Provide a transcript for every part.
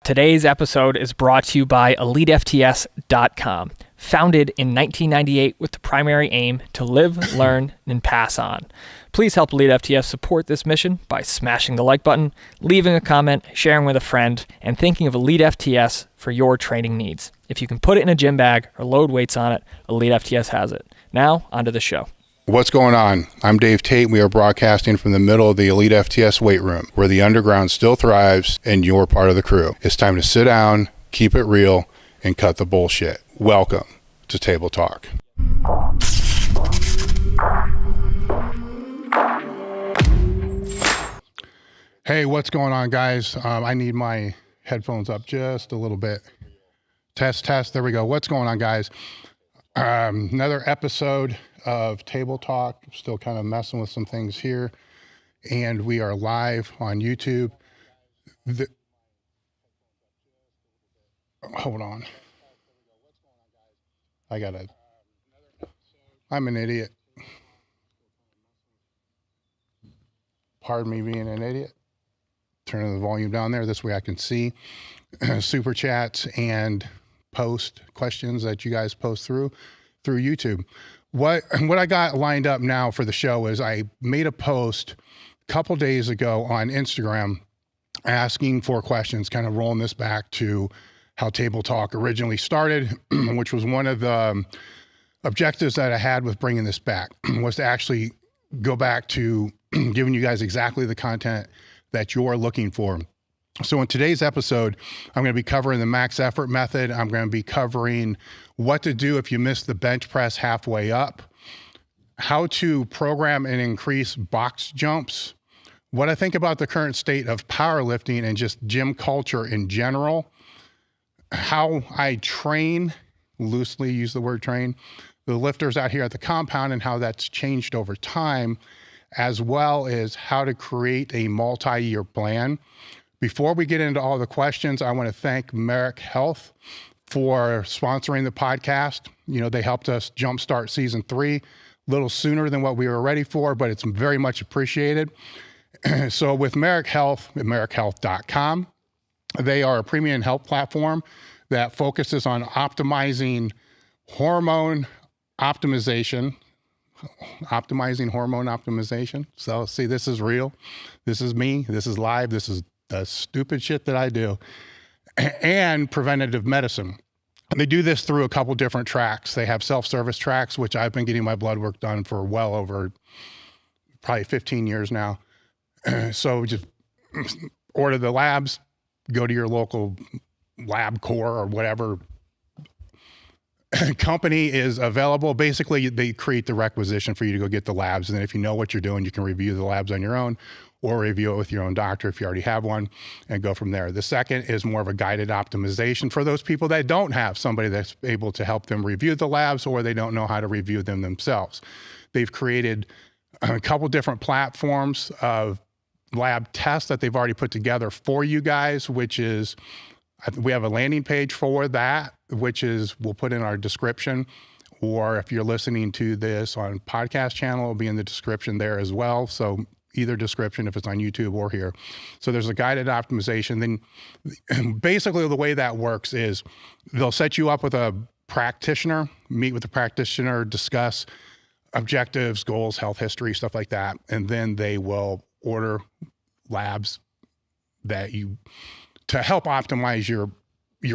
Today's episode is brought to you by elitefts.com. Founded in 1998 with the primary aim to live, learn, and pass on. Please help Elite FTS support this mission by smashing the like button, leaving a comment, sharing with a friend, and thinking of Elite FTS for your training needs. If you can put it in a gym bag or load weights on it, Elite FTS has it. Now, onto the show. What's going on? I'm Dave Tate. We are broadcasting from the middle of the Elite FTS weight room, where the underground still thrives and you're part of the crew. It's time to sit down, keep it real, and cut the bullshit. Welcome to Table Talk. Hey, what's going on, guys? I need my headphones up just a little bit. Test. There we go. What's going on, guys? Another episode of Table Talk. Still kind of messing with some things here. And we are live on YouTube. Hold on. I'm an idiot. Pardon me being an idiot. Turning the volume down there. This way I can see super chats and post questions that you guys post through YouTube. What I got lined up now for the show is I made a post a couple days ago on Instagram asking for questions, kind of rolling this back to how Table Talk originally started, which was one of the objectives that I had with bringing this back, was to actually go back to giving you guys exactly the content that you're looking for. So in today's episode, I'm going to be covering the max effort method. I'm going to be covering what to do if you miss the bench press halfway up, how to program and increase box jumps, what I think about the current state of powerlifting and just gym culture in general, how I train, loosely use the word train, the lifters out here at the compound and how that's changed over time, as well as how to create a multi-year plan. Before we get into all the questions, I want to thank Marek Health for sponsoring the podcast. You know, they helped us jumpstart season 3 a little sooner than what we were ready for, but it's very much appreciated. So with Marek Health, at marekhealth.com, they are a premium health platform that focuses on optimizing hormone optimization. So see, this is real. This is me. This is live. This is the stupid shit that I do. And preventative medicine. They do this through a couple different tracks. They have self-service tracks, which I've been getting my blood work done for well over probably 15 years now. So just order the labs, go to your local LabCorp or whatever company is available. Basically, they create the requisition for you to go get the labs. And then if you know what you're doing, you can review the labs on your own or review it with your own doctor if you already have one and go from there. The second is more of a guided optimization for those people that don't have somebody that's able to help them review the labs or they don't know how to review them themselves. They've created a couple different platforms of lab tests that they've already put together for you guys, which is, we have a landing page for that, which is we'll put in our description, or if you're listening to this on podcast channel, it'll be in the description there as well. So either description if it's on YouTube or here. So there's a guided optimization. Then basically the way that works is they'll set you up with a practitioner, meet with the practitioner, discuss objectives, goals, health history, stuff like that. And then they will order labs that to help optimize your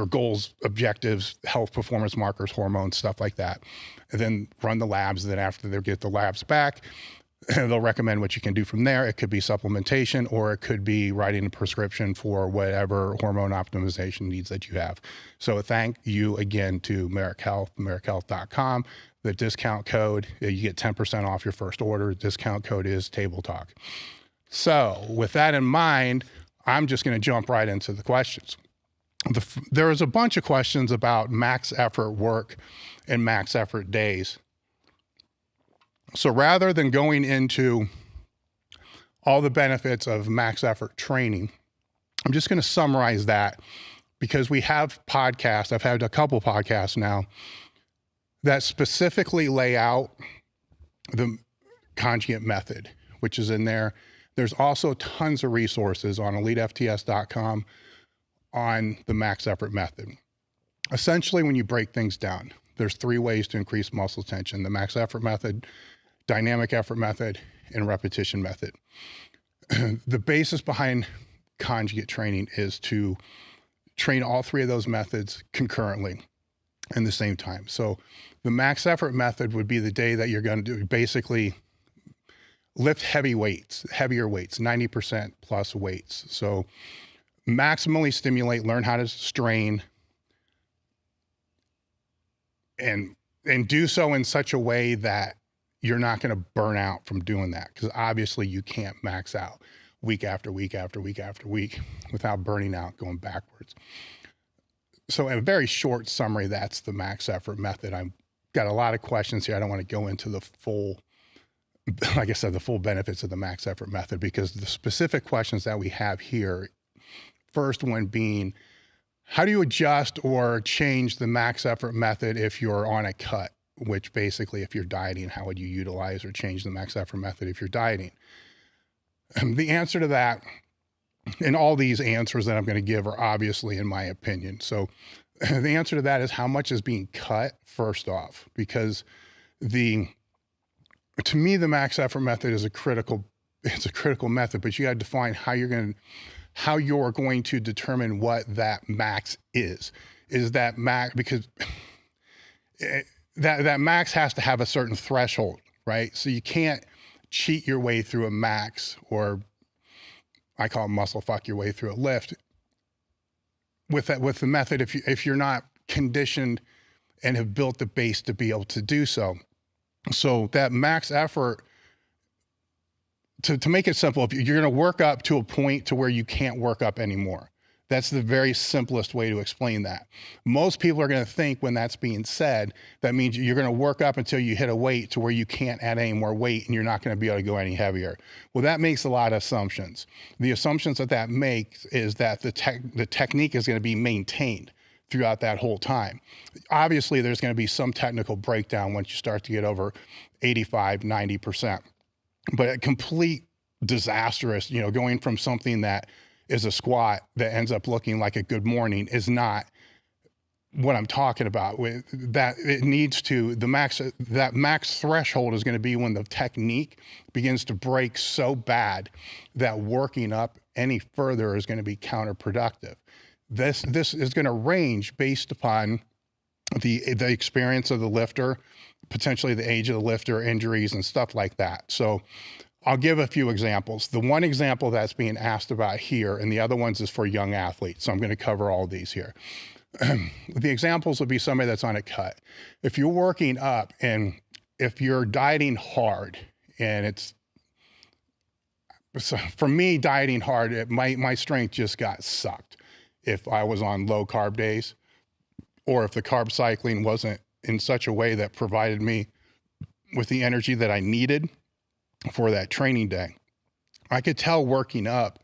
goals, objectives, health performance markers, hormones, stuff like that. And then run the labs. And then after they get the labs back, they'll recommend what you can do from there. It could be supplementation, or it could be writing a prescription for whatever hormone optimization needs that you have. So thank you again to Marek Health, marekhealth.com. The discount code, you get 10% off your first order. The discount code is Table Talk. So with that in mind, I'm just going to jump right into the questions. There is a bunch of questions about max effort work and max effort days. So rather than going into all the benefits of max effort training, I'm just going to summarize that because we have podcasts. I've had a couple podcasts now that specifically lay out the conjugate method, which is in there. There's also tons of resources on elitefts.com on the max effort method. Essentially, when you break things down, there's 3 ways to increase muscle tension: the max effort method, dynamic effort method, and repetition method. The basis behind conjugate training is to train all 3 of those methods concurrently in the same time. So the max effort method would be the day that you're going to do basically lift heavier weights, 90% plus weights. So maximally stimulate, learn how to strain, and do so in such a way that you're not going to burn out from doing that, because obviously you can't max out week after week after week after week without burning out, going backwards. So in a very short summary, that's the max effort method. I've got a lot of questions here. I don't want to go into the full, like I said, the full benefits of the max effort method, because the specific questions that we have here, first one being, how do you adjust or change the max effort method if you're on a cut? Which basically, if you're dieting, how would you utilize or change the max effort method if you're dieting? The answer to that, and all these answers that I'm going to give are obviously in my opinion. So the answer to that is how much is being cut, first off, because to me, the max effort method is a critical method, but you got to define how you're going to determine what that max is. Is that max, because that max has to have a certain threshold, right? So you can't cheat your way through a max, or I call it muscle fuck your way through a lift with the method if you're not conditioned and have built the base to be able to do so. So that max effort, to make it simple, if you're going to work up to a point to where you can't work up anymore. That's the very simplest way to explain that. Most people are going to think when that's being said, that means you're going to work up until you hit a weight to where you can't add any more weight and you're not going to be able to go any heavier. Well, that makes a lot of assumptions. The assumptions that makes is that the technique is going to be maintained throughout that whole time. Obviously, there's going to be some technical breakdown once you start to get over 85, 90%. But a complete disastrous, going from something that is a squat that ends up looking like a good morning is not what I'm talking about. With that, it needs to, that max threshold is going to be when the technique begins to break so bad that working up any further is going to be counterproductive. This is going to range based upon the experience of the lifter, potentially the age of the lifter, injuries and stuff like that. So I'll give a few examples. The one example that's being asked about here, and the other ones is for young athletes. So I'm going to cover all these here. The examples would be somebody that's on a cut. If you're working up and if you're dieting hard, and so for me, dieting hard, my strength just got sucked if I was on low carb days, or if the carb cycling wasn't in such a way that provided me with the energy that I needed for that training day. I could tell working up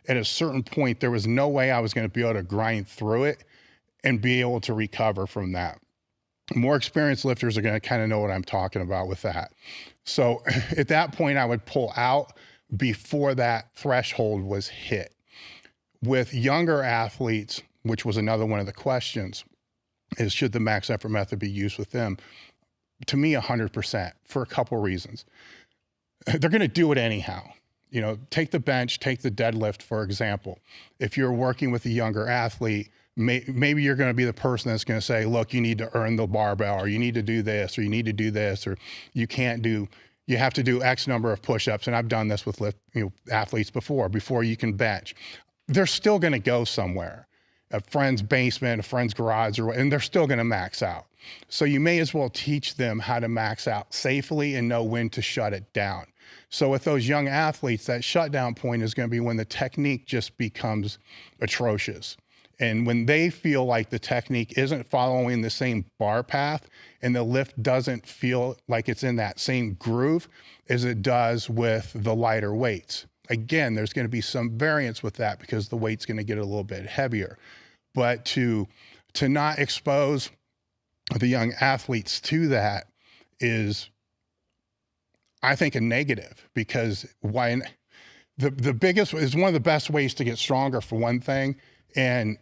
at a certain point, there was no way I was going to be able to grind through it and be able to recover from that. More experienced lifters are going to kind of know what I'm talking about with that. So at that point, I would pull out before that threshold was hit. With younger athletes, which was another one of the questions, is should the max effort method be used with them? To me, 100%, for a couple reasons. They're going to do it anyhow. Take the bench, take the deadlift, for example. If you're working with a younger athlete, maybe you're going to be the person that's going to say, look, you need to earn the barbell, or you need to do this, or you need to do this, or you have to do X number of push-ups. And I've done this with athletes before you can bench. They're still going to go somewhere, a friend's basement, a friend's garage, and they're still going to max out. So you may as well teach them how to max out safely and know when to shut it down. So with those young athletes, that shutdown point is going to be when the technique just becomes atrocious. And when they feel like the technique isn't following the same bar path and the lift doesn't feel like it's in that same groove as it does with the lighter weights. Again, there's going to be some variance with that because the weight's going to get a little bit heavier. But to not expose the young athletes to that is, I think, a negative, because the biggest is one of the best ways to get stronger, for one thing, And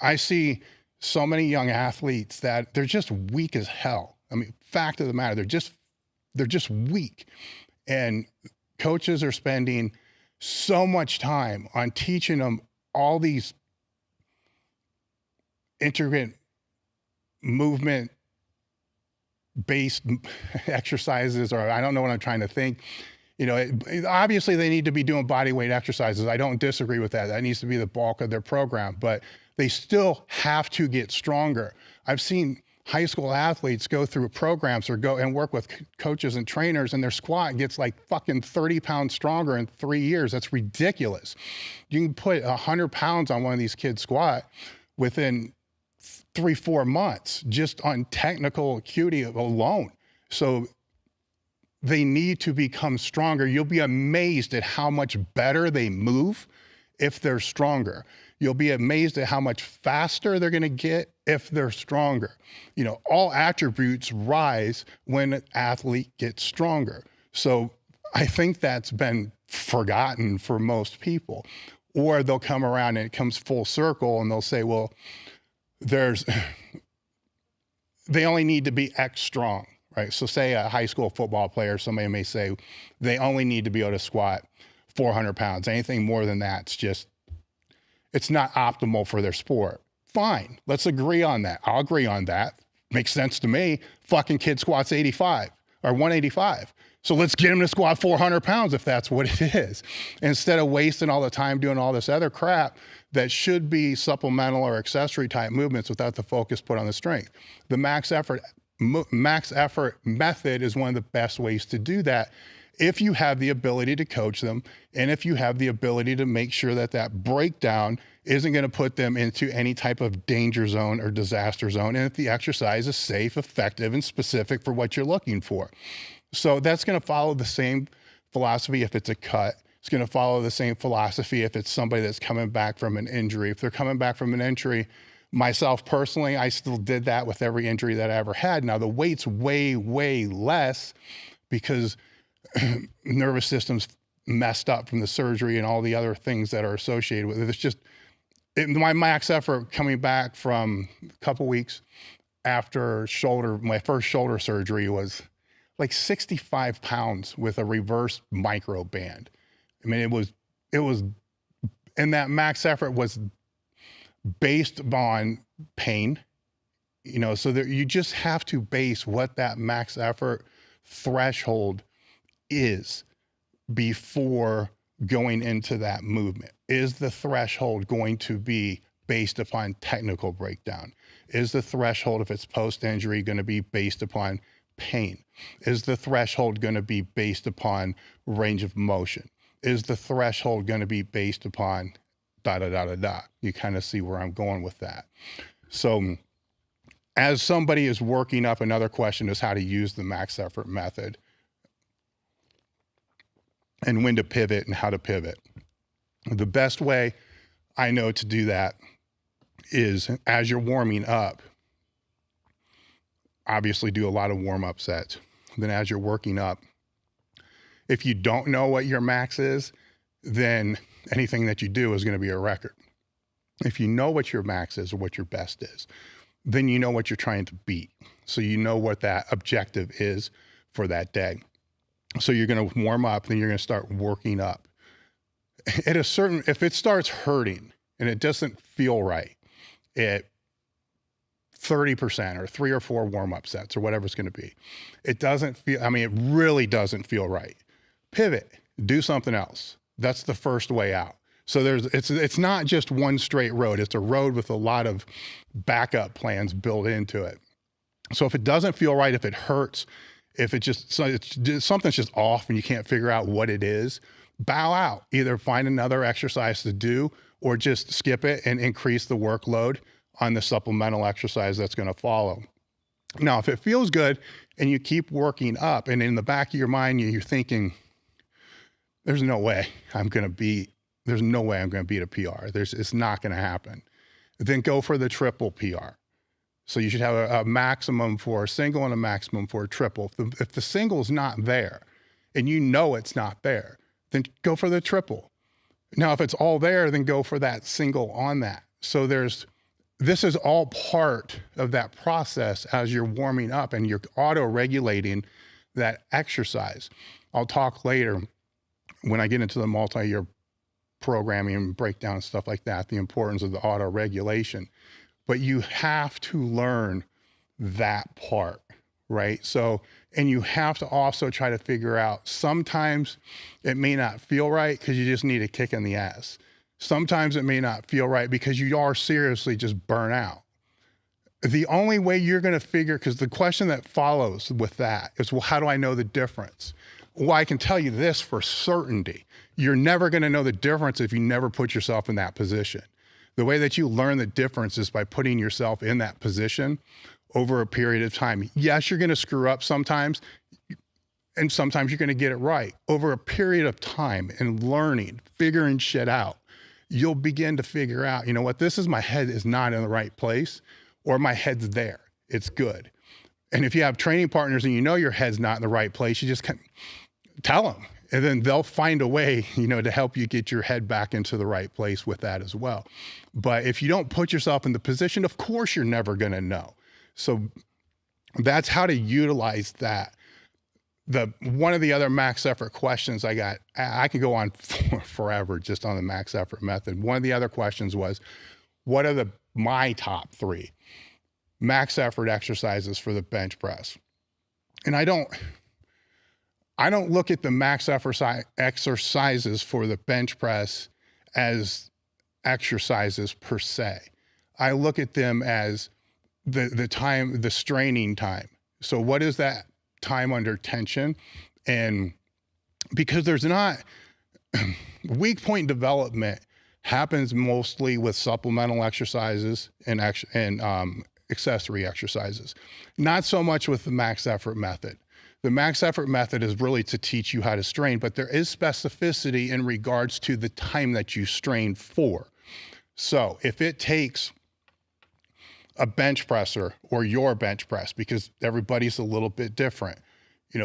I see so many young athletes that they're just weak as hell. I mean, fact of the matter, they're just weak. And coaches are spending so much time on teaching them all these intricate movement based exercises, or I don't know what I'm trying to think. Obviously they need to be doing body weight exercises. I don't disagree with that. That needs to be the bulk of their program, but they still have to get stronger. I've seen high school athletes go through programs or go and work with coaches and trainers, and their squat gets like fucking 30 pounds stronger in 3 years. That's ridiculous. You can put 100 pounds on one of these kids' squat within 3-4 months just on technical acuity alone. So they need to become stronger. You'll be amazed at how much better they move if they're stronger. You'll be amazed at how much faster they're going to get if they're stronger. All attributes rise when an athlete gets stronger. So I think that's been forgotten for most people. Or they'll come around and it comes full circle and they'll say, well, they only need to be X strong. Right? So say a high school football player, somebody may say they only need to be able to squat 400 pounds. Anything more than that, it's not optimal for their sport. Fine, let's agree on that. I'll agree on that. Makes sense to me. Fucking kid squats 85 or 185. So let's get him to squat 400 pounds if that's what it is. Instead of wasting all the time doing all this other crap that should be supplemental or accessory type movements without the focus put on the strength. The max effort method is one of the best ways to do that if you have the ability to coach them and if you have the ability to make sure that that breakdown isn't going to put them into any type of danger zone or disaster zone, and if the exercise is safe, effective, and specific for what you're looking for. So that's going to follow the same philosophy if it's a cut. It's going to follow the same philosophy if it's somebody that's coming back from an injury. If they're coming back from an injury, myself personally, I still did that with every injury that I ever had. Now the weight's way, way less because nervous system's messed up from the surgery and all the other things that are associated with it. It's just my max effort coming back from a couple weeks after my first shoulder surgery was like 65 pounds with a reverse micro band. I mean, it was, and that max effort was based on pain, so that you just have to base what that max effort threshold is before going into that movement. Is the threshold going to be based upon technical breakdown? Is the threshold, if it's post-injury, going to be based upon pain? Is the threshold going to be based upon range of motion? Is the threshold going to be based upon You kind of see where I'm going with that. So as somebody is working up, another question is how to use the max effort method and when to pivot and how to pivot. The best way I know to do that is as you're warming up, obviously do a lot of warm-up sets. Then as you're working up, if you don't know what your max is, then anything that you do is going to be a record. If you know what your max is or what your best is, then you know what you're trying to beat. So you know what that objective is for that day. So you're going to warm up, then you're going to start working up. If it starts hurting and it doesn't feel right at 30% or 3 or 4 warm-up sets or whatever it's going to be, it really doesn't feel right. Pivot, do something else. That's the first way out. So it's not just one straight road. It's a road with a lot of backup plans built into it. So if it doesn't feel right, if it hurts, if something's just off and you can't figure out what it is, bow out. Either find another exercise to do or just skip it and increase the workload on the supplemental exercise that's going to follow. Now, if it feels good and you keep working up and in the back of your mind, you're thinking, there's no way I'm going to beat a PR. It's not going to happen. Then go for the triple PR. So you should have a maximum for a single and a maximum for a triple. If the single's not there and you know it's not there, then go for the triple. Now, if it's all there, then go for that single on that. So this is all part of that process as you're warming up and you're auto-regulating that exercise. I'll talk later when I get into the multi-year programming and breakdown and stuff like that, the importance of the auto-regulation. But you have to learn that part, right? So, and you have to also try to figure out, sometimes it may not feel right because you just need a kick in the ass. Sometimes it may not feel right because you are seriously just burnt out. The only way you're going to figure, because the question that follows with that is, well, how do I know the difference? Well, I can tell you this for certainty. You're never going to know the difference if you never put yourself in that position. The way that you learn the difference is by putting yourself in that position over a period of time. Yes, you're going to screw up sometimes, and sometimes you're going to get it right. Over a period of time and learning, figuring shit out, you'll begin to figure out, you know what, my head is not in the right place, or my head's there. It's good. And if you have training partners and you know your head's not in the right place, you just tell them, and then they'll find a way, to help you get your head back into the right place with that as well. But if you don't put yourself in the position, of course you're never going to know. So that's how to utilize that. One of the other max effort questions I got, I could go on forever just on the max effort method. One of the other questions was, what are my top 3 max effort exercises for the bench press? And I don't look at the max effort exercises for the bench press as exercises per se. I look at them as the straining time. So what is that time under tension? And because there's not weak point development happens mostly with supplemental exercises and accessory exercises, not so much with the max effort method. The max effort method is really to teach you how to strain, but there is specificity in regards to the time that you strain for. So if it takes a bench presser or your bench press, because everybody's a little bit different,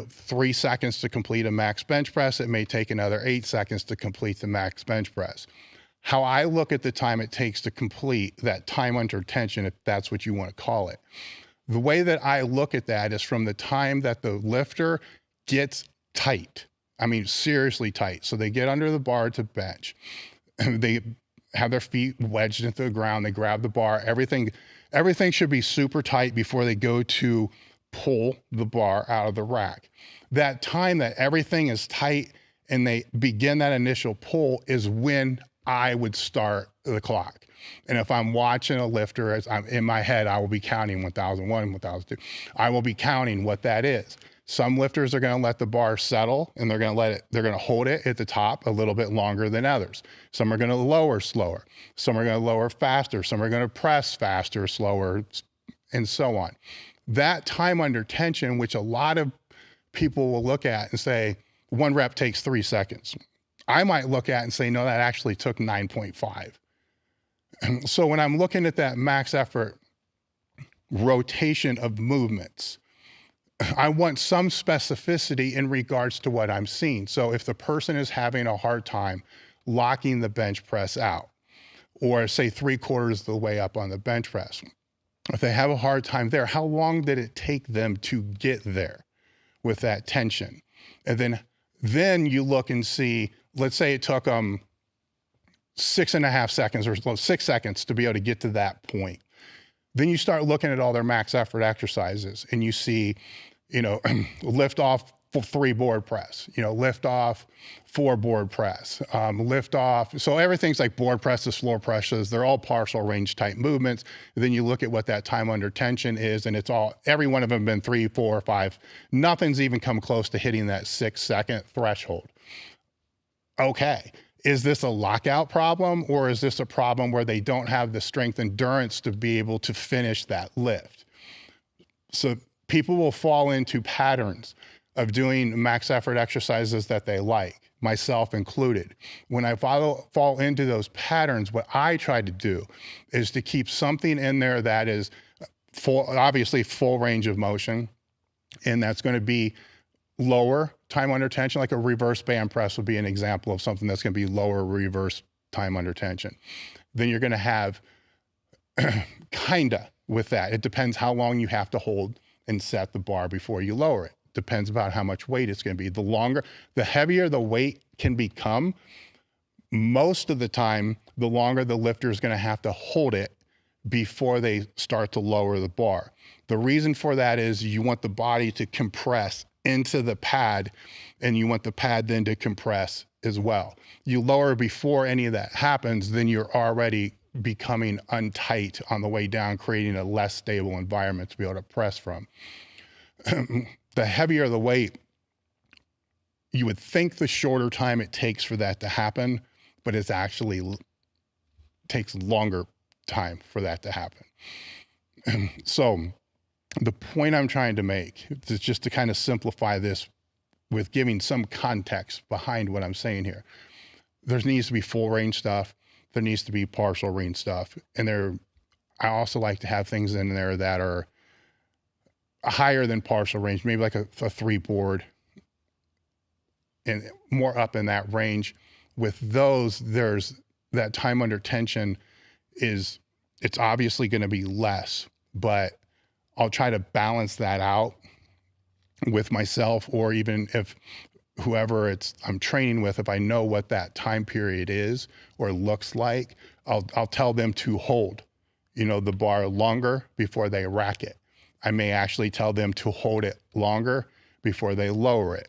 3 seconds to complete a max bench press, it may take another 8 seconds to complete the max bench press. How I look at the time it takes to complete that time under tension, if that's what you want to call it, the way that I look at that is from the time that the lifter gets tight. I mean, seriously tight. So they get under the bar to bench. They have their feet wedged into the ground. They grab the bar. Everything should be super tight before they go to pull the bar out of the rack. That time that everything is tight and they begin that initial pull is when I would start the clock. And if I'm watching a lifter, as I'm in my head, I will be counting 1001, 1002. I will be counting what that is. Some lifters are going to let the bar settle and they're going to hold it at the top a little bit longer than others. Some are going to lower slower. Some are going to lower faster. Some are going to press faster, slower, and so on. That time under tension, which a lot of people will look at and say, 1 rep takes 3 seconds. I might look at and say, no, that actually took 9.5. So when I'm looking at that max effort rotation of movements, I want some specificity in regards to what I'm seeing. So if the person is having a hard time locking the bench press out, or say 3/4 of the way up on the bench press, if they have a hard time there, how long did it take them to get there with that tension? And then you look and see, let's say it took 6.5 seconds or 6 seconds to be able to get to that point. Then you start looking at all their max effort exercises and you see, lift off 3 board press, lift off 4 board press, lift off. So everything's like board presses, floor presses, they're all partial range type movements. And then you look at what that time under tension is, and every one of them been 3, 4, 5. Nothing's even come close to hitting that 6-second threshold. Okay. Is this a lockout problem, or is this a problem where they don't have the strength endurance to be able to finish that lift? So people will fall into patterns of doing max effort exercises that they like, myself included. When I fall into those patterns, what I try to do is to keep something in there that is obviously full range of motion, and that's going to be lower time under tension, like a reverse band press would be an example of something that's going to be lower reverse time under tension. Then you're going to have Kinda with that. It depends how long you have to hold and set the bar before you lower it. Depends about how much weight it's going to be. The heavier the weight can become, most of the time, the longer the lifter is going to have to hold it before they start to lower the bar. The reason for that is you want the body to compress into the pad, and you want the pad then to compress as well. You lower before any of that happens, then you're already becoming untight on the way down, creating a less stable environment to be able to press from. The heavier the weight, you would think the shorter time it takes for that to happen, but it's actually takes longer time for that to happen. So the point I'm trying to make is just to kind of simplify this with giving some context behind what I'm saying here. There needs to be full range stuff. There needs to be partial range stuff. And I also like to have things in there that are higher than partial range, maybe like a 3 board and more up in that range. With those, there's that time under tension it's obviously going to be less, but I'll try to balance that out with myself, or even if whoever I'm training with, if I know what that time period is or looks like, I'll tell them to hold, the bar longer before they rack it. I may actually tell them to hold it longer before they lower it.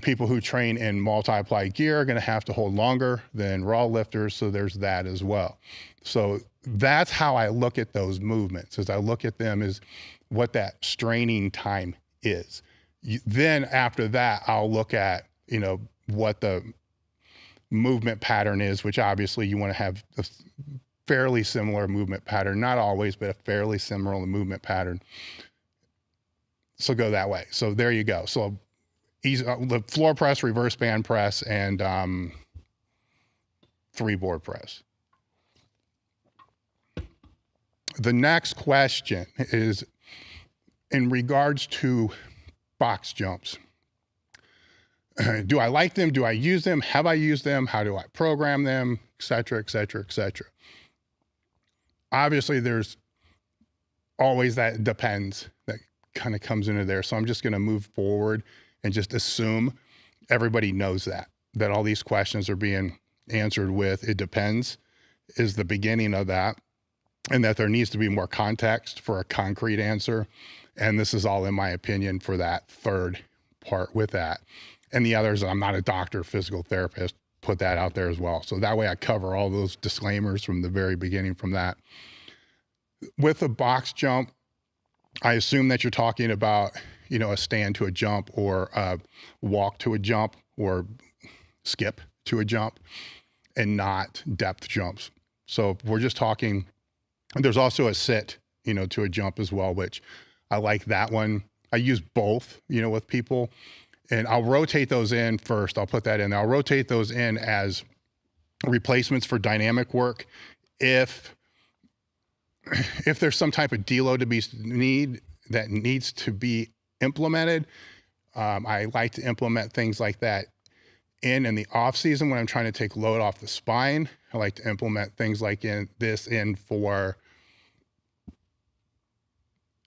People who train in multi-ply gear are going to have to hold longer than raw lifters, so there's that as well. So that's how I look at those movements, as I look at them as what that straining time is. Then after that, I'll look at, what the movement pattern is, which obviously you want to have a fairly similar movement pattern, not always, but a fairly similar movement pattern. So go that way. So there you go. So the floor press, reverse band press, and 3 board press. The next question is in regards to box jumps. Do I like them? Do I use them? Have I used them? How do I program them? Et cetera, et cetera, et cetera. Obviously, there's always that depends that kind of comes into there. So I'm just going to move forward and just assume everybody knows that all these questions are being answered with "it depends" is the beginning of that, and that there needs to be more context for a concrete answer. And this is all in my opinion for that third part with that. And the others, I'm not a doctor, physical therapist, put that out there as well. So that way I cover all those disclaimers from the very beginning from that. With a box jump, I assume that you're talking about, a stand to a jump, or a walk to a jump, or skip to a jump, and not depth jumps. So we're just talking, there's also a sit, to a jump as well, which I like that one. I use both, with people, and I'll rotate those in first. I'll put that in. I'll rotate those in as replacements for dynamic work. If there's some type of deload that needs to be implemented, I like to implement things like that in the off season when I'm trying to take load off the spine. I like to implement things like in for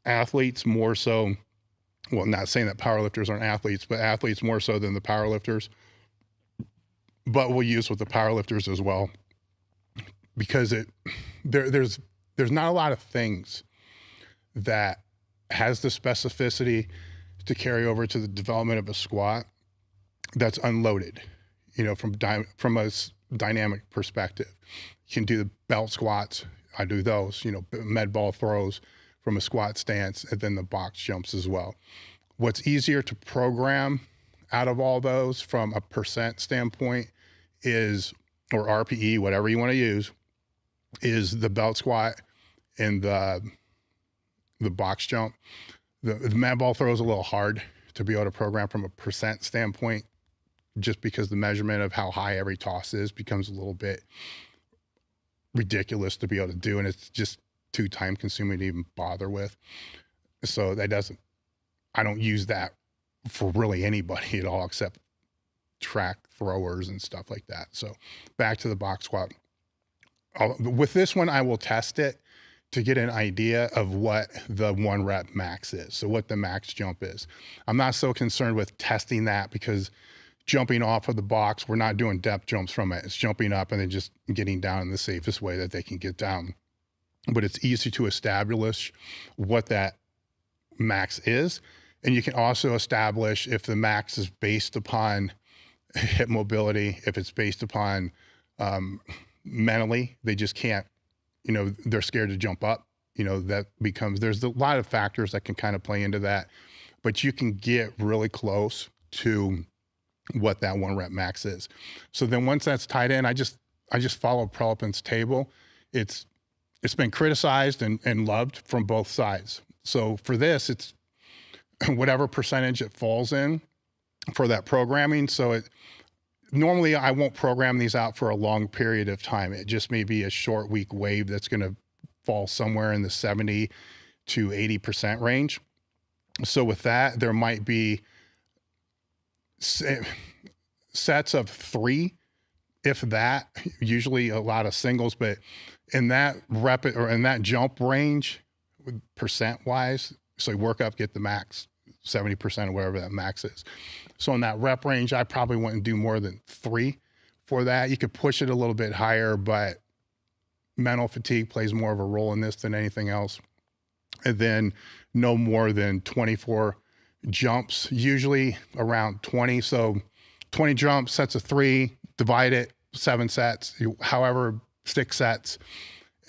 athletes more so. Well, not saying that powerlifters aren't athletes, but athletes more so than the powerlifters. But we'll use with the powerlifters as well, because there's not a lot of things that has the specificity to carry over to the development of a squat that's unloaded, from a dynamic perspective. You can do the belt squats. I do those, med ball throws from a squat stance, and then the box jumps as well. What's easier to program out of all those from a percent standpoint or RPE, whatever you want to use, is the belt squat and the box jump. The med ball throw is a little hard to be able to program from a percent standpoint, just because the measurement of how high every toss is becomes a little bit ridiculous to be able to do, and it's just too time consuming to even bother with. So I don't use that for really anybody at all, except track throwers and stuff like that. So back to the box squat. With this one, I will test it to get an idea of what the 1 rep max is. So what the max jump is. I'm not so concerned with testing that because jumping off of the box, we're not doing depth jumps from it. It's jumping up and then just getting down in the safest way that they can get down. But it's easy to establish what that max is. And you can also establish if the max is based upon hip mobility, if it's based upon mentally, they just can't, they're scared to jump up. That becomes, there's a lot of factors that can kind of play into that, but you can get really close to what that 1 rep max is. So then once that's tied in, I just follow Prilepin's table. It's been criticized and loved from both sides. So for this, it's whatever percentage it falls in for that programming. So normally I won't program these out for a long period of time. It just may be a short week wave that's going to fall somewhere in the 70 to 80% range. So with that, there might be sets of 3, if that, usually a lot of singles, but in that rep or in that jump range, percent wise, so you work up, get the max, 70% or whatever that max is. So in that rep range, I probably wouldn't do more than 3 for that. You could push it a little bit higher, but mental fatigue plays more of a role in this than anything else. And then no more than 24 jumps, usually around 20. So 20 jumps, sets of 3, divide it, 7 sets, however, 6 sets,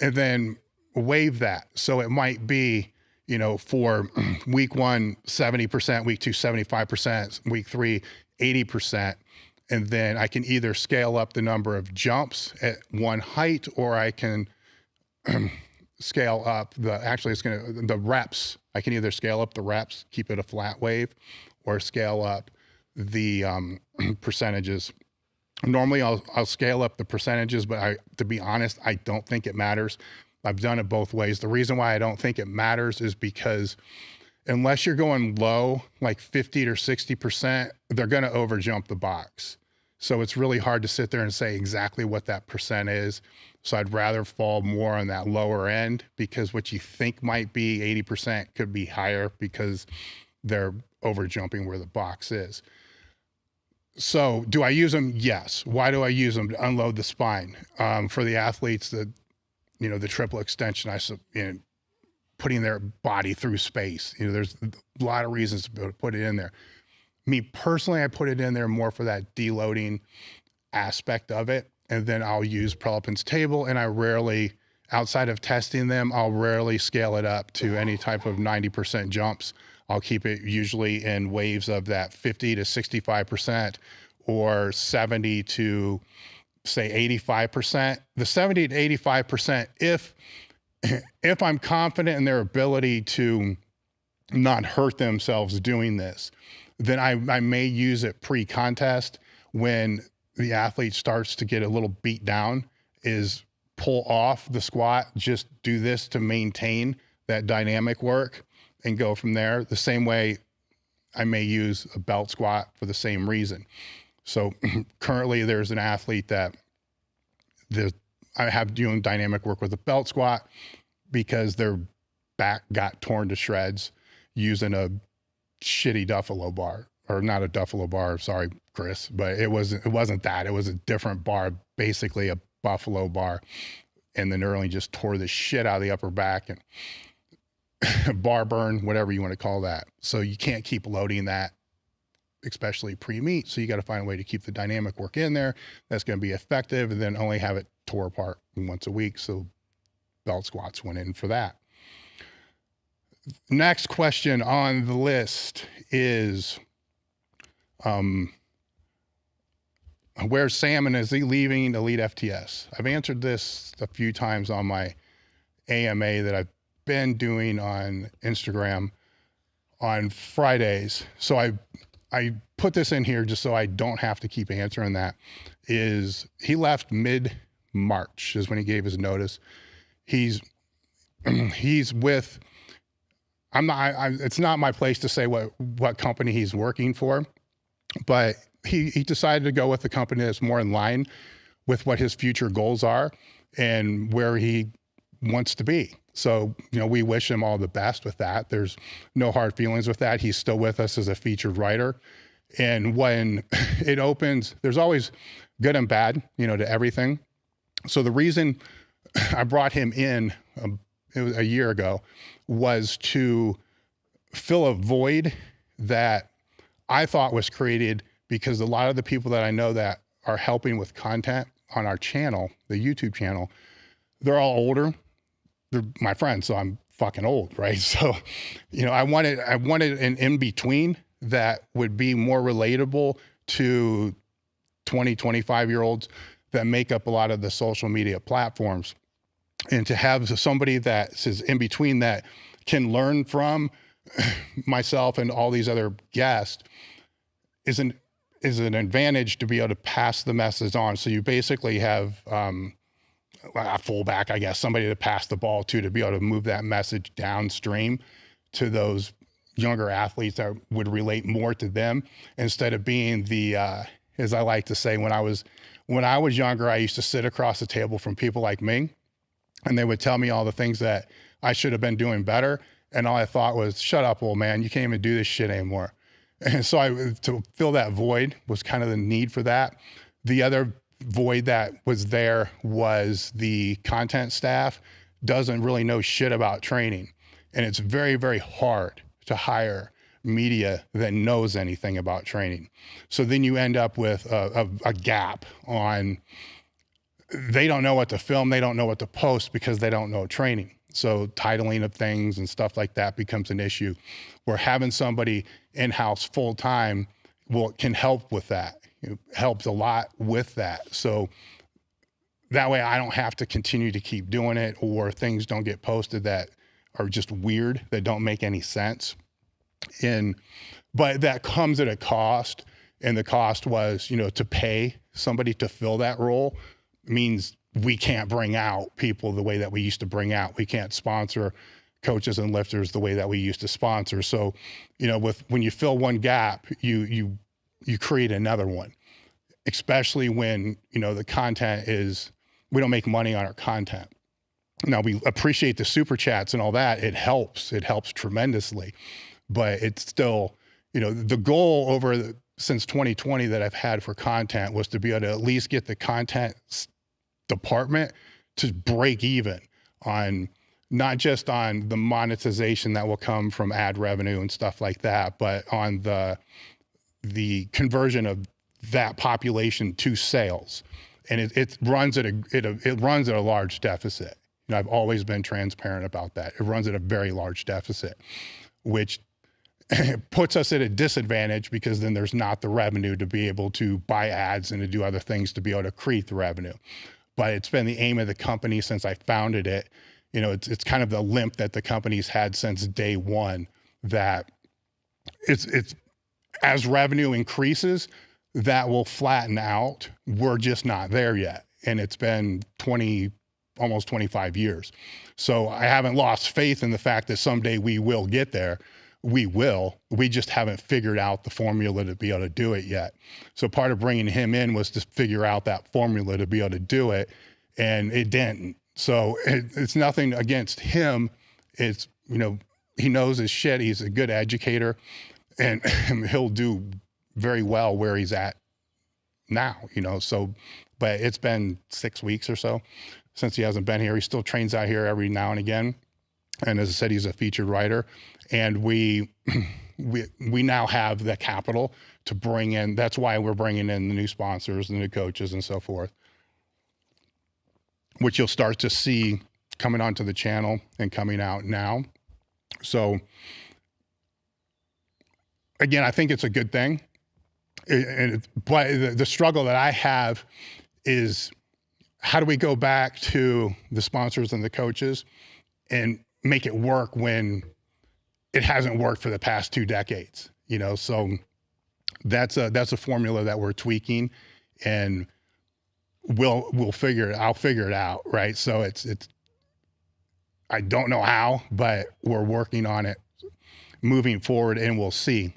and then wave that. So it might be, for week 1, 70%, week 2, 75%, week 3, 80%. And then I can either scale up the number of jumps at one height, or I can scale up the reps. I can either scale up the reps, keep it a flat wave, or scale up the percentages. Normally I'll scale up the percentages, but to be honest, I don't think it matters. I've done it both ways. The reason why I don't think it matters is because unless you're going low, like 50 or 60%, they're going to overjump the box. So it's really hard to sit there and say exactly what that percent is. So I'd rather fall more on that lower end, because what you think might be 80% could be higher because they're overjumping where the box is. So do I use them? Yes. Why do I use them? To unload the spine. For the athletes, the triple extension, putting their body through space. There's a lot of reasons to put it in there. Me personally, I put it in there more for that deloading aspect of it. And then I'll use Prilepin's table, and I rarely, outside of testing them, I'll rarely scale it up to any type of 90% jumps. I'll keep it usually in waves of that 50 to 65% or 70 to say 85%. The 70 to 85%, if I'm confident in their ability to not hurt themselves doing this, then I may use it pre-contest when the athlete starts to get a little beat down, is pull off the squat, just do this to maintain that dynamic work and go from there. The same way I may use a belt squat for the same reason. So currently there's an athlete that I have doing dynamic work with a belt squat because their back got torn to shreds using a shitty Duffalo bar, or not a Duffalo bar. Sorry, Chris, but it wasn't that. It was a different bar, basically a Buffalo bar. And the knurling just tore the shit out of the upper back, and bar burn, whatever you want to call that. So you can't keep loading that, especially pre-meet. So you got to find a way to keep the dynamic work in there that's going to be effective, and then only have it tore apart once a week. So belt squats went in for that. Next question on the list is, where's Sam, and is he leaving Elite FTS? I've answered this a few times on my AMA that I've been doing on Instagram on Fridays. So I put this in here just so I don't have to keep answering that. Is he left mid-March is when he gave his notice. He's with, it's not my place to say what company he's working for, but he decided to go with the company that's more in line with what his future goals are and where he wants to be. So, we wish him all the best with that. There's no hard feelings with that. He's still with us as a featured writer. And when it opens, there's always good and bad, to everything. So the reason I brought him in it was a year ago was to fill a void that I thought was created because a lot of the people that I know that are helping with content on our channel, the YouTube channel, they're all older. They're my friends, so I'm fucking old, right? So, I wanted an in-between that would be more relatable to 20, 25-year-olds that make up a lot of the social media platforms. And to have somebody that is in between that can learn from myself and all these other guests is an advantage to be able to pass the message on. So you basically have a fullback, I guess, somebody to pass the ball to be able to move that message downstream to those younger athletes that would relate more to them, instead of being the, as I like to say, when I was younger, I used to sit across the table from people like me, and they would tell me all the things that I should have been doing better. And all I thought was, shut up, old man, you can't even do this shit anymore. And so to fill that void was kind of the need for that. The other void that was there was the content staff doesn't really know shit about training. And it's very, very hard to hire media that knows anything about training. So then you end up with a gap on, they don't know what to film, they don't know what to post because they don't know training. So titling of things and stuff like that becomes an issue, where having somebody in-house full-time can help with that. It helps a lot with that. So that way I don't have to continue to keep doing it, or things don't get posted that are just weird, that don't make any sense. But that comes at a cost, and the cost was, to pay somebody to fill that role means we can't bring out people the way that we used to bring out. We can't sponsor coaches and lifters the way that we used to sponsor. So, when you fill one gap, you create another one, especially when, the content is, we don't make money on our content. Now, we appreciate the super chats and all that. It helps tremendously, but it's still, the goal since 2020 that I've had for content was to be able to at least get the content department to break even on, not just on the monetization that will come from ad revenue and stuff like that, but on the conversion of that population to sales. And it runs at a large deficit. I've always been transparent about that. It runs at a very large deficit, which puts us at a disadvantage, because then there's not the revenue to be able to buy ads and to do other things to be able to create the revenue. But it's been the aim of the company since I founded it. It's kind of the limp that the company's had since day one, that it's as revenue increases, that will flatten out. We're just not there yet. And it's been almost 25 years. So I haven't lost faith in the fact that someday we will get there. We will. We just haven't figured out the formula to be able to do it yet. So part of bringing him in was to figure out that formula to be able to do it, and it didn't. So it's nothing against him. It's, he knows his shit. He's a good educator, and he'll do very well where he's at now, so, but it's been 6 weeks or so since he hasn't been here. He still trains out here every now and again. And as I said, he's a featured writer, and we now have the capital to bring in. That's why we're bringing in the new sponsors, the new coaches, and so forth, which you'll start to see coming onto the channel and coming out now. So again, I think it's a good thing. But the struggle that I have is, how do we go back to the sponsors and the coaches and make it work when it hasn't worked for the past 2 decades? So that's a formula that we're tweaking, and we'll figure it. I'll figure it out. Right. So it's, I don't know how, but we're working on it moving forward, and we'll see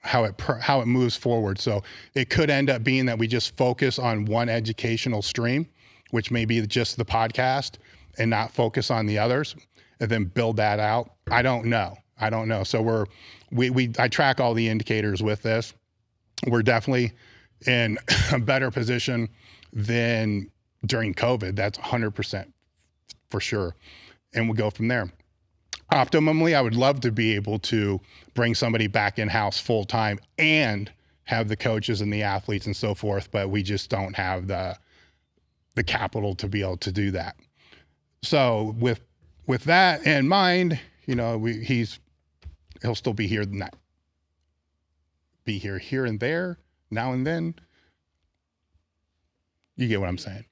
how it moves forward. So it could end up being that we just focus on one educational stream, which may be just the podcast, and not focus on the others. and then build that out? I don't know. So I track all the indicators with this. We're definitely in a better position than during COVID. That's 100% for sure. And we'll go from there. Optimally, I would love to be able to bring somebody back in-house full time and have the coaches and the athletes and so forth, but we just don't have the capital to be able to do that. So with that in mind, you know, he'll still be here, here and there, now and then. You get what I'm saying?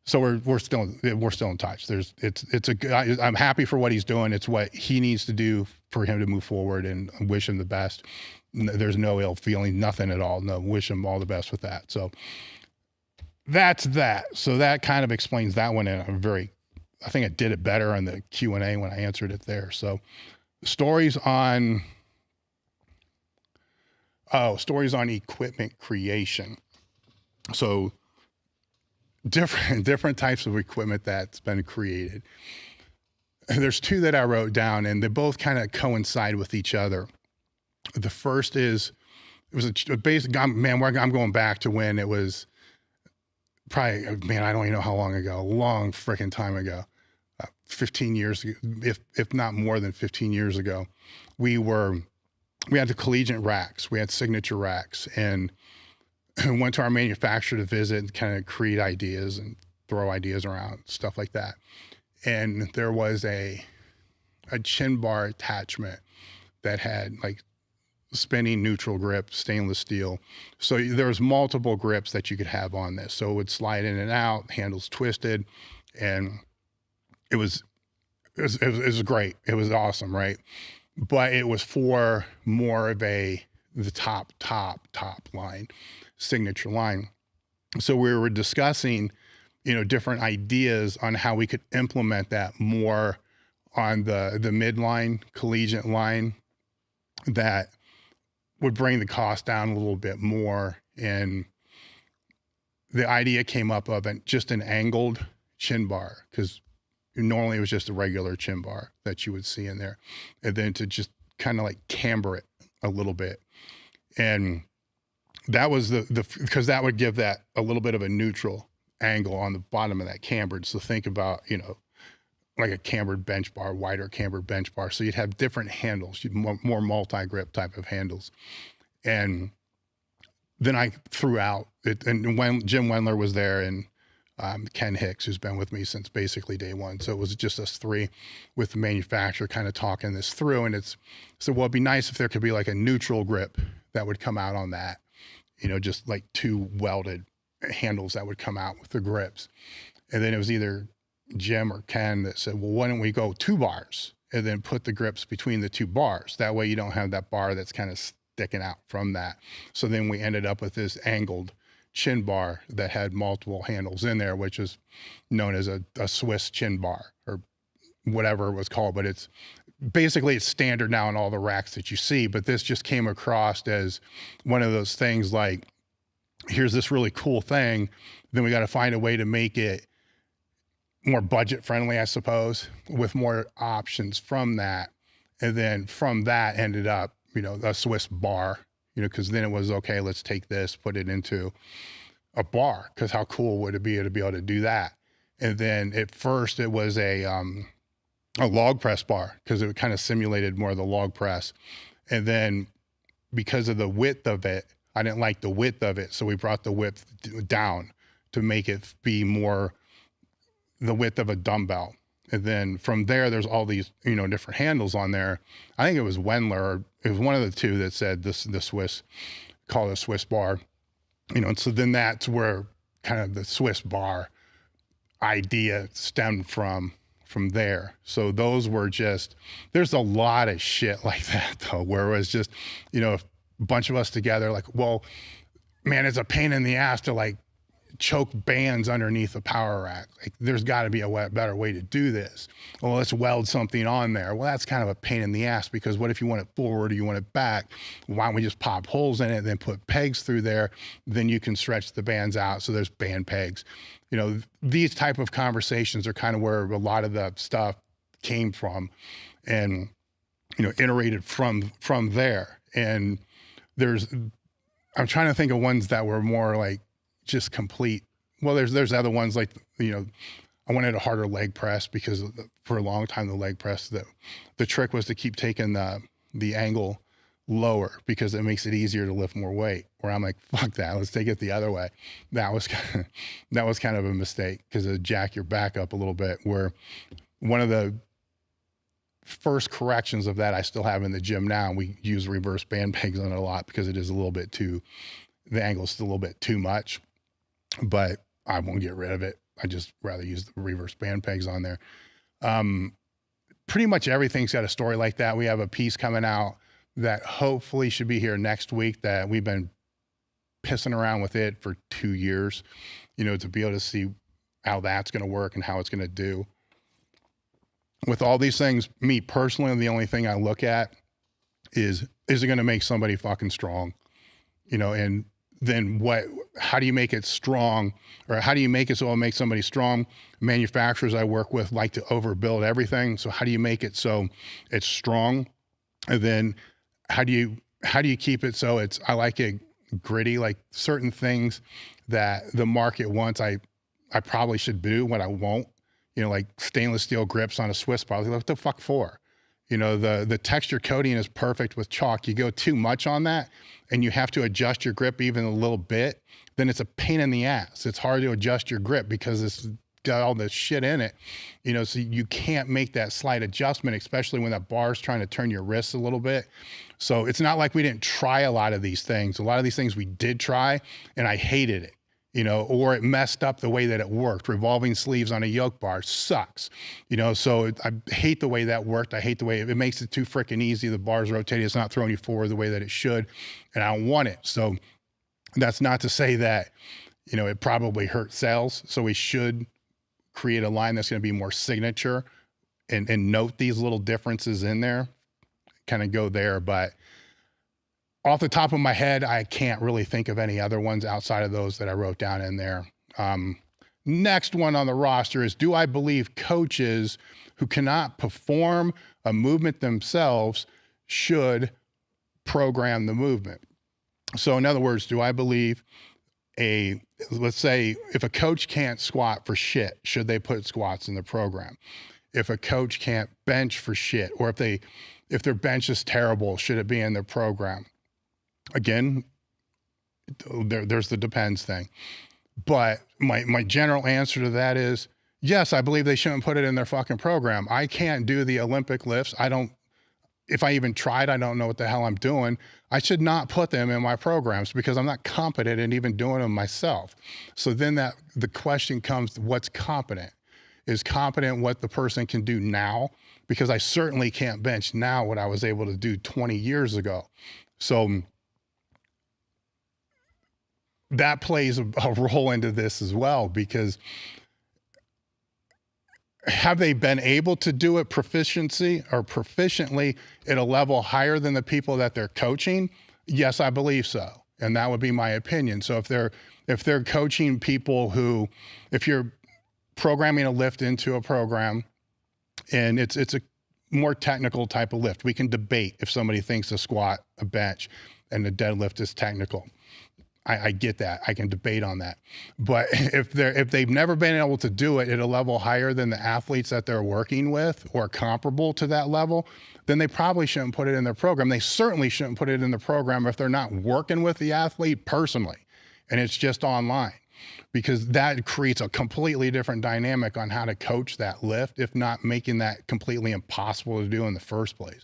So we're still in touch. I'm happy for what he's doing. It's what he needs to do for him to move forward, and wish him the best. There's no ill feeling, nothing at all. No, wish him all the best with that. So that's that. So that kind of explains that one. And I think I did it better on the Q&A when I answered it there. So stories on equipment creation. So different types of equipment that's been created. There's two that I wrote down, and they both kind of coincide with each other. The first is, it was a basic, I'm going back to when it was probably, I don't even know how long ago, a long freaking time ago, 15 years ago, if not more than 15 years ago. We had the collegiate racks, we had signature racks, and went to our manufacturer to visit and kind of create ideas and throw ideas around, stuff like that. And there was a chin bar attachment that had like spinning neutral grip, stainless steel. So there was multiple grips that you could have on this. So it would slide in and out, handles twisted, and it was great. It was awesome, right? But it was for more of the top line, signature line. So we were discussing, different ideas on how we could implement that more on the midline, collegiate line, that would bring the cost down a little bit more. And the idea came up of just an angled chin bar, because normally it was just a regular chin bar that you would see in there, and then to just kind of like camber it a little bit. And that was because that would give that a little bit of a neutral angle on the bottom of that cambered. So think about, like a cambered bench bar, wider cambered bench bar. So you'd have different handles, more multi-grip type of handles. And then I threw out it, and when Jim Wendler was there, and Ken Hicks, who's been with me since basically day one. So it was just us three with the manufacturer kind of talking this through. And well, it'd be nice if there could be like a neutral grip that would come out on that, just like two welded handles that would come out with the grips. And then it was either Jim or Ken that said, well, why don't we go 2 bars and then put the grips between the 2 bars? That way you don't have that bar that's kind of sticking out from that. So then we ended up with this angled chin bar that had multiple handles in there, which is known as a Swiss chin bar, or whatever it was called. But it's standard now in all the racks that you see. But this just came across as one of those things like, here's this really cool thing, then we got to find a way to make it more budget friendly, I suppose, with more options from that. And then from that ended up, a Swiss bar, because then it was, okay, let's take this, put it into a bar, because how cool would it be to be able to do that? And then at first it was a log press bar, because it kind of simulated more of the log press. And then because of the width of it, I didn't like the width of it. So we brought the width down to make it be more the width of a dumbbell. And then from there, there's all these, different handles on there. I think it was Wendler, or it was one of the two that said the Swiss, call it a Swiss bar, and so then that's where kind of the Swiss bar idea stemmed from there. So those were there's a lot of shit like that though, where it was just, a bunch of us together, like, well, man, it's a pain in the ass to like choke bands underneath a power rack. Like, there's got to be a better way to do this. Well, let's weld something on there. Well, that's kind of a pain in the ass, because what if you want it forward or you want it back? Why don't we just pop holes in it and then put pegs through there? Then you can stretch the bands out. So there's band pegs. These type of conversations are kind of where a lot of the stuff came from, and, you know, iterated from there. And I'm trying to think of ones that were more like just complete. Well, there's other ones like, you know, I wanted a harder leg press because for a long time, the leg press, the trick was to keep taking the angle lower because it makes it easier to lift more weight, where I'm like, fuck that, let's take it the other way. That was kind of a mistake because it jack your back up a little bit, where one of the first corrections of that I still have in the gym now. We use reverse band pegs on it a lot because it is a little bit the angle is still a little bit too much, but I won't get rid of it. I just rather use the reverse band pegs on there. Pretty much everything's got a story like that. We have a piece coming out that hopefully should be here next week that we've been pissing around with it for 2 years, you know, to be able to see how that's going to work and how it's going to do. With all these things, me personally, the only thing I look at is it going to make somebody fucking strong? You know, and then how do you make it strong, or how do you make it so it'll make somebody strong? Manufacturers I work with like to overbuild everything. So how do you make it so it's strong? And then how do you keep it so I like it gritty, like certain things that the market wants, I probably should do, what I won't. You know, like stainless steel grips on a Swiss bar. Like, what the fuck for? You know, the texture coating is perfect with chalk. You go too much on that and you have to adjust your grip even a little bit, then it's a pain in the ass. It's hard to adjust your grip because it's got all this shit in it, you know, so you can't make that slight adjustment, especially when that bar is trying to turn your wrists a little bit. So it's not like we didn't try a lot of these things. A lot of these things we did try and I hated it. You know, or it messed up the way that it worked. Revolving sleeves on a yoke bar sucks, you know, so I hate the way that worked. I hate the way it makes it too freaking easy. The bar's rotating, it's not throwing you forward the way that it should, and I don't want it. So that's not to say that, you know, it probably hurt sales. So we should create a line that's going to be more signature and note these little differences in there, kind of go there. But off the top of my head, I can't really think of any other ones outside of those that I wrote down in there. Next one on the roster is, do I believe coaches who cannot perform a movement themselves should program the movement? So in other words, do I believe let's say if a coach can't squat for shit, should they put squats in the program? If a coach can't bench for shit, or if their bench is terrible, should it be in their program? Again, there's the depends thing. But my general answer to that is, yes, I believe they shouldn't put it in their fucking program. I can't do the Olympic lifts. If I even tried, I don't know what the hell I'm doing. I should not put them in my programs because I'm not competent in even doing them myself. So then the question comes, what's competent? Is competent what the person can do now? Because I certainly can't bench now what I was able to do 20 years ago. So that plays a role into this as well, because have they been able to do it proficiently at a level higher than the people that they're coaching? Yes, I believe so. And that would be my opinion. So if they're coaching people who, if you're programming a lift into a program and it's a more technical type of lift, we can debate if somebody thinks a squat, a bench, and a deadlift is technical. I get that. I can debate on that. But if they've never been able to do it at a level higher than the athletes that they're working with or comparable to that level, then they probably shouldn't put it in their program. They certainly shouldn't put it in the program if they're not working with the athlete personally and it's just online, because that creates a completely different dynamic on how to coach that lift, if not making that completely impossible to do in the first place.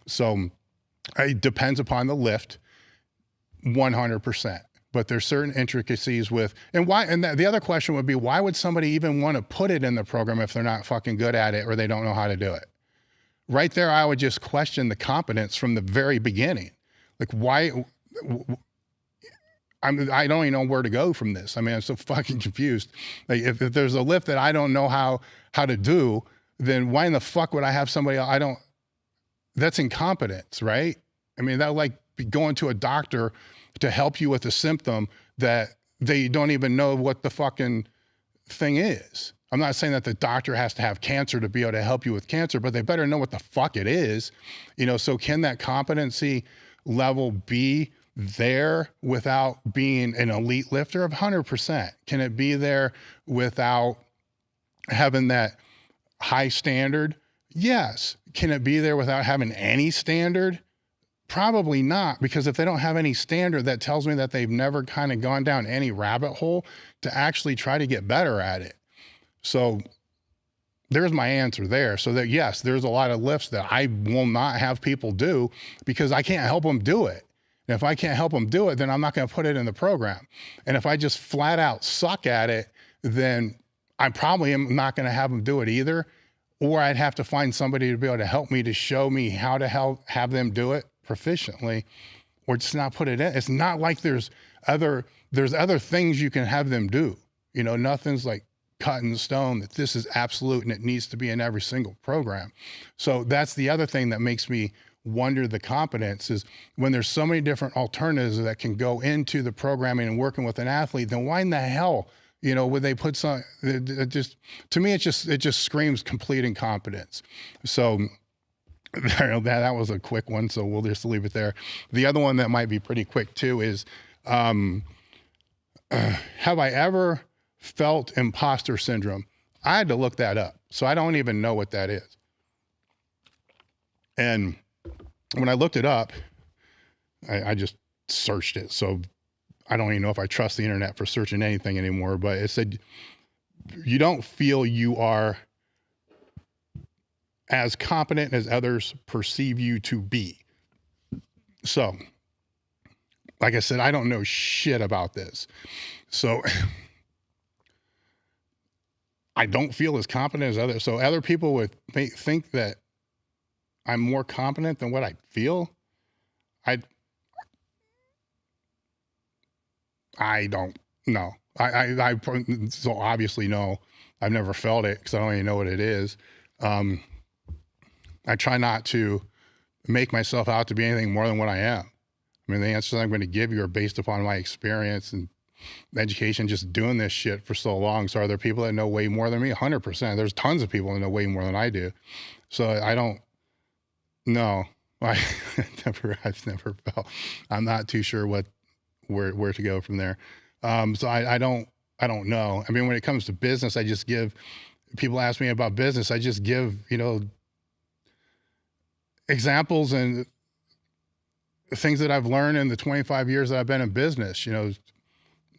So it depends upon the lift 100%. But there's certain intricacies with, and the other question would be, why would somebody even want to put it in the program if they're not fucking good at it or they don't know how to do it? Right there, I would just question the competence from the very beginning. Like, why? I don't even know where to go from this. I mean, I'm so fucking confused. Like, if there's a lift that I don't know how to do, then why in the fuck would I have somebody that's incompetence, right? I mean, that would like be going to a doctor to help you with a symptom that they don't even know what the fucking thing is. I'm not saying that the doctor has to have cancer to be able to help you with cancer, but they better know what the fuck it is. So can that competency level be there without being an elite lifter? 100%. Can it be there without having that high standard? Yes. Can it be there without having any standard? Probably not, because if they don't have any standard, that tells me that they've never kind of gone down any rabbit hole to actually try to get better at it. So there's my answer there. So that, yes, there's a lot of lifts that I will not have people do because I can't help them do it. And if I can't help them do it, then I'm not going to put it in the program. And if I just flat out suck at it, then I probably am not going to have them do it either. Or I'd have to find somebody to be able to help me, to show me how to have them do it proficiently, or just not put it in. It's not like there's other things you can have them do. Nothing's like cut in stone that this is absolute and it needs to be in every single program. So that's the other thing that makes me wonder the competence is when there's so many different alternatives that can go into the programming and working with an athlete, then why in the hell, would they put some, to me, it just screams complete incompetence. So that was a quick one, so we'll just leave it there. The other one that might be pretty quick too is, have I ever felt imposter syndrome? I had to look that up, so I don't even know what that is. And when I looked it up, I just searched it. So I don't even know if I trust the internet for searching anything anymore, but it said, you don't feel you are as competent as others perceive you to be. So, like I said, I don't know shit about this. So I don't feel as competent as others. So other people would think that I'm more competent than what I feel. I don't know. I so obviously no, I've never felt it because I don't even know what it is. I try not to make myself out to be anything more than what I am. I mean, the answers I'm going to give you are based upon my experience and education just doing this shit for so long. So are there people that know way more than me? 100%. There's tons of people that know way more than I do. So I don't know. I've never felt, I'm not too sure where to go from there. So I don't know. I mean, when it comes to business, I just give, people ask me about business, I just give, examples and things that I've learned in the 25 years that I've been in business.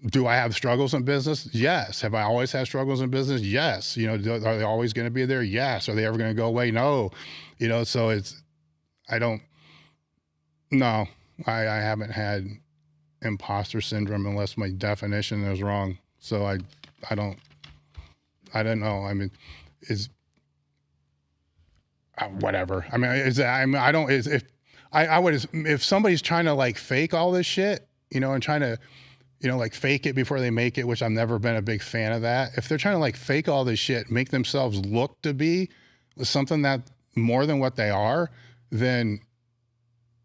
Do I have struggles in business? Yes. Have I always had struggles in business? Yes. Are they always going to be there? Yes. Are they ever going to go away? No. So I haven't had imposter syndrome unless my definition is wrong. So I don't know. I mean, whatever. I mean, if somebody's trying to like fake all this shit, and trying to, like fake it before they make it, which I've never been a big fan of that. If they're trying to like fake all this shit, make themselves look to be something that more than what they are, then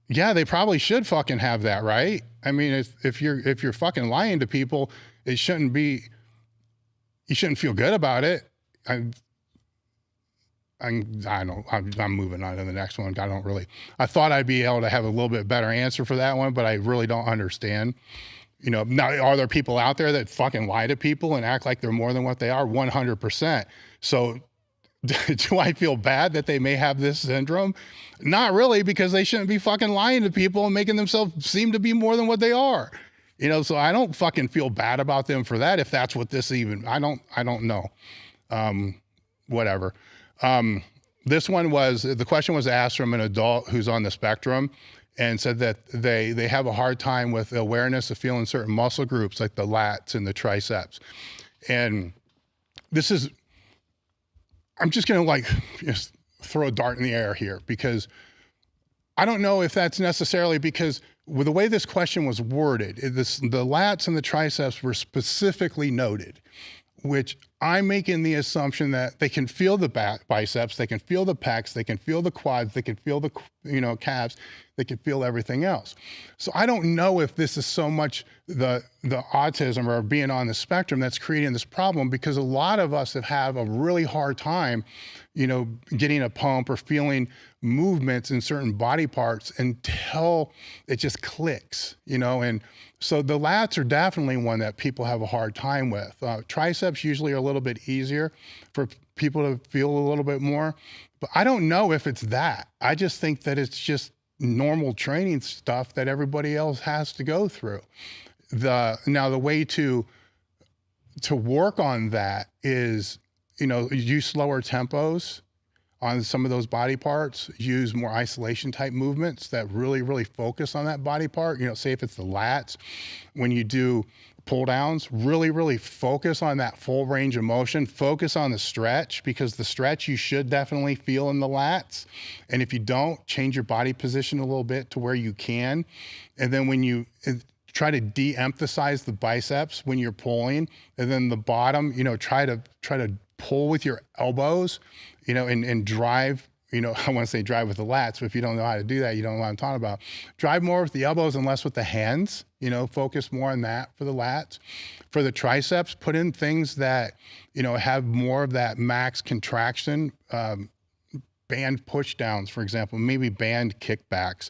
yeah, they probably should fucking have that, right? I mean, if you're fucking lying to people, you shouldn't feel good about it. I'm moving on to the next one. I thought I'd be able to have a little bit better answer for that one, but I really don't understand. Now, are there people out there that fucking lie to people and act like they're more than what they are? 100%. So do I feel bad that they may have this syndrome? Not really, because they shouldn't be fucking lying to people and making themselves seem to be more than what they are. So I don't fucking feel bad about them for that. If that's what this even, I don't know. Whatever. This one the question was asked from an adult who's on the spectrum and said that they have a hard time with awareness of feeling certain muscle groups like the lats and the triceps. And I'm just going to just throw a dart in the air here, because I don't know if that's necessarily because with the way this question was worded, the lats and the triceps were specifically noted, which I'm making the assumption that they can feel the biceps, they can feel the pecs, they can feel the quads, they can feel the, calves, they can feel everything else. So I don't know if this is so much the autism or being on the spectrum that's creating this problem, because a lot of us have a really hard time, getting a pump or feeling movements in certain body parts until it just clicks, and so the lats are definitely one that people have a hard time with. Triceps usually are a little bit easier for people to feel a little bit more, but I don't know if it's that. I just think that it's just normal training stuff that everybody else has to go through. Now the way to work on that is, use slower tempos on some of those body parts, use more isolation type movements that really, really focus on that body part. Say if it's the lats, when you do pull downs, really, really focus on that full range of motion, focus on the stretch, because the stretch you should definitely feel in the lats. And if you don't, change your body position a little bit to where you can. And then when you try to de-emphasize the biceps when you're pulling, and then the bottom, try to pull with your elbows, and drive, I want to say drive with the lats, but if you don't know how to do that, you don't know what I'm talking about. Drive more with the elbows and less with the hands, focus more on that for the lats. For the triceps, put in things that, have more of that max contraction, band push downs, for example, maybe band kickbacks,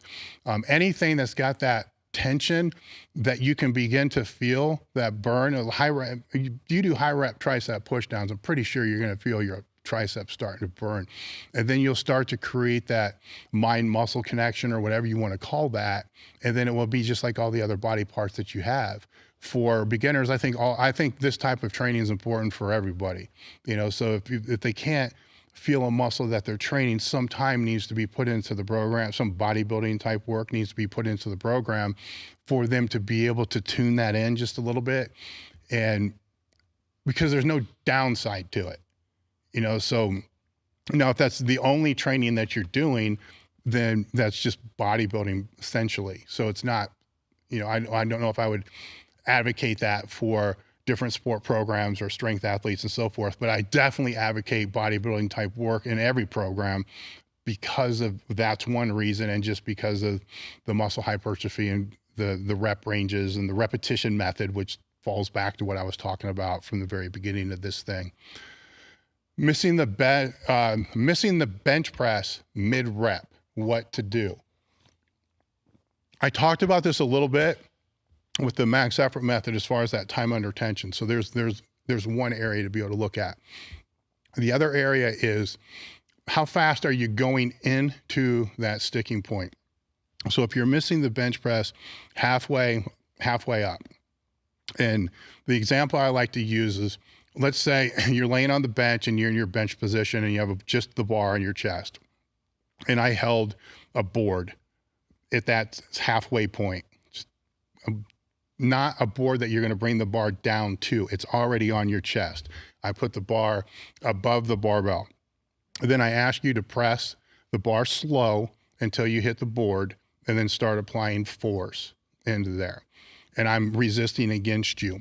anything that's got that tension that you can begin to feel that burn. High rep, you do high rep tricep push downs, I'm pretty sure you're going to feel your triceps starting to burn. And then you'll start to create that mind muscle connection, or whatever you want to call that. And then it will be just like all the other body parts that you have. For beginners, I think this type of training is important for everybody. So if they can't feel a muscle that they're training, some time needs to be put into the program. Some bodybuilding type work needs to be put into the program for them to be able to tune that in just a little bit. And because there's no downside to it, so now if that's the only training that you're doing, then that's just bodybuilding essentially. So it's not, I don't know if I would advocate that for different sport programs or strength athletes and so forth, but I definitely advocate bodybuilding type work in every program, because of that's one reason, and just because of the muscle hypertrophy and the rep ranges and the repetition method, which falls back to what I was talking about from the very beginning of this thing. Missing the bench press mid rep, what to do. I talked about this a little bit with the max effort method as far as that time under tension. So there's one area to be able to look at. The other area is how fast are you going into that sticking point? So if you're missing the bench press halfway up, and the example I like to use is, let's say you're laying on the bench and you're in your bench position and you have just the bar on your chest. And I held a board at that halfway point. Not a board that you're going to bring the bar down to. It's already on your chest. I put the bar above the barbell. Then I ask you to press the bar slow until you hit the board, and then start applying force into there. And I'm resisting against you.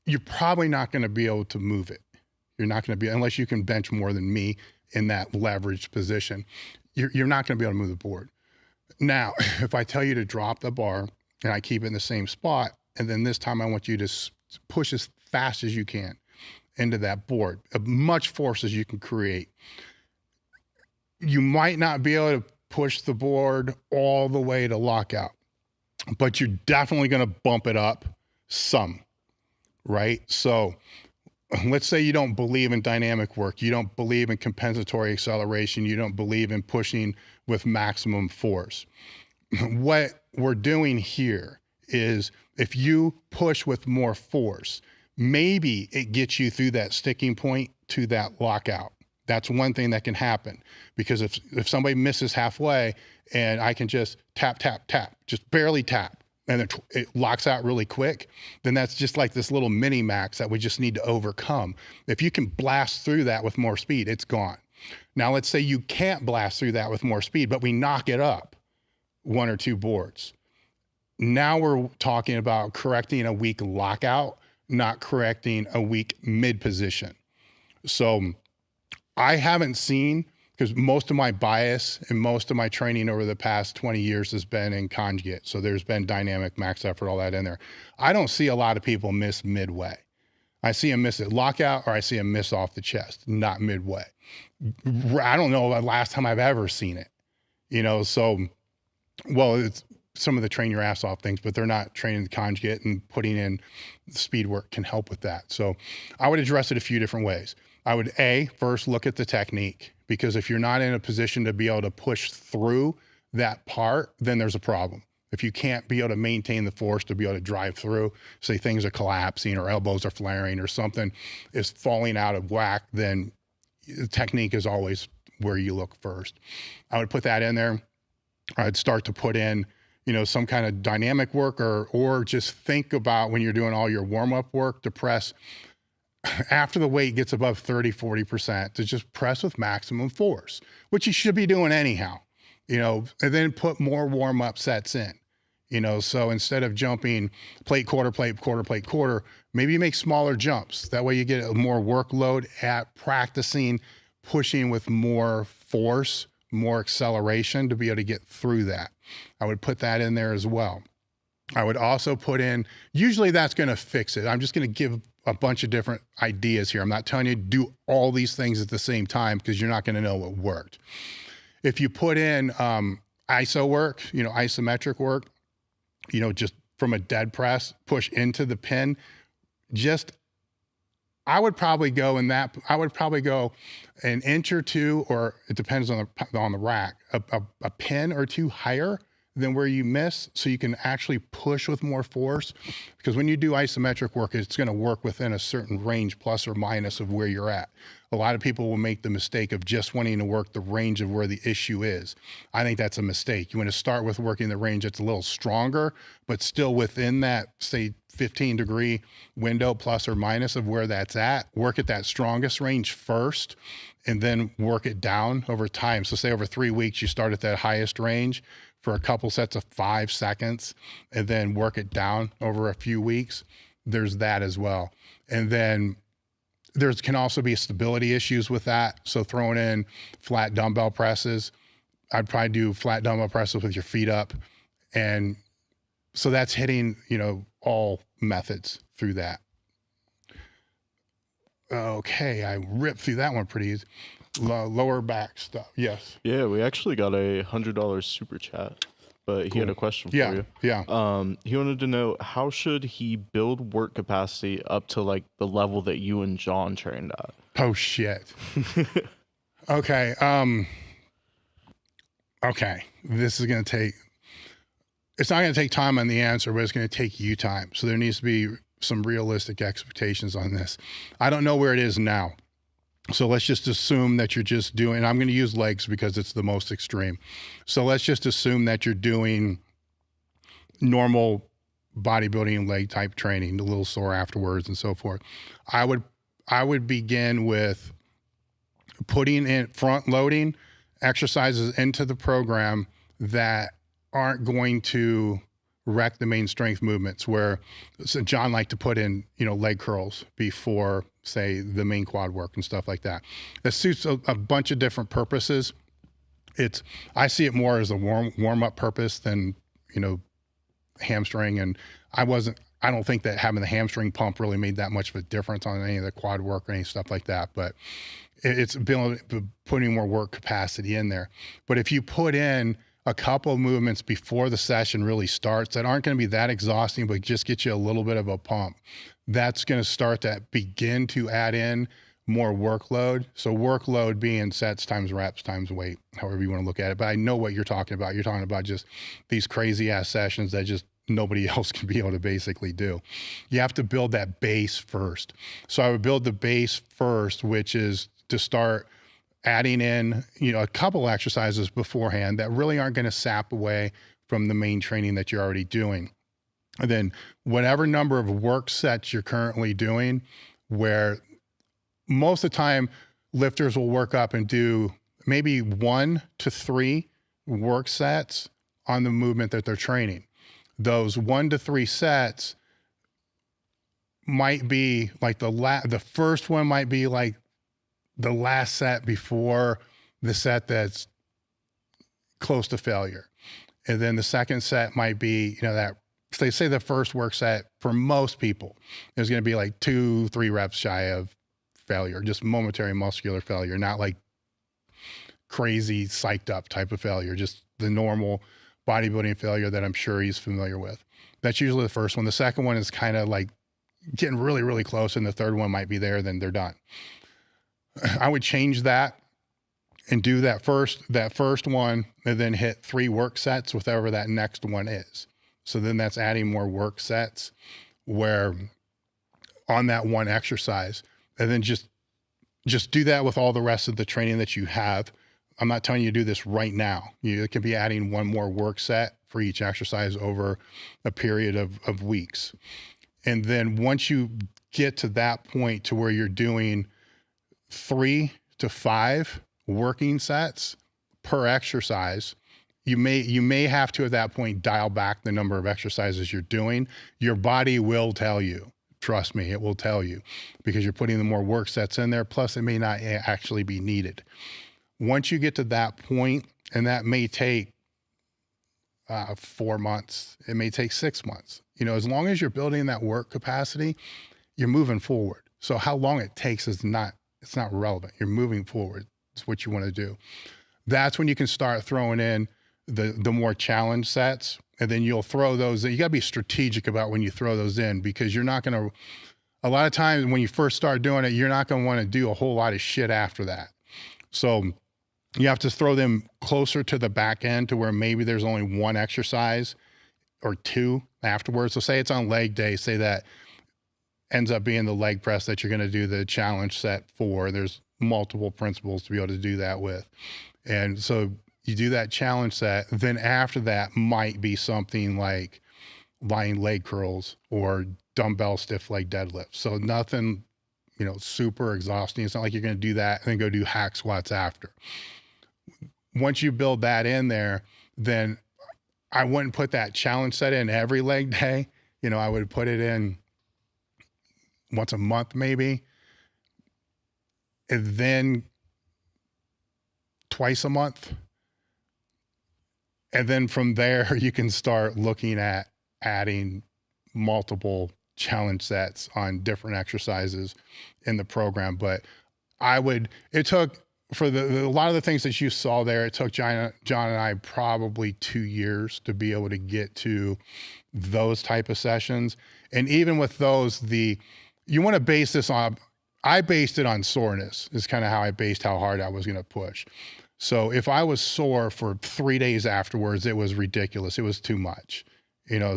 You're probably not going to be able to move it. You're not going to be, unless you can bench more than me in that leveraged position, you're not going to be able to move the board. Now, if I tell you to drop the bar and I keep it in the same spot, and then this time I want you to push as fast as you can into that board, as much force as you can create. You might not be able to push the board all the way to lockout, but you're definitely going to bump it up some, right? So let's say you don't believe in dynamic work. You don't believe in compensatory acceleration. You don't believe in pushing with maximum force. What we're doing here is, if you push with more force, maybe it gets you through that sticking point to that lockout. That's one thing that can happen, because if somebody misses halfway and I can just tap, tap, tap, just barely tap, and then it locks out really quick, then that's just like this little mini max that we just need to overcome. If you can blast through that with more speed, it's gone. Now, let's say you can't blast through that with more speed, but we knock it up one or two boards. Now we're talking about correcting a weak lockout. not correcting a weak mid position. So I haven't seen, because most of my bias and most of my training over the past 20 years has been in conjugate. So there's been dynamic, max effort, all that in there. I don't see a lot of people miss midway. I see them miss at lockout, or I see them miss off the chest, not midway. I don't know the last time I've ever seen it, you know? So, well, it's some of the train your ass off things, but they're not training the conjugate, and putting in speed work can help with that. So I would address it a few different ways. I would first look at the technique, because if you're not in a position to be able to push through that part, then there's a problem. If you can't be able to maintain the force to be able to drive through, say things are collapsing or elbows are flaring or something is falling out of whack, then the technique is always where you look first. I would put that in there. I'd start to put in, you know, some kind of dynamic work, or just think about when you're doing all your warm-up work to press after the weight gets above 30-40%, to just press with maximum force, which you should be doing anyhow, you know, and then put more warm-up sets in, you know. So instead of jumping plate, quarter, maybe you make smaller jumps. That way you get a more workload at practicing pushing with more force, more acceleration to be able to get through that. I would put that in there as well. I would also put in, usually that's going to fix it. I'm just going to give a bunch of different ideas here. I'm not telling you to do all these things at the same time, because you're not going to know what worked. If you put in iso work, you know, isometric work, you know, just from a dead press, push into the pin, I would probably go an inch or two, or it depends on the rack, a pin or two higher than where you miss, so you can actually push with more force. Because when you do isometric work, it's going to work within a certain range, plus or minus, of where you're at. A lot of people will make the mistake of just wanting to work the range of where the issue is. I think that's a mistake. You want to start with working the range that's a little stronger, but still within that, say, 15-degree window, plus or minus, of where that's at. Work at that strongest range first, and then work it down over time. So say over 3 weeks, you start at that highest range for a couple sets of 5 seconds, and then work it down over a few weeks. There's that as well. And then can also be stability issues with that. So throwing in flat dumbbell presses, I'd probably do flat dumbbell presses with your feet up. And so that's hitting, you know, all methods through that. Okay, I ripped through that one pretty easy. Lower back stuff. Yes. Yeah, we actually got a $100 super chat, but he had a question for you. Yeah. He wanted to know, how should he build work capacity up to like the level that you and John trained at? Oh shit. Okay. Okay. This is going to take, it's not going to take time on the answer, but it's going to take you time. So there needs to be some realistic expectations on this. I don't know where it is now. So let's just assume that you're just doing, I'm going to use legs because it's the most extreme. So let's just assume that you're doing normal bodybuilding leg type training, a little sore afterwards and so forth. I would begin with putting in front loading exercises into the program that aren't going to wreck the main strength movements, where so John liked to put in, you know, leg curls before, say, the main quad work and stuff like that. That suits a bunch of different purposes. I see it more as a warm up purpose than, you know, hamstring. And I don't think that having the hamstring pump really made that much of a difference on any of the quad work or any stuff like that. But it's putting more work capacity in there. But if you put in a couple of movements before the session really starts that aren't going to be that exhausting, but just get you a little bit of a pump, that's going to start to begin to add in more workload. So workload being sets times reps times weight, however you want to look at it. But I know what you're talking about. You're talking about just these crazy ass sessions that just nobody else can be able to basically do. You have to build that base first. So I would build the base first, which is to start adding in, you know, a couple exercises beforehand that really aren't going to sap away from the main training that you're already doing. And then whatever number of work sets you're currently doing, where most of the time lifters will work up and do maybe 1 to 3 work sets on the movement that they're training. Those 1 to 3 sets, might be like the first one might be like the last set before the set that's close to failure. And then the second set might be, that they say the first work set for most people is going to be like 2-3 reps shy of failure, just momentary muscular failure, not like crazy psyched up type of failure, just the normal bodybuilding failure that I'm sure he's familiar with. That's usually the first one. The second one is kind of like getting really, really close, and the third one might be there, then they're done. I would change that and do that first one, and then hit 3 work sets with whatever that next one is. So then that's adding more work sets where on that one exercise, and then just do that with all the rest of the training that you have. I'm not telling you to do this right now. You could be adding one more work set for each exercise over a period of weeks. And then once you get to that point to where you're doing 3 to 5 working sets per exercise, you may have to at that point dial back the number of exercises you're doing. Your body will tell you. Trust me, it will tell you, because you're putting the more work sets in there, plus it may not actually be needed. Once you get to that point, and that may take 4 months, it may take 6 months. As long as you're building that work capacity, you're moving forward. So how long it takes it's not relevant. You're moving forward. It's what you want to do. That's when you can start throwing in the more challenge sets, and then you'll throw those. You got to be strategic about when you throw those in, because you're not going to, a lot of times when you first start doing it, you're not going to want to do a whole lot of shit after that. So you have to throw them closer to the back end to where maybe there's only 1 exercise or 2 afterwards. So say it's on leg day, say that ends up being the leg press that you're going to do the challenge set for. There's multiple principles to be able to do that with. And so you do that challenge set, then after that might be something like lying leg curls or dumbbell stiff leg deadlifts. So nothing, super exhausting. It's not like you're going to do that and then go do hack squats after. Once you build that in there, then I wouldn't put that challenge set in every leg day. I would put it in once a month maybe, and then twice a month. And then from there, you can start looking at adding multiple challenge sets on different exercises in the program. But it took, for a lot of the things that you saw there, it took John and I probably 2 years to be able to get to those type of sessions. And even with those, you want to base this on, I based it on soreness, is kind of how I based how hard I was going to push. So if I was sore for 3 days afterwards, it was ridiculous. It was too much,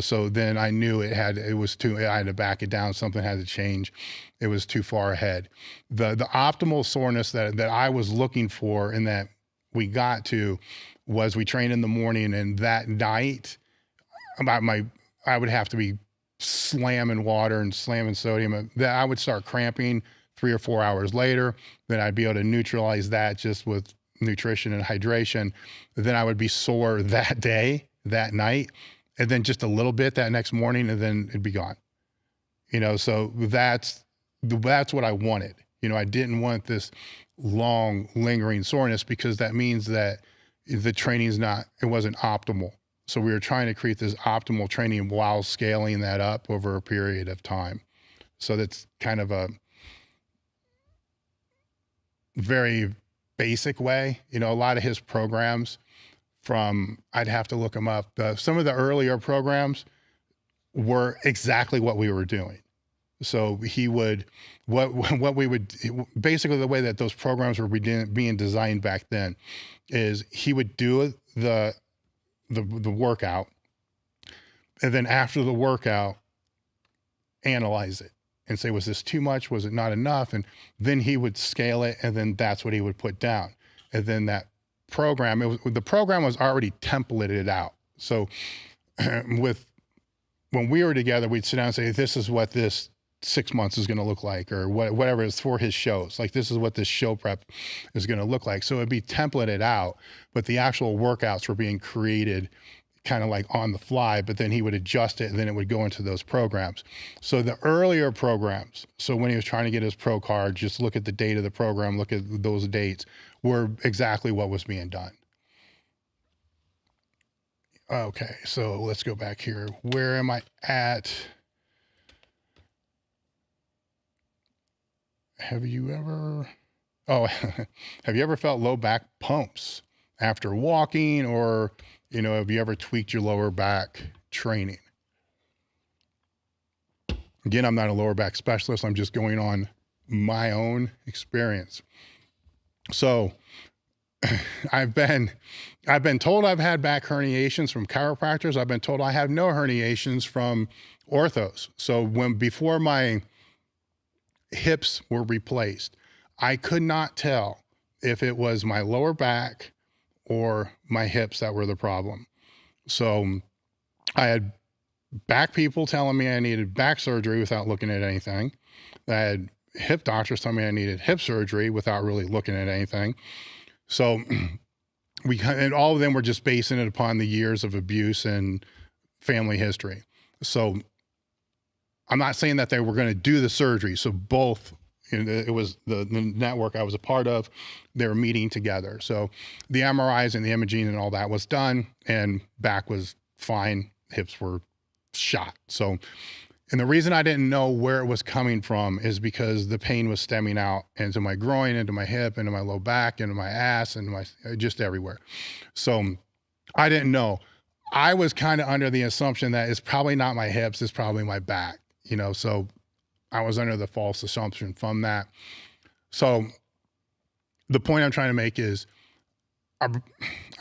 so then I knew I had to back it down. Something had to change. It was too far ahead. The optimal soreness that I was looking for and that we got to was we trained in the morning, and that night I would have to be slamming water and slamming sodium. That I would start cramping 3 or 4 hours later. Then I'd be able to neutralize that just with nutrition and hydration. Then I would be sore that day, that night, and then just a little bit that next morning, and then it'd be gone. So that's what I wanted. I didn't want this long lingering soreness, because that means that the training's it wasn't optimal. So we were trying to create this optimal training while scaling that up over a period of time. So that's kind of a very basic way. A lot of his programs I'd have to look them up. Some of the earlier programs were exactly what we were doing. So he would, what we would, basically the way that those programs were being designed back then is he would do the workout, and then after the workout, analyze it and say, was this too much? Was it not enough? And then he would scale it, and then that's what he would put down. And then that program, the program was already templated out. So when we were together, we'd sit down and say, this is what this 6 months is going to look like, or whatever is for his shows. Like, this is what this show prep is going to look like. So it'd be templated out, but the actual workouts were being created kind of like on the fly, but then he would adjust it and then it would go into those programs. So the earlier programs, so when he was trying to get his pro card, just look at the date of the program, look at those dates, were exactly what was being done. Okay, so let's go back here. Where am I at? Have you ever felt low back pumps after walking, or, have you ever tweaked your lower back training? Again, I'm not a lower back specialist. I'm just going on my own experience. So I've been told I've had back herniations from chiropractors. I've been told I have no herniations from orthos. So before my hips were replaced, I could not tell if it was my lower back or my hips that were the problem. So I had back people telling me I needed back surgery without looking at anything. I had hip doctors telling me I needed hip surgery without really looking at anything. So and all of them were just basing it upon the years of abuse and family history. So I'm not saying that they were going to do the surgery. So both, it was the network I was a part of, they were meeting together. So the MRIs and the imaging and all that was done, and back was fine. Hips were shot. So, and the reason I didn't know where it was coming from is because the pain was stemming out into my groin, into my hip, into my low back, into my ass, and just everywhere. So I didn't know. I was kind of under the assumption that it's probably not my hips, it's probably my back, so I was under the false assumption from that. So the point I'm trying to make is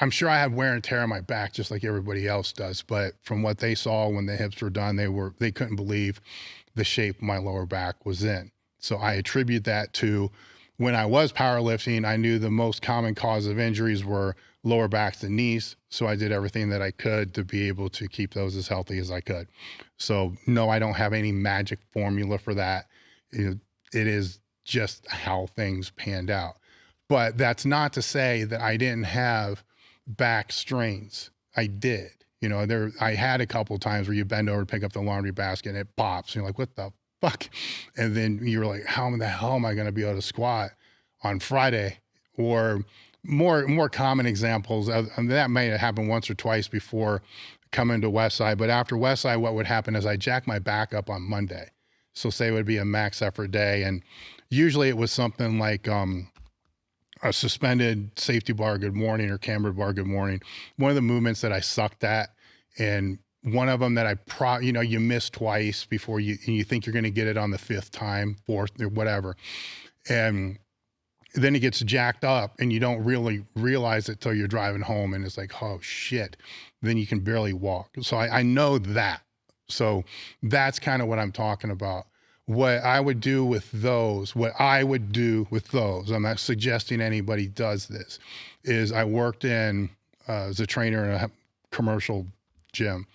I'm sure I have wear and tear on my back just like everybody else does, but from what they saw when the hips were done, they couldn't believe the shape my lower back was in. So I attribute that to when I was powerlifting, I knew the most common cause of injuries were lower backs and knees. So I did everything that I could to be able to keep those as healthy as I could. So no, I don't have any magic formula for that. It is just how things panned out. But that's not to say that I didn't have back strains. I did. I had a couple of times where you bend over to pick up the laundry basket and it pops. And you're like, what the fuck? And then you're like, how in the hell am I going to be able to squat on Friday? Or more common examples, and that may have happened once or twice before coming to Westside. But after Westside, what would happen is I jack my back up on Monday. So say it would be a max effort day. And usually it was something like, a suspended safety bar good morning or cambered bar good morning. One of the movements that I sucked at, and one of them that I you miss twice before you think you're going to get it on the fifth time, fourth, or whatever. And then it gets jacked up and you don't really realize it till you're driving home and it's like, oh shit, then you can barely walk. So I know that. So that's kind of what I'm talking about. What I would do with those, I'm not suggesting anybody does this, is I worked as a trainer in a commercial gym.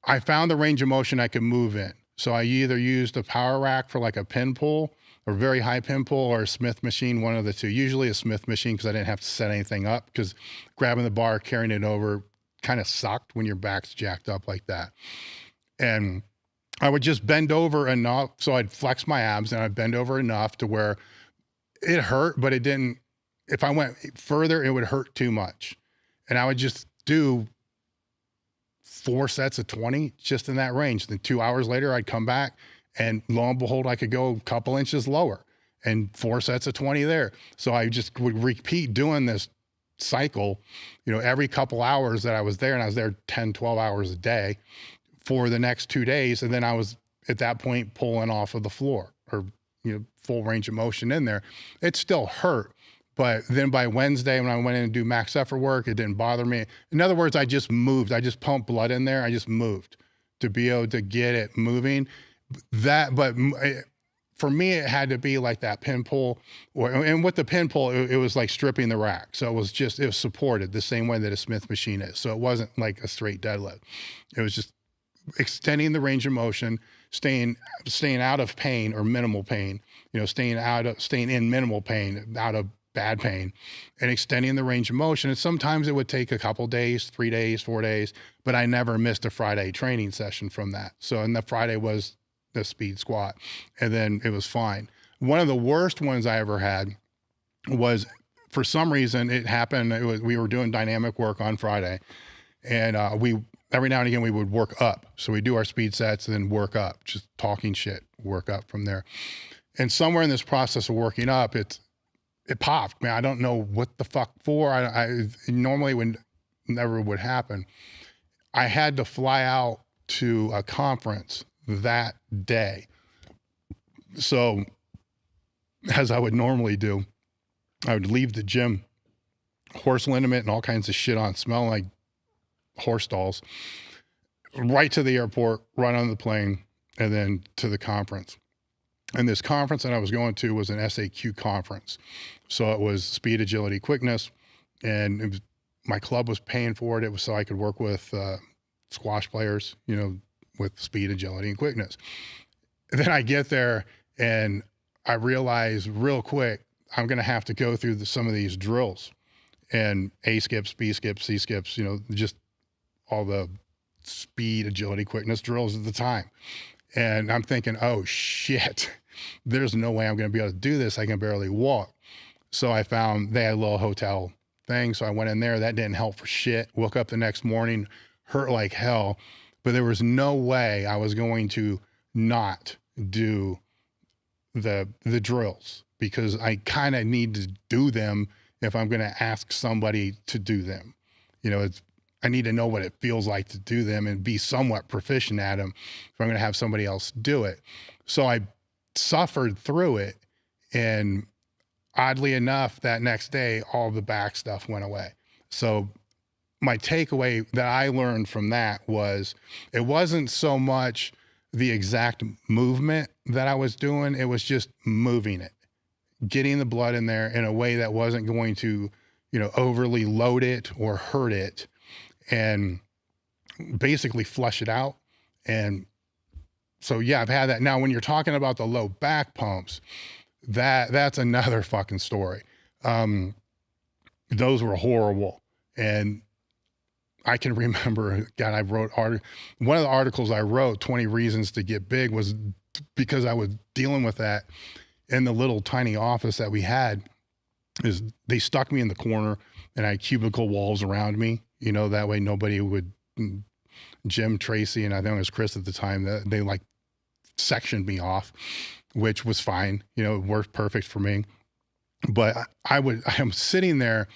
I found the range of motion I could move in. So I either used a power rack for like a pin pull or very high pin pull, or a Smith machine, one of the two. Usually a Smith machine because I didn't have to set anything up, because grabbing the bar, carrying it over kind of sucked when your back's jacked up like that. And I would just bend over enough. So I'd flex my abs and I'd bend over enough to where it hurt, but it didn't. If I went further, it would hurt too much. And I would just do 4 sets of 20 just in that range. Then 2 hours later, I'd come back and lo and behold, I could go a couple inches lower and 4 sets of 20 there. So I just would repeat doing this cycle, every couple hours that I was there, and I was there 10, 12 hours a day for the next 2 days. And then I was at that point pulling off of the floor, or, full range of motion in there. It still hurt. But then by Wednesday, when I went in and do max effort work, it didn't bother me. In other words, I just moved. I just pumped blood in there. I just moved to be able to get it moving. For me, it had to be like that pin pull, and with the pin pull, it was like stripping the rack. So it was supported the same way that a Smith machine is. So it wasn't like a straight deadlift. It was just extending the range of motion, staying out of pain or minimal pain, staying in minimal pain, out of bad pain, and extending the range of motion. And sometimes it would take a couple days, 3 days, 4 days, but I never missed a Friday training session from that. So, and the Friday was the speed squat, and then it was fine. One of the worst ones I ever had was, for some reason it happened. We were doing dynamic work on Friday, and every now and again we would work up. So we do our speed sets and then work up, just talking shit, work up from there. And somewhere in this process of working up, it popped, man. I don't know what the fuck for. I normally would never would happen. I had to fly out to a conference that day. So as I would normally do, I would leave the gym, horse liniment and all kinds of shit on, smelling like horse stalls, right to the airport, right on the plane, and then to the conference. And this conference that I was going to was an SAQ conference. So it was speed, agility, quickness. And it was, my club was paying for it. It was so I could work with squash players, you know, with speed, agility, and quickness. And then I get there and I realize real quick, I'm going to have to go through some of these drills, and A skips, B skips, C skips, you know, just all the speed, agility, quickness drills at the time. And I'm thinking, oh shit, there's no way I'm going to be able to do this. I can barely walk. So I found they had a little hotel thing. So I went in there. That didn't help for shit. Woke up the next morning, hurt like hell, but there was no way I was going to not do the drills, because I kind of need to do them if I'm going to ask somebody to do them. You know, I need to know what it feels like to do them and be somewhat proficient at them if I'm going to have somebody else do it. So I suffered through it. And oddly enough, that next day, all the back stuff went away. So my takeaway that I learned from that was, it wasn't so much the exact movement that I was doing. It was just moving it, getting the blood in there in a way that wasn't going to, you know, overly load it or hurt it, and basically flush it out. And so, yeah, I've had that. Now, when you're talking about the low back pumps, that's another fucking story. Those were horrible. And I can remember, God, I wrote one of the articles I wrote, 20 Reasons to Get Big, was because I was dealing with that in the little tiny office that we had. Is they stuck me in the corner and I had cubicle walls around me, you know, that way nobody would, Jim, Traci, and I think it was Chris at the time, that they like sectioned me off, which was fine. You know, it worked perfect for me. But I'm sitting there,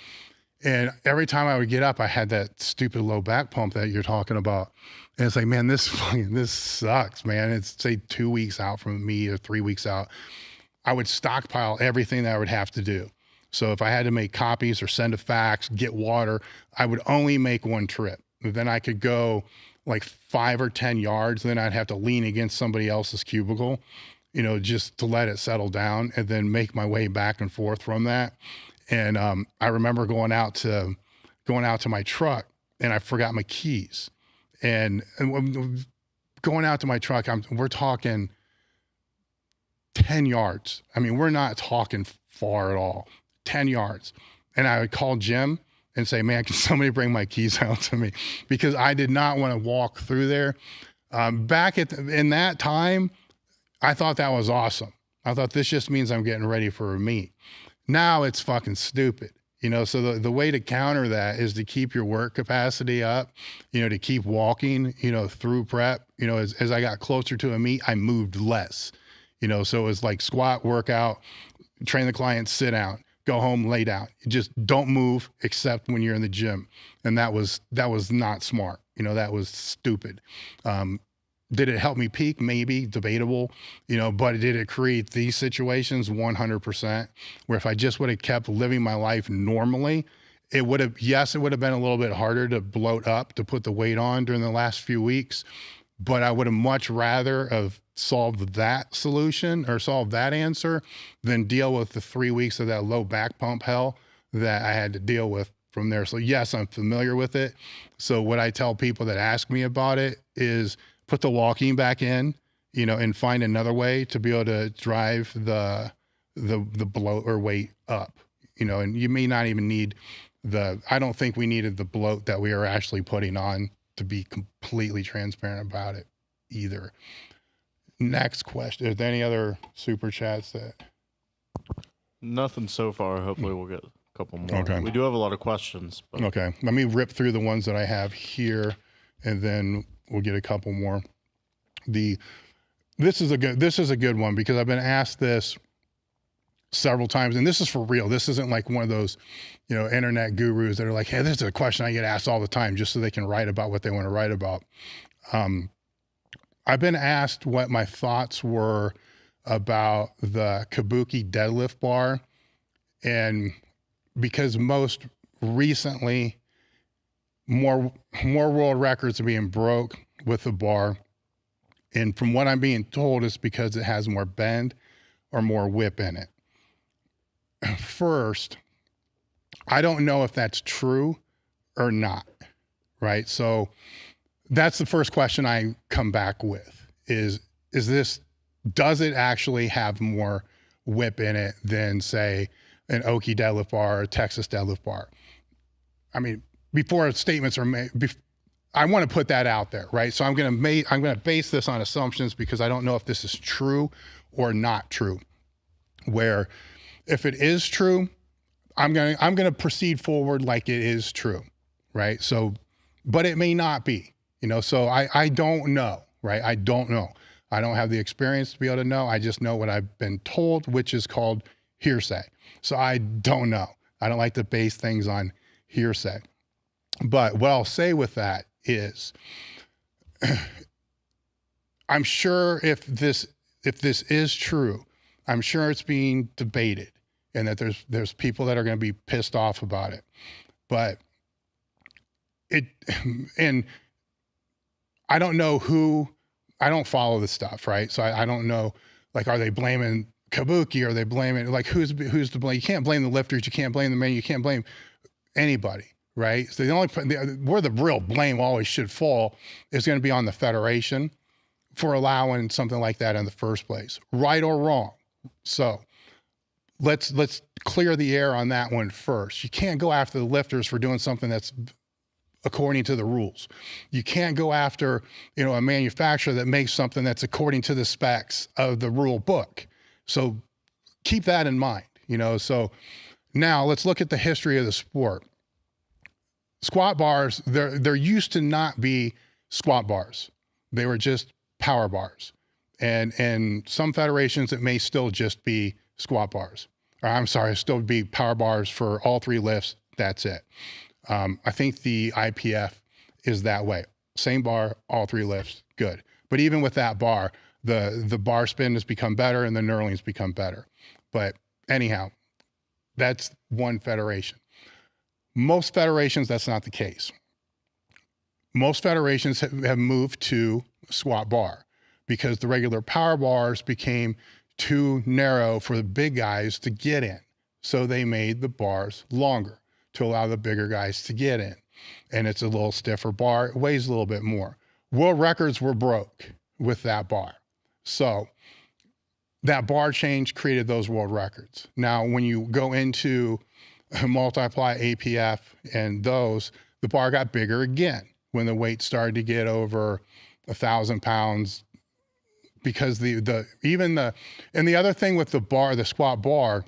and every time I would get up, I had that stupid low back pump that you're talking about. And it's like, man, this sucks, man. It's say 2 weeks out from me or 3 weeks out. I would stockpile everything that I would have to do. So if I had to make copies or send a fax, get water, I would only make one trip. Then I could go like 5 or 10 yards. Then I'd have to lean against somebody else's cubicle, you know, just to let it settle down, and then make my way back and forth from that. And I remember going out to my truck, and I forgot my keys. And going out to my truck, we're talking 10 yards. I mean, we're not talking far at all. 10 yards. And I would call Jim and say, man, can somebody bring my keys out to me? Because I did not want to walk through there. In that time, I thought that was awesome. I thought, this just means I'm getting ready for a meet. Now it's fucking stupid. You know, so the way to counter that is to keep your work capacity up, you know, to keep walking, you know, through prep. You know, as I got closer to a meet, I moved less, you know, so it was like squat, workout, train the client, sit down, go home, lay down. Just don't move except when you're in the gym. And that was not smart. You know, that was stupid. Did it help me peak? Maybe, debatable, you know, but did it create these situations? 100%, where if I just would have kept living my life normally, it would have been a little bit harder to bloat up, to put the weight on during the last few weeks, but I would have much rather have solved that solution or solved that answer than deal with the 3 weeks of that low back pump hell that I had to deal with from there. So yes, I'm familiar with it. So what I tell people that ask me about it is, put the walking back in, you know, and find another way to be able to drive the bloat or weight up, and you may not even need I don't think we needed the bloat that we are actually putting on, to be completely transparent about it either. Next question. Is there any other super chats that? Nothing so far. Hopefully we'll get a couple more. Okay. We do have a lot of questions. But... Okay. Let me rip through the ones that I have here, and then we'll get a couple more. This is a good one, because I've been asked this several times, and this is for real. This isn't like one of those, internet gurus that are like, hey, this is a question I get asked all the time, just so they can write about what they want to write about. I've been asked what my thoughts were about the Kabuki deadlift bar, and because most recently more world records are being broke with the bar, and from what I'm being told, it's because it has more bend or more whip in it. First, I don't know if that's true or not, right? So that's the first question I come back with is does it actually have more whip in it than, say, an Oki deadlift bar or a Texas deadlift bar? I mean, before statements are made, I want to put that out there, right? So I'm going to base this on assumptions, because I don't know if this is true or not true. Where if it is true, I'm going to proceed forward like it is true, right? So, but it may not be, so I don't know, right? I don't know. I don't have the experience to be able to know. I just know what I've been told, which is called hearsay. So I don't know. I don't like to base things on hearsay. But what I'll say with that is, I'm sure if this is true, I'm sure it's being debated, and that there's people that are going to be pissed off about it. But and I don't know who, I don't follow this stuff, right? So I don't know, like, are they blaming Kabuki? Are they blaming, like, who's to blame? You can't blame the lifters. You can't blame the men. You can't blame anybody, right? So where the real blame always should fall is going to be on the federation for allowing something like that in the first place, right or wrong. So let's clear the air on that one first. You can't go after the lifters for doing something that's according to the rules. You can't go after, a manufacturer that makes something that's according to the specs of the rule book. So keep that in mind, So now let's look at the history of the sport. Squat bars, there used to not be squat bars. They were just power bars. And some federations, it may still just be squat bars. Or I'm sorry, still be power bars for all three lifts. That's it. I think the IPF is that way. Same bar, all three lifts, good. But even with that bar, the bar spin has become better and the knurling's become better. But anyhow, that's one federation. Most federations, that's not the case. Most federations have moved to squat bar because the regular power bars became too narrow for the big guys to get in. So they made the bars longer to allow the bigger guys to get in. And it's a little stiffer bar. It weighs a little bit more. World records were broke with that bar. So that bar change created those world records. Now, when you go into multiply APF and those, the bar got bigger again when the weight started to get over 1,000 pounds, because and the other thing with the bar, the squat bar,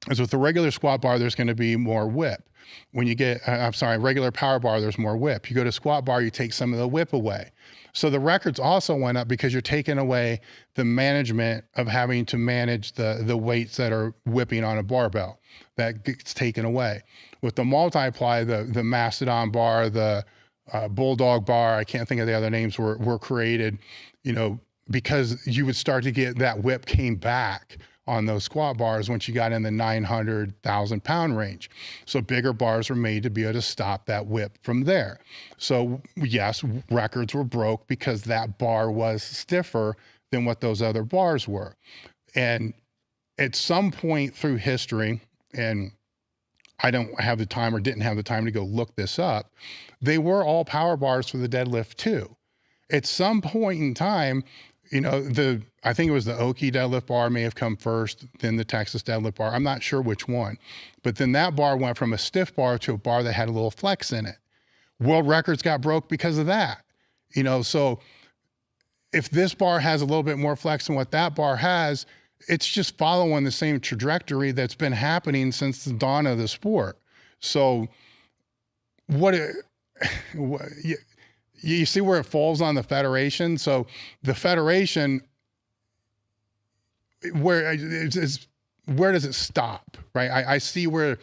is with the regular squat bar, there's going to be more whip. When you get, regular power bar, there's more whip. You go to squat bar, you take some of the whip away. So the records also went up because you're taking away the management of having to manage the weights that are whipping on a barbell. That gets taken away. With the multiply, the Mastodon bar, the Bulldog bar, I can't think of the other names, were created, because you would start to get that whip came back on those squat bars once you got in the 900,000 pound range. So bigger bars were made to be able to stop that whip from there. So yes, records were broke because that bar was stiffer than what those other bars were. And at some point through history, and I don't have the time or didn't have the time to go look this up, they were all power bars for the deadlift too. At some point in time, I think it was the Oki deadlift bar may have come first, then the Texas deadlift bar. I'm not sure which one, but then that bar went from a stiff bar to a bar that had a little flex in it. World records got broke because of that. So if this bar has a little bit more flex than what that bar has, it's just following the same trajectory that's been happening since the dawn of the sport. So you see where it falls on the federation? So the federation, where does it stop, right? I see where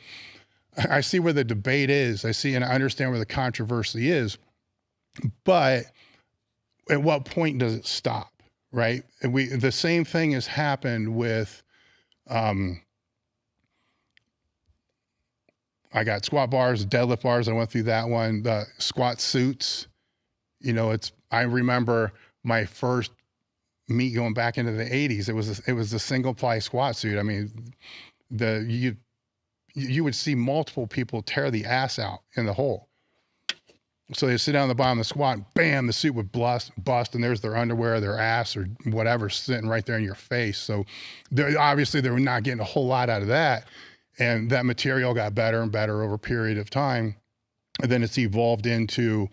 the debate is. I see and I understand where the controversy is, but at what point does it stop, right? The same thing has happened with, I got squat bars, deadlift bars. I went through that one. The squat suits, I remember my first meet going back into the 80s. It was the single ply squat suit. I mean, you would see multiple people tear the ass out in the hole. So they sit down on the bottom of the squat, and bam, the suit would bust, and there's their underwear, their ass, or whatever sitting right there in your face. So obviously they were not getting a whole lot out of that. And that material got better and better over a period of time. And then it's evolved into,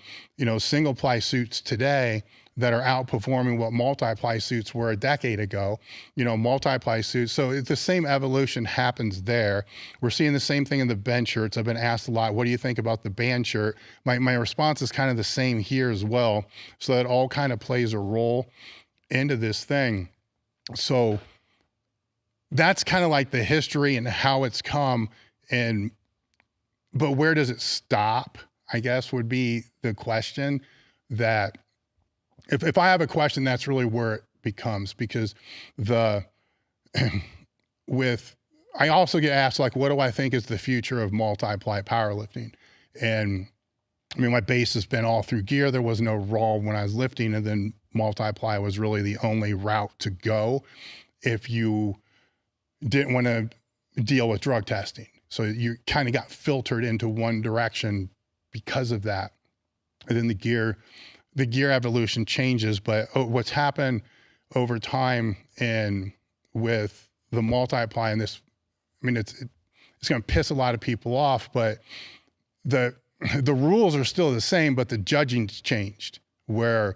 single ply suits today that are outperforming what multi-ply suits were a decade ago, multi-ply suits. So the same evolution happens there. We're seeing the same thing in the bench shirts. I've been asked a lot, what do you think about the band shirt? My response is kind of the same here as well. So that all kind of plays a role into this thing. So that's kind of like the history and how it's come. But where does it stop, I guess, would be the question. That if I have a question, that's really where it becomes, because I also get asked, like, what do I think is the future of multi-ply powerlifting? And I mean, my base has been all through gear. There was no raw when I was lifting, and then multi-ply was really the only route to go if you didn't want to deal with drug testing. So you kind of got filtered into one direction because of that. And then the gear evolution changes, but what's happened over time and with the multiply and this, I mean, it's going to piss a lot of people off, but the rules are still the same, but the judging's changed, where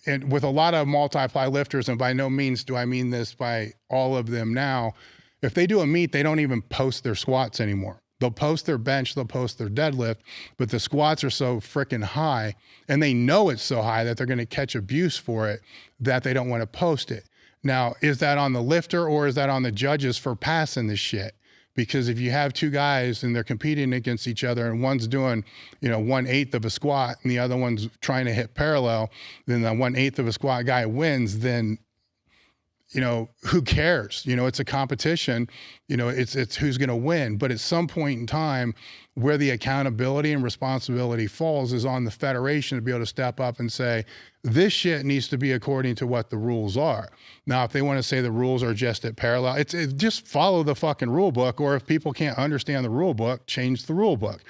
and with a lot of multiply lifters, and by no means do I mean this by all of them now, if they do a meet, they don't even post their squats anymore. They'll post their bench, they'll post their deadlift, but the squats are so freaking high, and they know it's so high that they're going to catch abuse for it, that they don't want to post it. Now, is that on the lifter or is that on the judges for passing this shit? Because if you have two guys and they're competing against each other and one's doing, 1/8 of a squat and the other one's trying to hit parallel, then the 1/8 of a squat guy wins, then, who cares? It's a competition, it's who's going to win. But at some point in time, where the accountability and responsibility falls is on the federation to be able to step up and say, this shit needs to be according to what the rules are. Now, if they want to say the rules are just at parallel, it's just follow the fucking rule book. Or if people can't understand the rule book, change the rule book.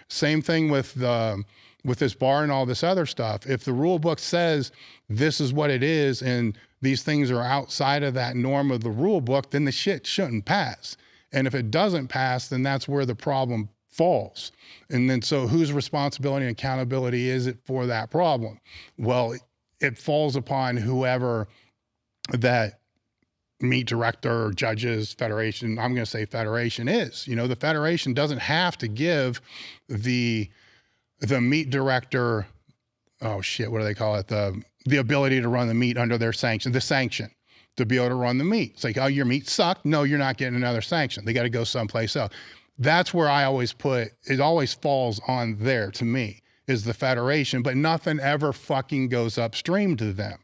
Same thing with this bar and all this other stuff. If the rule book says this is what it is and these things are outside of that norm of the rule book, then the shit shouldn't pass. And if it doesn't pass, then that's where the problem falls. And then so whose responsibility and accountability is it for that problem? Well, it falls upon whoever that meet director or judges, federation, I'm going to say federation is. The federation doesn't have to give the meet director, oh shit, what do they call it? The ability to run the meet under their sanction, the sanction to be able to run the meet. It's like, oh, your meet sucked. No, you're not getting another sanction. They got to go someplace else. That's where I always put, it always falls on there to me, is the federation, but nothing ever fucking goes upstream to them.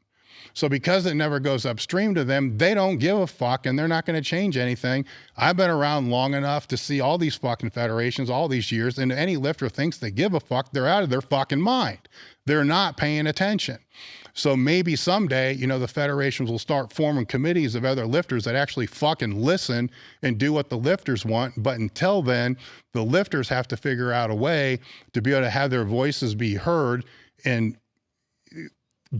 So because it never goes upstream to them, they don't give a fuck and they're not going to change anything. I've been around long enough to see all these fucking federations all these years, and any lifter thinks they give a fuck, they're out of their fucking mind. They're not paying attention. So maybe someday, the federations will start forming committees of other lifters that actually fucking listen and do what the lifters want. But until then, the lifters have to figure out a way to be able to have their voices be heard and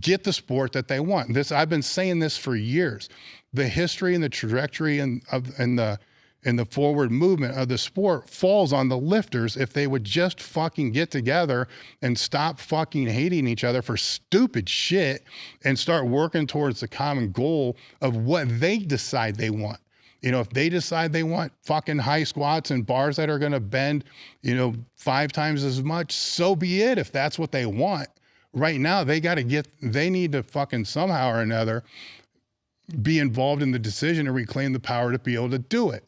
get the sport that they want. I've been saying this for years. The history and the trajectory and the forward movement of the sport falls on the lifters if they would just fucking get together and stop fucking hating each other for stupid shit and start working towards the common goal of what they decide they want. If they decide they want fucking high squats and bars that are going to bend, 5 times as much, so be it. If that's what they want right now, they need to fucking somehow or another be involved in the decision and reclaim the power to be able to do it.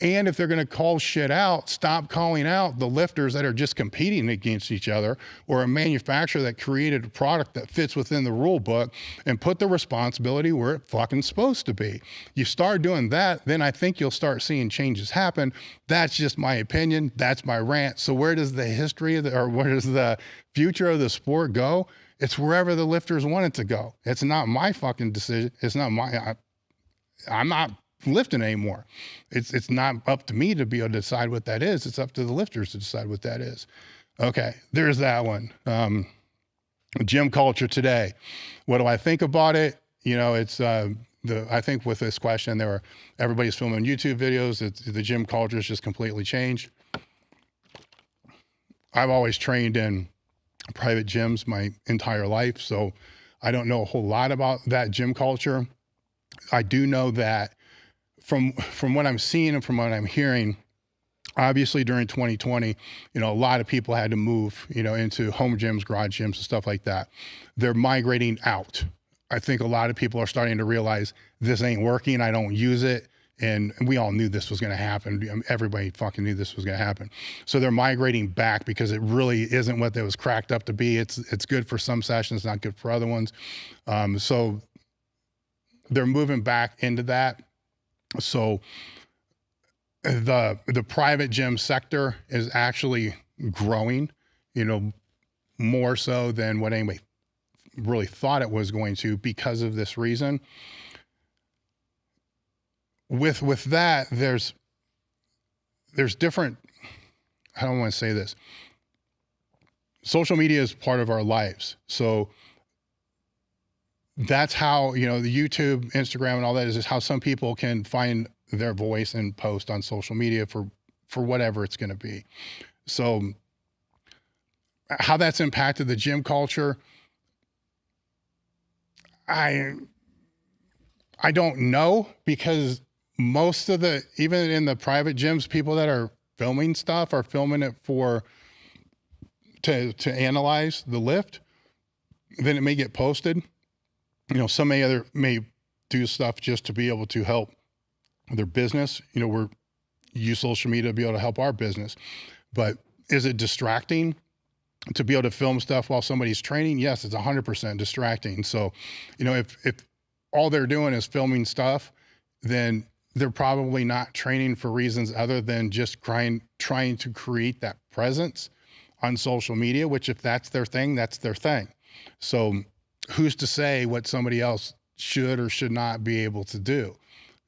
And if they're going to call shit out, stop calling out the lifters that are just competing against each other, or a manufacturer that created a product that fits within the rule book, and put the responsibility where it fucking supposed to be. You start doing that, then I think you'll start seeing changes happen. That's just my opinion. That's my rant. So where does the history or where does the future of the sport go? It's wherever the lifters want it to go. It's not my fucking decision. It's not I'm not lifting anymore. It's not up to me to be able to decide what that is. It's up to the lifters to decide what that is. Okay, there's that one. Gym culture today. What do I think about it? It's I think with this question, everybody's filming YouTube videos. The gym culture has just completely changed. I've always trained in private gyms my entire life, so I don't know a whole lot about that gym culture. I do know that from what I'm seeing and from what I'm hearing, obviously during 2020, a lot of people had to move, into home gyms, garage gyms, and stuff like that. They're migrating out. I think a lot of people are starting to realize this ain't working. I don't use it. And we all knew this was going to happen. Everybody fucking knew this was going to happen. So they're migrating back because it really isn't what it was cracked up to be. It's good for some sessions, not good for other ones. So they're moving back into that. So the private gym sector is actually growing, more so than what anybody really thought it was going to because of this reason. With that, there's different, I don't want to say this. Social media is part of our lives. So that's how, the YouTube, Instagram, and all that is just how some people can find their voice and post on social media for whatever it's going to be. So how that's impacted the gym culture, I don't know, because most of even in the private gyms, people that are filming stuff are filming it to analyze the lift. Then it may get posted. Some may do stuff just to be able to help their business. We're use social media to be able to help our business. But is it distracting to be able to film stuff while somebody's training? Yes, it's 100% distracting. So, if all they're doing is filming stuff, then they're probably not training for reasons other than just trying to create that presence on social media, which if that's their thing, that's their thing. So who's to say what somebody else should or should not be able to do?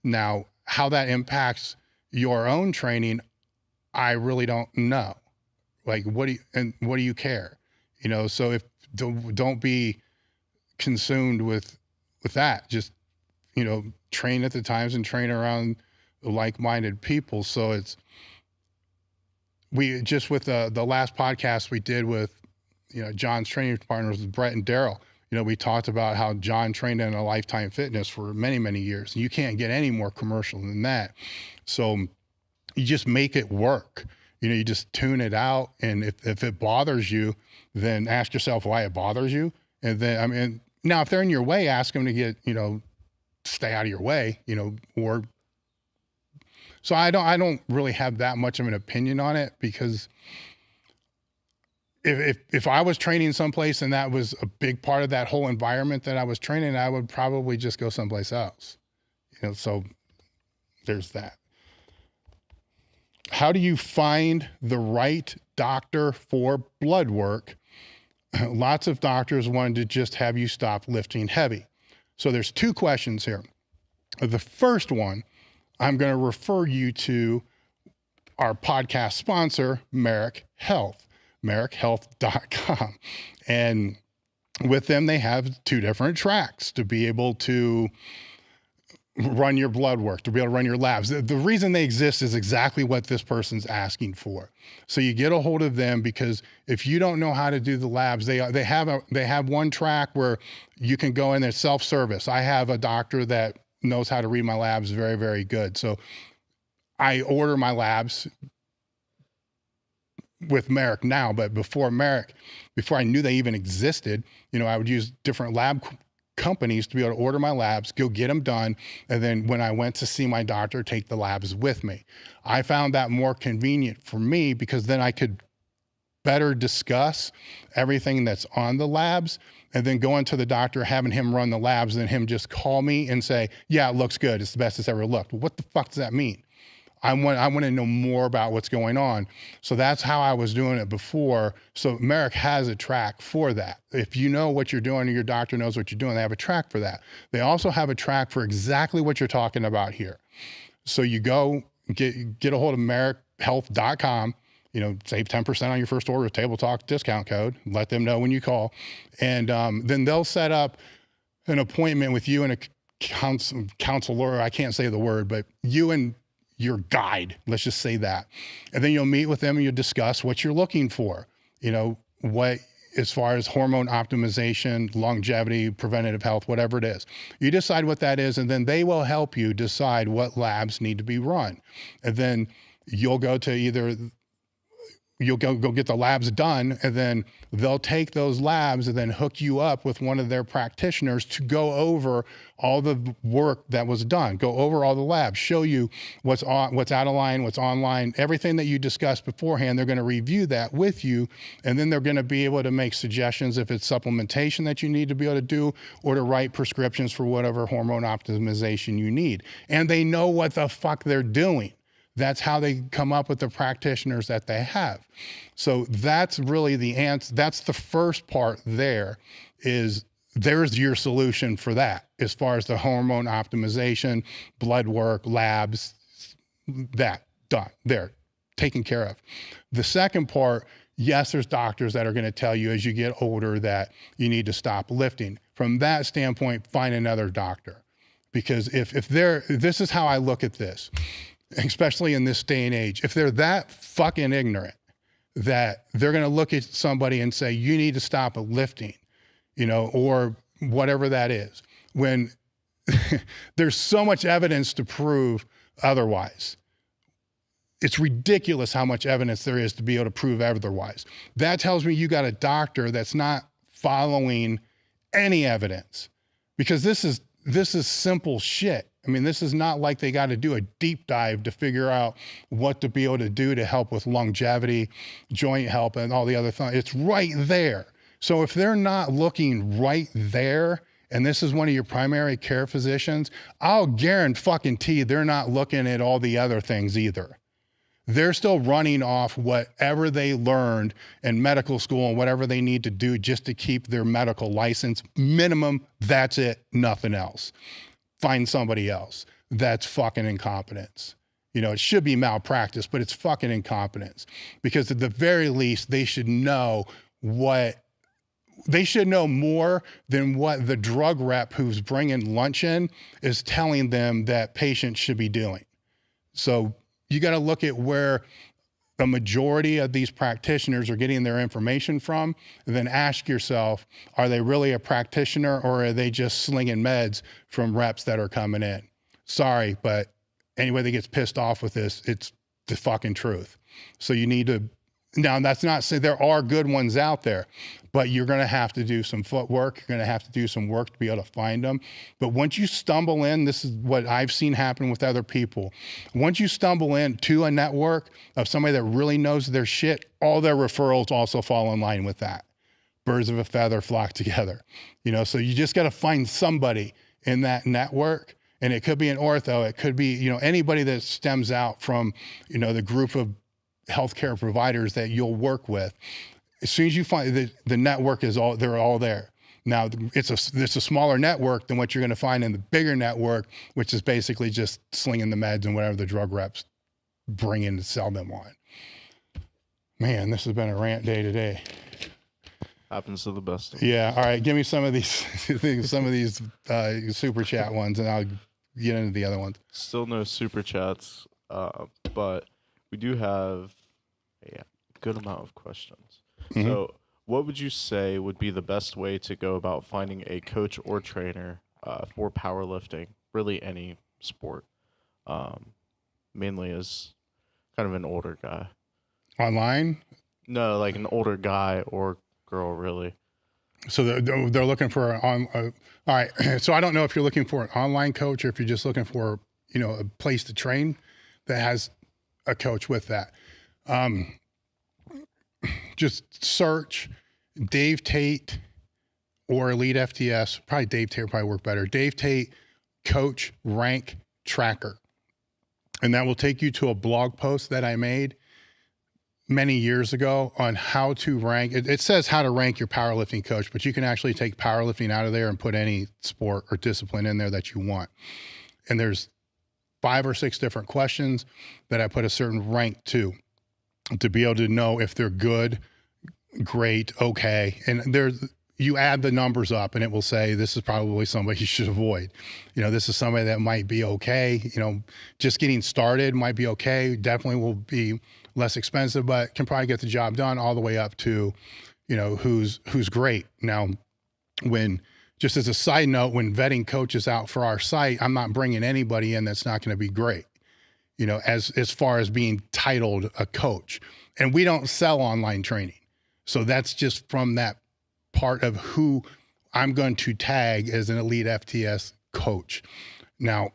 Now, how that impacts your own training, I really don't know. Like, what do you care? So if don't be consumed with that. Just, train at the times and train around like-minded people. So we just with the last podcast we did with, John's training partners with Brett and Daryl, we talked about how John trained in a Lifetime Fitness for many, many years. You can't get any more commercial than that. So you just make it work. You just tune it out. And if it bothers you, then ask yourself why it bothers you. And then, now if they're in your way, ask them to get, stay out of your way, or, so I don't really have that much of an opinion on it, because if I was training someplace and that was a big part of that whole environment that I was training, I would probably just go someplace else, so there's that. How do you find the right doctor for blood work? Lots of doctors wanted to just have you stop lifting heavy. So there's 2 questions here. The first one, I'm going to refer you to our podcast sponsor, Marek Health, marekhealth.com. And with them, they have 2 different tracks to be able to run your blood work, to be able to run your labs. The reason they exist is exactly what this person's asking for. So you get a hold of them, because if you don't know how to do the labs, they have one track where you can go in there, self-service. I have a doctor that knows how to read my labs very, very good. So I order my labs with Marek now, but before Marek, before I knew they even existed, I would use different lab companies to be able to order my labs, go get them done. And then when I went to see my doctor, take the labs with me. I found that more convenient for me, because then I could better discuss everything that's on the labs, and then going to the doctor, having him run the labs, and him just call me and say, yeah, it looks good. It's the best it's ever looked. Well, what the fuck does that mean? I want to know more about what's going on. So that's how I was doing it before. So Marek has a track for that. If you know what you're doing, and your doctor knows what you're doing, they have a track for that. They also have a track for exactly what you're talking about here. So you go get a hold of MarekHealth.com, save 10% on your first order with Table Talk discount code. Let them know when you call. And then they'll set up an appointment with you and a counselor. I can't say the word, but you and your guide, let's just say that. And then you'll meet with them and you'll discuss what you're looking for, what, as far as hormone optimization, longevity, preventative health, whatever it is. You decide what that is, and then they will help you decide what labs need to be run. And then you'll go to you'll go get the labs done, and then they'll take those labs and then hook you up with one of their practitioners to go over all the work that was done, go over all the labs, show you what's out of line, what's online, everything that you discussed beforehand. They're going to review that with you, and then they're going to be able to make suggestions if it's supplementation that you need to be able to do, or to write prescriptions for whatever hormone optimization you need. And they know what the fuck they're doing. That's how they come up with the practitioners that they have. So that's really the answer. That's the first part there, is there's your solution for that, as far as the hormone optimization, blood work, labs, that done, there, taken care of. The second part, yes, there's doctors that are going to tell you as you get older that you need to stop lifting. From that standpoint, find another doctor. Because if this is how I look at this, especially in this day and age, if they're that fucking ignorant that they're going to look at somebody and say, you need to stop lifting, or whatever that is, when there's so much evidence to prove otherwise. It's ridiculous how much evidence there is to be able to prove otherwise. That tells me you got a doctor that's not following any evidence, because this is simple shit. I mean, this is not like they got to do a deep dive to figure out what to be able to do to help with longevity, joint health, and all the other things. It's right there. So if they're not looking right there, and this is one of your primary care physicians, I'll guarantee they're not looking at all the other things either. They're still running off whatever they learned in medical school and whatever they need to do just to keep their medical license. Minimum, that's it, nothing else. Find somebody else. That's fucking incompetence. It should be malpractice, but it's fucking incompetence. Because at the very least, they should know more than what the drug rep who's bringing lunch in is telling them that patients should be doing. So you got to look at where the majority of these practitioners are getting their information from, and then ask yourself, are they really a practitioner, or are they just slinging meds from reps that are coming in? Sorry, but anybody that gets pissed off with this, it's the fucking truth. So you need to, now that's not say there are good ones out there, but you're going to have to do some footwork. You're going to have to do some work to be able to find them. But once you stumble in, this is what I've seen happen with other people. Once you stumble into a network of somebody that really knows their shit, all their referrals also fall in line with that. Birds of a feather flock together. So you just got to find somebody in that network. And it could be an ortho. It could be, anybody that stems out from, the group of healthcare providers that you'll work with. As soon as you find the network they're all there. Now it's a smaller network than what you're going to find in the bigger network, which is basically just slinging the meds and whatever the drug reps bring in to sell them on. Man, this has been a rant day today. Happens to the best of us. Yeah. All right. Give me some of these super chat ones, and I'll get into the other ones. Still no super chats, but we do have a good amount of questions. Mm-hmm. So, what would you say would be the best way to go about finding a coach or trainer for powerlifting, really any sport, mainly as kind of an older guy? Online? No, like an older guy or girl, really. So they're looking for all right. So I don't know if you're looking for an online coach or if you're just looking for, a place to train that has a coach with that. Just search Dave Tate or Elite FTS. Probably Dave Tate will probably work better. Dave Tate Coach Rank Tracker. And that will take you to a blog post that I made many years ago on how to rank. It says how to rank your powerlifting coach, but you can actually take powerlifting out of there and put any sport or discipline in there that you want. And there's 5 or 6 different questions that I put a certain rank to be able to know if they're good, great, okay. And you add the numbers up and it will say, this is probably somebody you should avoid. This is somebody that might be okay. Just getting started might be okay. Definitely will be less expensive, but can probably get the job done, all the way up to, who's great. Now, just as a side note, when vetting coaches out for our site, I'm not bringing anybody in that's not going to be great, as far as being titled a coach. And we don't sell online training. So that's just from that part of who I'm going to tag as an Elite FTS coach. Now,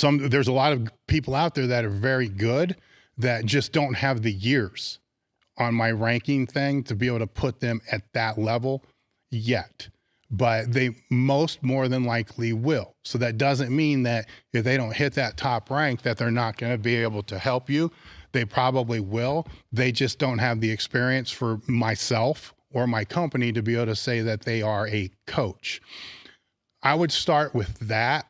there's a lot of people out there that are very good that just don't have the years on my ranking thing to be able to put them at that level yet. But they more than likely will. So that doesn't mean that if they don't hit that top rank that they're not going to be able to help you. They probably will. They just don't have the experience for myself or my company to be able to say that they are a coach. I would start with that,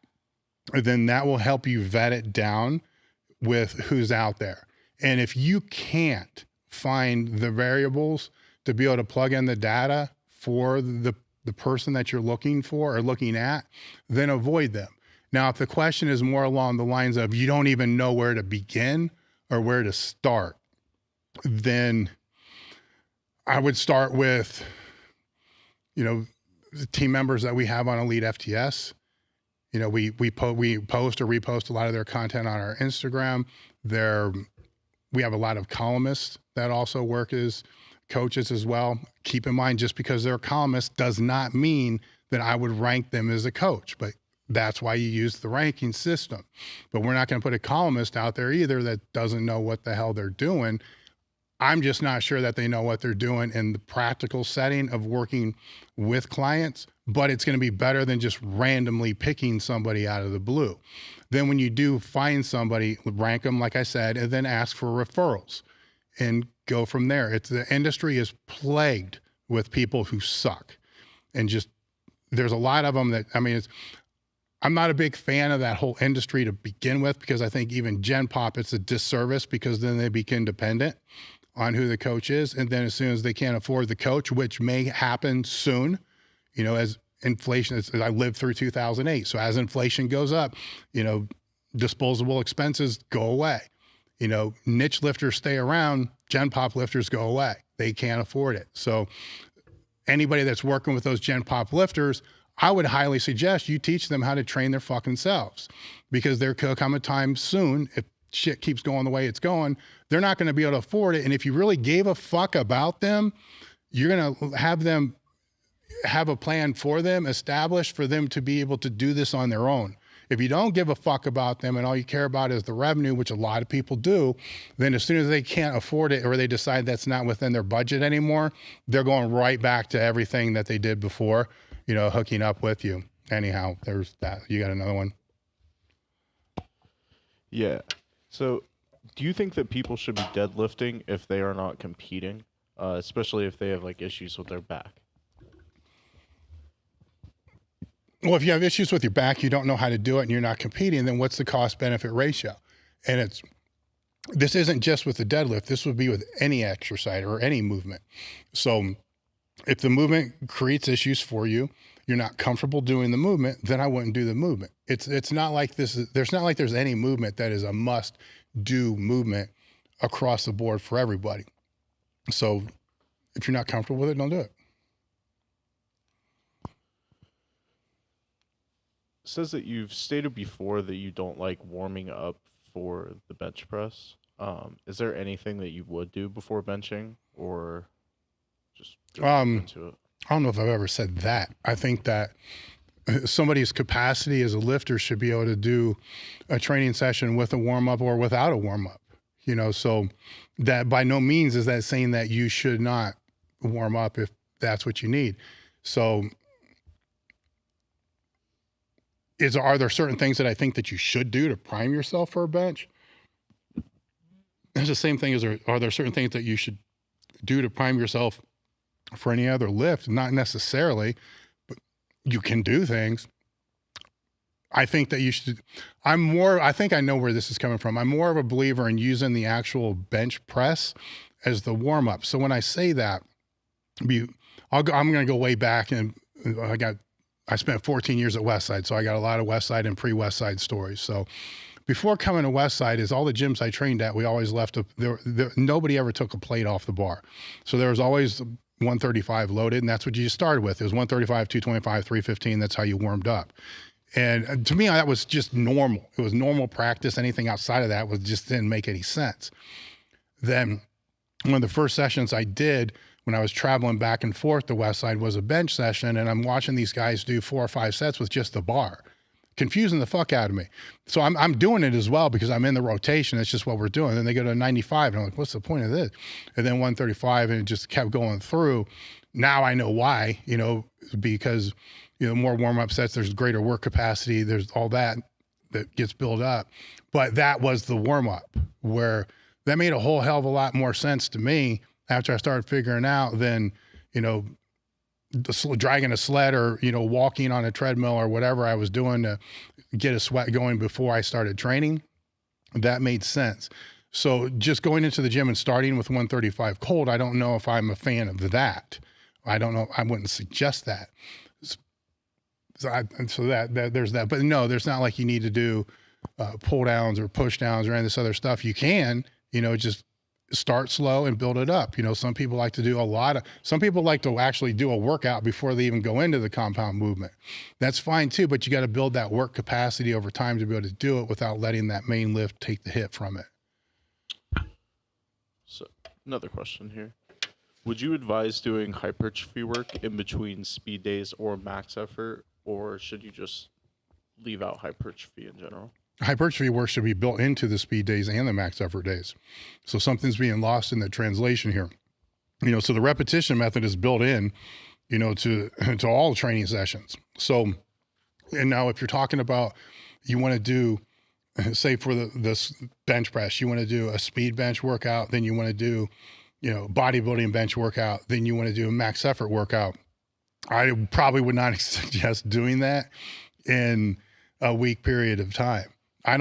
and then that will help you vet it down with who's out there. And if you can't find the variables to be able to plug in the data for the person that you're looking for or looking at, then avoid them. Now, if the question is more along the lines of you don't even know where to begin or where to start, then I would start with, the team members that we have on Elite FTS. We post or repost a lot of their content on our Instagram. We have a lot of columnists that also work as coaches as well. Keep in mind, just because they're a columnist does not mean that I would rank them as a coach, but that's why you use the ranking system. But we're not going to put a columnist out there either that doesn't know what the hell they're doing. I'm just not sure that they know what they're doing in the practical setting of working with clients, but it's going to be better than just randomly picking somebody out of the blue. Then when you do find somebody, rank them, like I said, and then ask for referrals and go from there. The industry is plagued with people who suck. And there's a lot of them that, I'm not a big fan of that whole industry to begin with, because I think even Gen Pop, it's a disservice, because then they become dependent on who the coach is. And then as soon as they can't afford the coach, which may happen soon, as inflation, I lived through 2008. So as inflation goes up, disposable expenses go away. Niche lifters stay around, Gen Pop lifters go away. They can't afford it. So anybody that's working with those Gen Pop lifters, I would highly suggest you teach them how to train their fucking selves, because there could come a time soon, if shit keeps going the way it's going, they're not going to be able to afford it. And if you really gave a fuck about them, you're going to have a plan for them established for them to be able to do this on their own. If you don't give a fuck about them and all you care about is the revenue, which a lot of people do, then as soon as they can't afford it or they decide that's not within their budget anymore, they're going right back to everything that they did before, hooking up with you. Anyhow, there's that. You got another one? Yeah. So do you think that people should be deadlifting if they are not competing, especially if they have issues with their back? Well, if you have issues with your back, you don't know how to do it, and you're not competing, then what's the cost-benefit ratio? And this isn't just with the deadlift. This would be with any exercise or any movement. So If the movement creates issues for you, you're not comfortable doing the movement, then I wouldn't do the movement. It's not like there's any movement that is a must do movement across the board for everybody. So if you're not comfortable with it, don't do it. It says that you've stated before that you don't like warming up for the bench press. Is there anything that you would do before benching, or just go into it? I don't know if I've ever said that. I think that somebody's capacity as a lifter should be able to do a training session with a warm up or without a warm up, you know, so that by no means is that saying that you should not warm up if that's what you need. So are there certain things that I think that you should do to prime yourself for a bench? It's the same thing as are there certain things that you should do to prime yourself for any other lift? Not necessarily, but you can do things. I think that you should, I think I know where this is coming from. I'm more of a believer in using the actual bench press as the warm up. So when I say that, I'm going to go way back, and I spent 14 years at Westside. So I got a lot of Westside and pre-Westside stories. So before coming to Westside, is all the gyms I trained at, we always left nobody ever took a plate off the bar. So there was always 135 loaded, and that's what you started with. It was 135, 225, 315. That's how you warmed up. And to me, that was just normal. It was normal practice. Anything outside of that didn't make any sense. Then one of the first sessions I did when I was traveling back and forth to Westside was a bench session, and I'm watching these guys do 4 or 5 sets with just the bar, confusing the fuck out of me. So I'm doing it as well because I'm in the rotation. It's just what we're doing. Then they go to 95, and I'm like, what's the point of this? And then 135, and it just kept going through. Now I know why, you know, because, you know, more warm-up sets, there's greater work capacity, there's all that gets built up. But that was the warm-up, where that made a whole hell of a lot more sense to me after I started figuring out than, you know, dragging a sled or, you know, walking on a treadmill or whatever I was doing to get a sweat going before I started training. That made sense. So just going into the gym and starting with 135 cold, I don't know if I'm a fan of that. I don't know. I wouldn't suggest that. So there's that. But no, there's not like you need to do pull downs or push downs or any of this other stuff. You can, you know, just start slow and build it up. You know, some people like to some people like to actually do a workout before they even go into the compound movement. That's fine too, but you got to build that work capacity over time to be able to do it without letting that main lift take the hit from it. So another question here. Would you advise doing hypertrophy work in between speed days or max effort, or should you just leave out hypertrophy in general? Hypertrophy work should be built into the speed days and the max effort days. So something's being lost in the translation here. You know, so the repetition method is built in, you know, to all training sessions. So, and now if you're talking about, you want to do, say for this bench press, you want to do a speed bench workout, then you want to do, you know, bodybuilding bench workout, then you want to do a max effort workout. I probably would not suggest doing that in a week period of time. I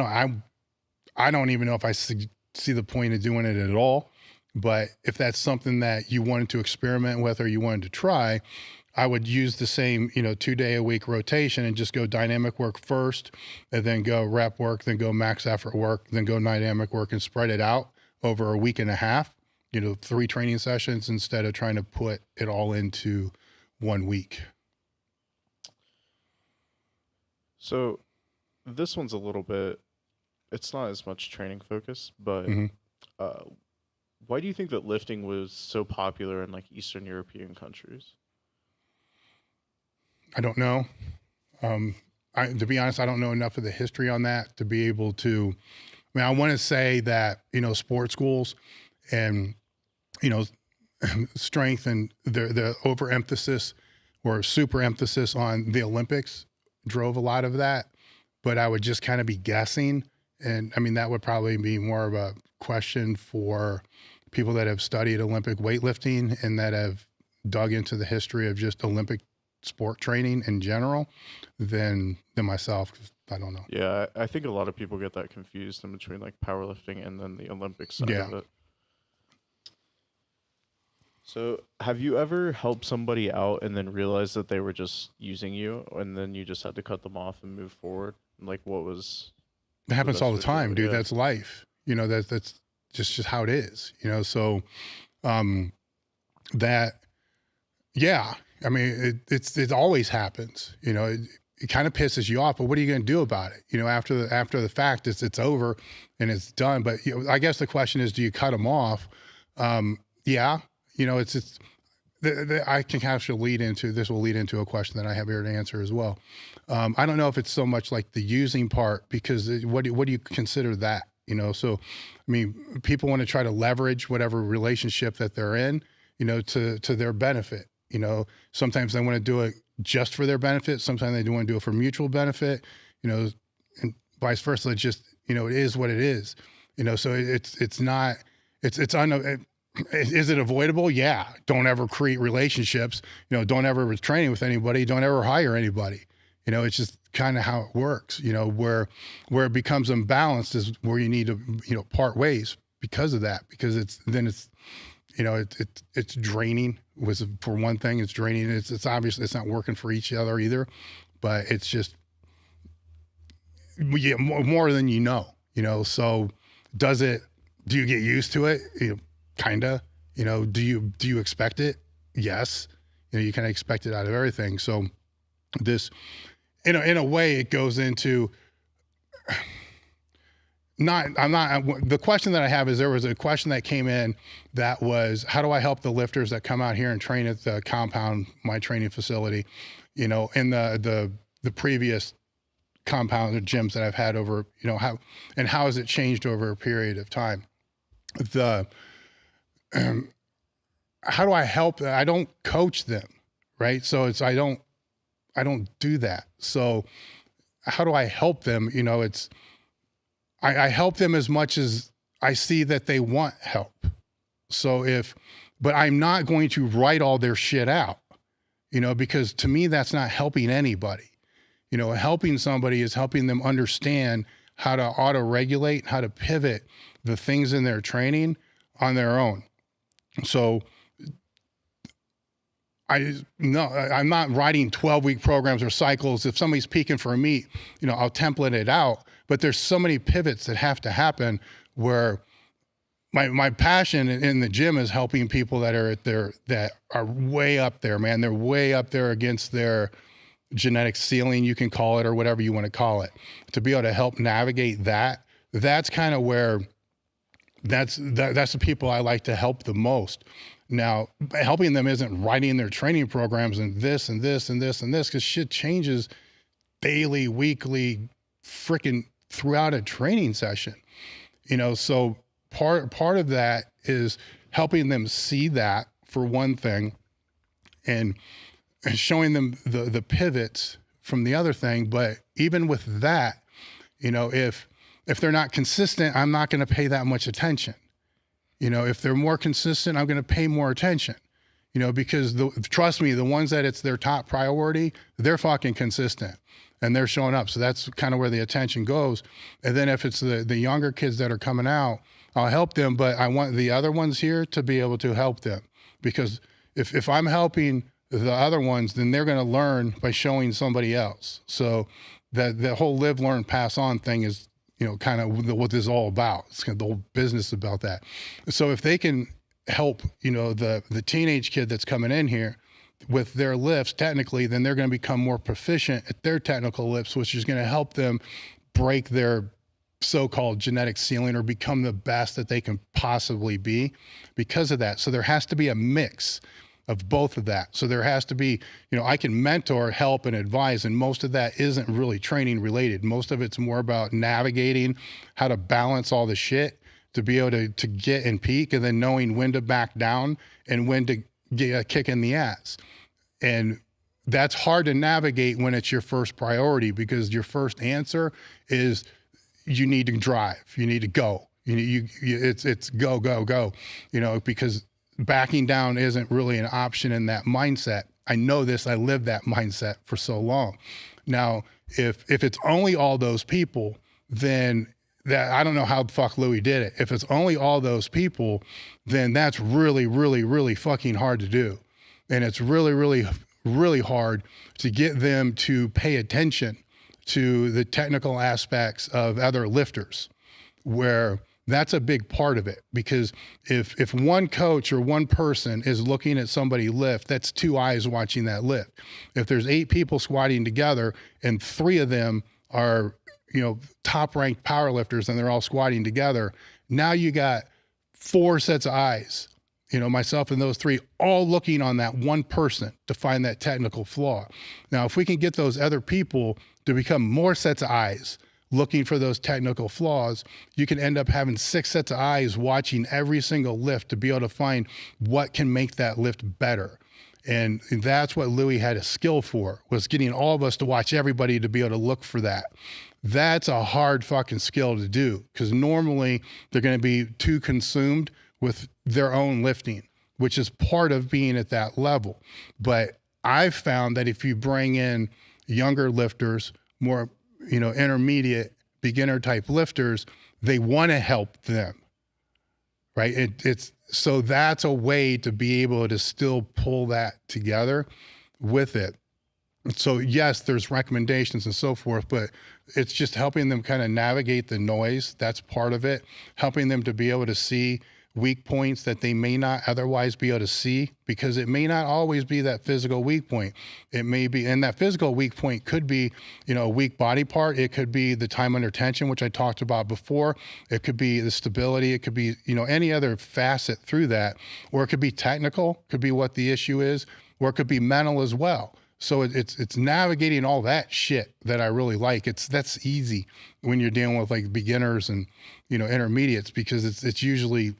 don't even know if I see the point of doing it at all, but if that's something that you wanted to experiment with or you wanted to try, I would use the same, you know, 2-day-a-week rotation and just go dynamic work first, and then go rep work, then go max effort work, then go dynamic work, and spread it out over a week and a half, you know, 3 training sessions instead of trying to put it all into 1 week. So this one's a little bit, it's not as much training focused, but why do you think that lifting was so popular in like Eastern European countries? I don't know. To be honest, I don't know enough of the history on that to be able to, I mean, I want to say that, you know, sports schools and, you know, strength and the overemphasis or super emphasis on the Olympics drove a lot of that. But I would just kind of be guessing. And I mean, that would probably be more of a question for people that have studied Olympic weightlifting and that have dug into the history of just Olympic sport training in general than myself. I don't know. Yeah, I think a lot of people get that confused in between like powerlifting and then the Olympic side of it. So, have you ever helped somebody out and then realized that they were just using you, and then you just had to cut them off and move forward? Like, what was It happens best all the way to do time, it? dude. Yeah. That's life. You know, that's just how it is, you know? So, that, yeah, I mean, it always happens, you know, it kind of pisses you off, but what are you going to do about it? You know, after the fact, it's over and it's done. But, you know, I guess the question is, do you cut them off? Yeah, you know, I can actually will lead into a question that I have here to answer as well. I don't know if it's so much like the using part, because what do you consider that? You know, so, I mean, people want to try to leverage whatever relationship that they're in, you know, to their benefit. You know, sometimes they want to do it just for their benefit. Sometimes they do want to do it for mutual benefit, you know, and vice versa. It's just, you know, it is what it is, you know, so is it avoidable? Yeah. Don't ever create relationships, you know, don't ever training with anybody. Don't ever hire anybody. You know, it's just kind of how it works, you know, where it becomes imbalanced is where you need to, you know, part ways because of that, because it's, you know, it's draining. For one thing, it's draining. It's obviously it's not working for each other either, but it's just, yeah, more than you know, so do you get used to it? You know, kinda, you know, do you expect it? Yes. You know, you kind of expect it out of everything. So this, in a way, it goes into the question that I have is, there was a question that came in that was, how do I help the lifters that come out here and train at the compound, my training facility, you know, in the previous compound or gyms that I've had over, you know, how has it changed over a period of time? How do I help? I don't coach them, right? So I don't do that. So how do I help them? You know, I help them as much as I see that they want help. So but I'm not going to write all their shit out, you know, because to me, that's not helping anybody. You know, helping somebody is helping them understand how to auto-regulate, how to pivot the things in their training on their own. So I'm not writing 12-week programs or cycles. If somebody's peaking for a meet, you know, I'll template it out, but there's so many pivots that have to happen where my passion in the gym is helping people that are way up there, man. They're way up there against their genetic ceiling, you can call it, or whatever you want to call it, to be able to help navigate that. That's kind of where that's the people I like to help the most. Now, helping them isn't writing their training programs and this and this and this and this, because shit changes daily, weekly, freaking throughout a training session. You know, so part of that is helping them see that, for one thing, and showing them the pivots from the other thing. But even with that, you know, if they're not consistent, I'm not going to pay that much attention. You know, if they're more consistent, I'm going to pay more attention, you know, because trust me, the ones that it's their top priority, they're fucking consistent and they're showing up. So that's kind of where the attention goes. And then if it's the younger kids that are coming out, I'll help them, but I want the other ones here to be able to help them, because if I'm helping the other ones, then they're going to learn by showing somebody else. So that the whole live, learn, pass on thing is, you know, kind of what this is all about. It's kind of the whole business about that. So if they can help, you know, the teenage kid that's coming in here with their lifts, technically, then they're going to become more proficient at their technical lifts, which is going to help them break their so-called genetic ceiling or become the best that they can possibly be because of that. So there has to be a mix of both of that. So there has to be, you know, I can mentor, help, and advise, and most of that isn't really training related. Most of it's more about navigating how to balance all the shit to be able to get and peak, and then knowing when to back down and when to get a kick in the ass. And that's hard to navigate when it's your first priority, because your first answer is you need to drive, you need to go, it's go, go, go, you know, because backing down isn't really an option in that mindset. I know this, I lived that mindset for so long. Now, if it's only all those people, then that I don't know how the fuck Louis did it. If it's only all those people, then that's really, really, really fucking hard to do. And it's really, really, really hard to get them to pay attention to the technical aspects of other lifters, where that's a big part of it. Because if one coach or one person is looking at somebody lift, that's 2 eyes watching that lift. If there's 8 people squatting together and 3 of them are, top ranked power lifters and they're all squatting together, now you got 4 sets of eyes, myself and those 3 all looking on that one person to find that technical flaw. Now, if we can get those other people to become more sets of eyes looking for those technical flaws, you can end up having 6 sets of eyes watching every single lift to be able to find what can make that lift better. And that's what Louis had a skill for, was getting all of us to watch everybody to be able to look for that. That's a hard fucking skill to do, because normally they're going to be too consumed with their own lifting, which is part of being at that level. But I've found that if you bring in younger lifters, more, intermediate, beginner type lifters, they want to help them, right? So that's a way to be able to still pull that together with it. So yes, there's recommendations and so forth, but it's just helping them kind of navigate the noise. That's part of it. Helping them to be able to see weak points that they may not otherwise be able to see, because it may not always be that physical weak point. It may be, and that physical weak point could be, a weak body part. It could be the time under tension, which I talked about before. It could be the stability. It could be, any other facet through that, or it could be technical, could be what the issue is, or it could be mental as well. So it's navigating all that shit that I really like. That's easy when you're dealing with like beginners and, intermediates, because it's usually,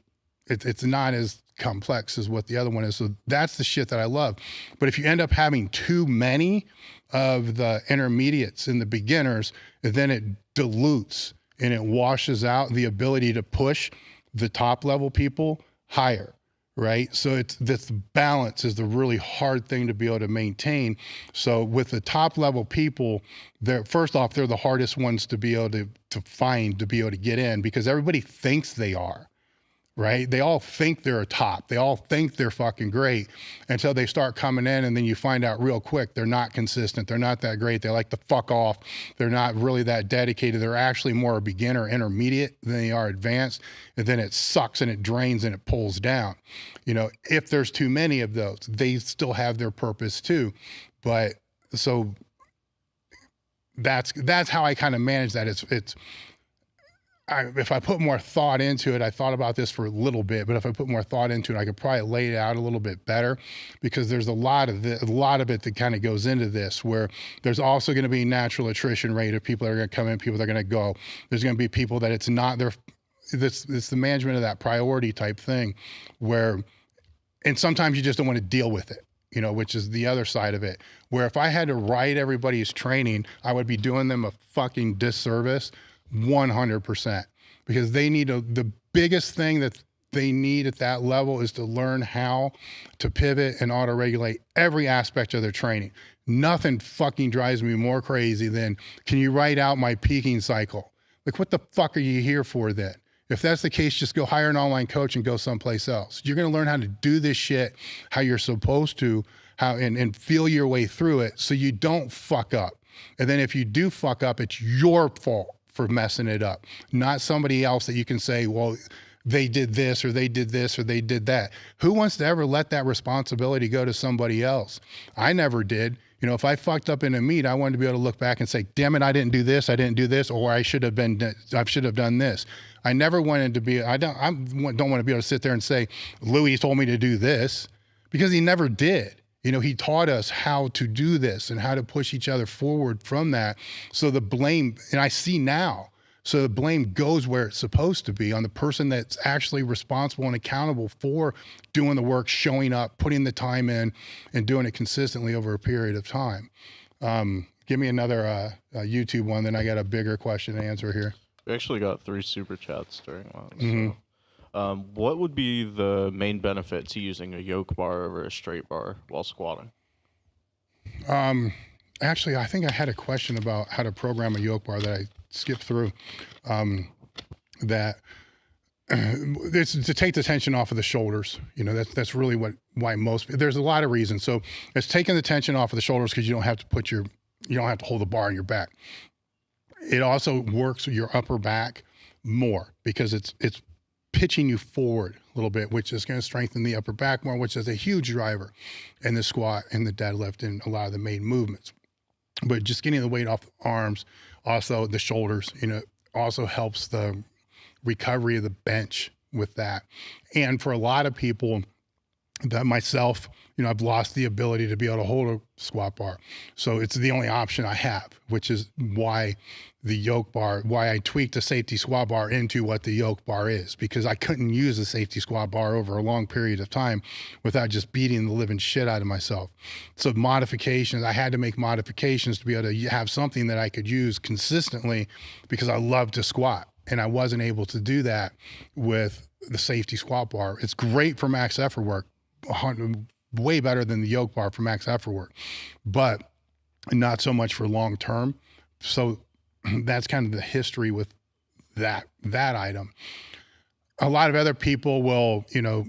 it's not as complex as what the other one is. So that's the shit that I love. But if you end up having too many of the intermediates and the beginners, then it dilutes and it washes out the ability to push the top level people higher, right? So this balance is the really hard thing to be able to maintain. So with the top level people, they're the hardest ones to be able to find, to be able to get in, because everybody thinks they are. Right? They all think they're a top. They all think they're fucking great until they start coming in, and then you find out real quick they're not consistent. They're not that great. They like to fuck off. They're not really that dedicated. They're actually more a beginner intermediate than they are advanced. And then it sucks and it drains and it pulls down. If there's too many of those, they still have their purpose too. But so that's how I kind of manage that. If I put more thought into it, I thought about this for a little bit, but if I put more thought into it, I could probably lay it out a little bit better, because there's a lot of it that kind of goes into this, where there's also going to be natural attrition rate of people that are going to come in, people that are going to go. There's going to be people that it's the management of that priority type thing, and sometimes you just don't want to deal with it, which is the other side of it, where if I had to write everybody's training, I would be doing them a fucking disservice 100%, because they need the biggest thing that they need at that level is to learn how to pivot and auto-regulate every aspect of their training. Nothing fucking drives me more crazy than, can you write out my peaking cycle? Like, what the fuck are you here for then? If that's the case, just go hire an online coach and go someplace else. You're going to learn how to do this shit how you're supposed to, and feel your way through it so you don't fuck up. And then if you do fuck up, it's your fault for messing it up, not somebody else that you can say, well, they did this or they did this or they did that. Who wants to ever let that responsibility go to somebody else? I never did. If I fucked up in a meet, I wanted to be able to look back and say, damn it, I didn't do this, or I should have done this. I never wanted to be, I don't want to be able to sit there and say, Louis told me to do this, because he never did. He taught us how to do this and how to push each other forward from that. So the blame, and I see now, so the blame goes where it's supposed to be, on the person that's actually responsible and accountable for doing the work, showing up, putting the time in, and doing it consistently over a period of time. Give me another YouTube one, then I got a bigger question to answer here. We actually got 3 super chats during that. Mm-hmm. So. What would be the main benefit to using a yoke bar over a straight bar while squatting? Actually, I think I had a question about how to program a yoke bar that I skipped through. that it's to take the tension off of the shoulders. You know, that's really why there's a lot of reasons. So it's taking the tension off of the shoulders because you don't have to hold the bar on your back. It also works with your upper back more because it's pitching you forward a little bit, which is going to strengthen the upper back more, which is a huge driver in the squat and the deadlift and a lot of the main movements. But just getting the weight off the arms, also the shoulders, you know, also helps the recovery of the bench with that. And for a lot of people, that myself, you know, I've lost the ability to be able to hold a squat bar. So it's the only option I have, which is why I tweaked the safety squat bar into what the yoke bar is, because I couldn't use a safety squat bar over a long period of time without just beating the living shit out of myself. So I had to make modifications to be able to have something that I could use consistently because I love to squat. And I wasn't able to do that with the safety squat bar. It's great for max effort work, way better than the yoke bar for max effort work, but not so much for long term. So that's kind of the history with that item. A lot of other people will, you know,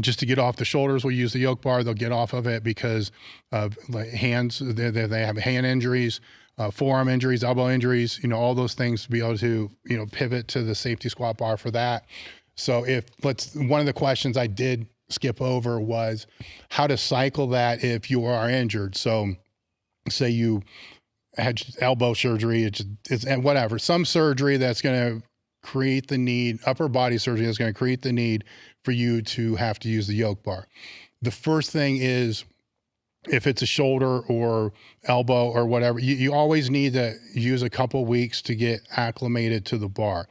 just to get off the shoulders, will use the yoke bar. They'll get off of it because of like hands. They have hand injuries, forearm injuries, elbow injuries, you know, all those things to be able to, you know, pivot to the safety squat bar for that. So one of the questions I did skip over was how to cycle that if you are injured. So say you had elbow surgery, it's whatever, some surgery that's going to create the need, upper body surgery that's going to create the need for you to have to use the yoke bar. The first thing is, if it's a shoulder or elbow or whatever, you always need to use a couple weeks to get acclimated to the bar,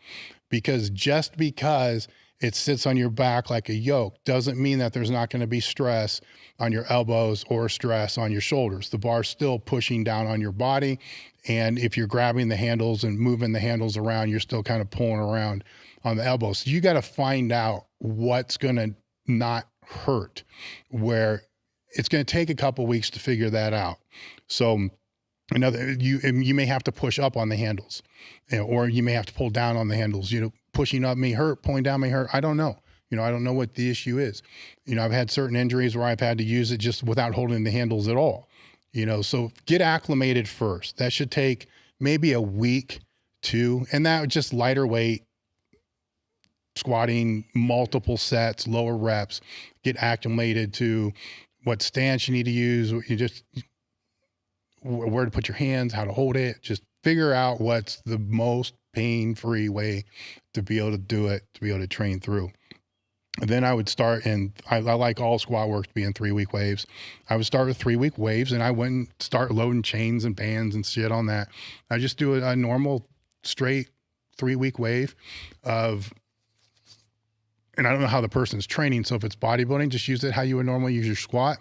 because just because it sits on your back like a yoke doesn't mean that there's not going to be stress on your elbows or stress on your shoulders. The bar's still pushing down on your body. And if you're grabbing the handles and moving the handles around, you're still kind of pulling around on the elbows. So you got to find out what's going to not hurt, where it's going to take a couple weeks to figure that out. So you may have to push up on the handles, you know, or you may have to pull down on the handles. You know, pushing up may hurt, pulling down may hurt. I don't know. You know, I don't know what the issue is. You know, I've had certain injuries where I've had to use it just without holding the handles at all. You know, so get acclimated first. That should take maybe a week, 2, and that just lighter weight, squatting, multiple sets, lower reps, get acclimated to what stance you need to use. Where to put your hands, how to hold it, just figure out what's the most pain-free way to be able to do it, to be able to train through. And then I would start, and I like all squat work to be in 3-week waves. I would start with 3-week waves, and I wouldn't start loading chains and bands and shit on that. I just do a normal straight 3-week wave of, and I don't know how the person's training. So if it's bodybuilding, just use it how you would normally use your squat.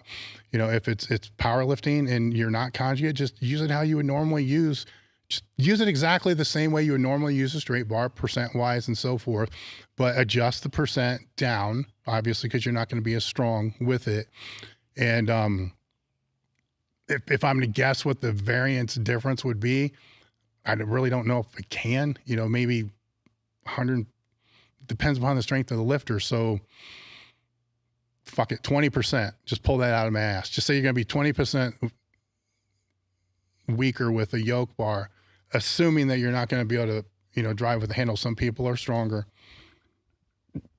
You know, if it's powerlifting and you're not conjugate, just use it how you would normally use. Just use it exactly the same way you would normally use a straight bar, percent wise and so forth, but adjust the percent down, obviously, because you're not going to be as strong with it. And if I'm to guess what the variance difference would be, I really don't know if it can, you know, maybe 100, depends upon the strength of the lifter. So fuck it, 20%, just pull that out of my ass. Just say you're going to be 20% weaker with a yoke bar, assuming that you're not going to be able to, you know, drive with the handle. Some people are stronger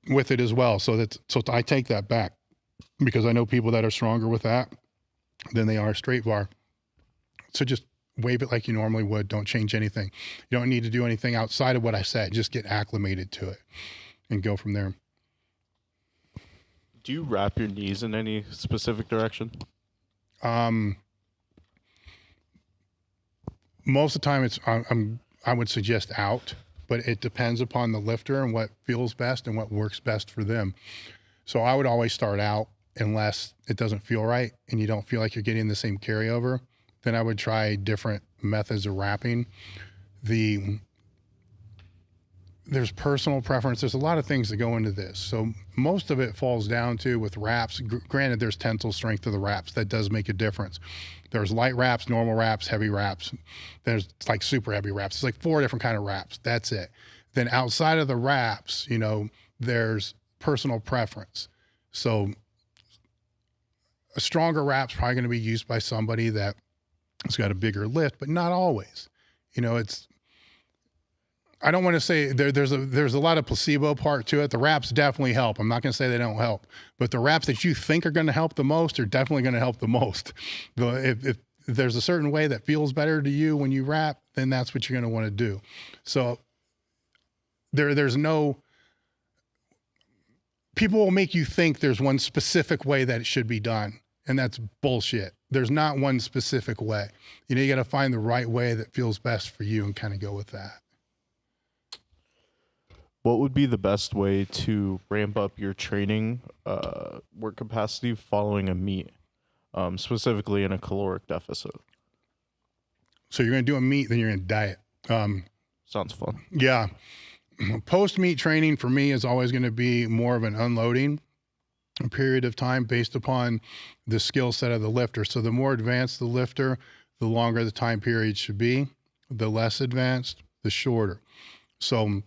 with it as well. So I take that back, because I know people that are stronger with that than they are straight bar. So just wave it like you normally would. Don't change anything. You don't need to do anything outside of what I said. Just get acclimated to it and go from there. Do you wrap your knees in any specific direction? Most of the time I would suggest out, but it depends upon the lifter and what feels best and what works best for them. So I would always start out, unless it doesn't feel right and you don't feel like you're getting the same carryover. Then I would try different methods of wrapping. There's personal preference. There's a lot of things that go into this. So most of it falls down to with wraps. Granted, there's tensile strength to the wraps. That does make a difference. There's light wraps, normal wraps, heavy wraps. There's like super heavy wraps. It's like 4 different kind of wraps. That's it. Then outside of the reps, you know, there's personal preference. So a stronger rep's probably going to be used by somebody that has got a bigger lift, but not always. You know, I don't want to say there's a lot of placebo part to it. The reps definitely help. I'm not going to say they don't help, but the reps that you think are going to help the most are definitely going to help the most. If there's a certain way that feels better to you when you rep, then that's what you're going to want to do. So there's no, people will make you think there's one specific way that it should be done. And that's bullshit. There's not one specific way. You know, you got to find the right way that feels best for you and kind of go with that. What would be the best way to ramp up your training work capacity following a meet, specifically in a caloric deficit? So you're going to do a meet, then you're going to diet. Sounds fun. Yeah. Post-meet training for me is always going to be more of an unloading period of time based upon the skill set of the lifter. So the more advanced the lifter, the longer the time period should be. The less advanced, the shorter. So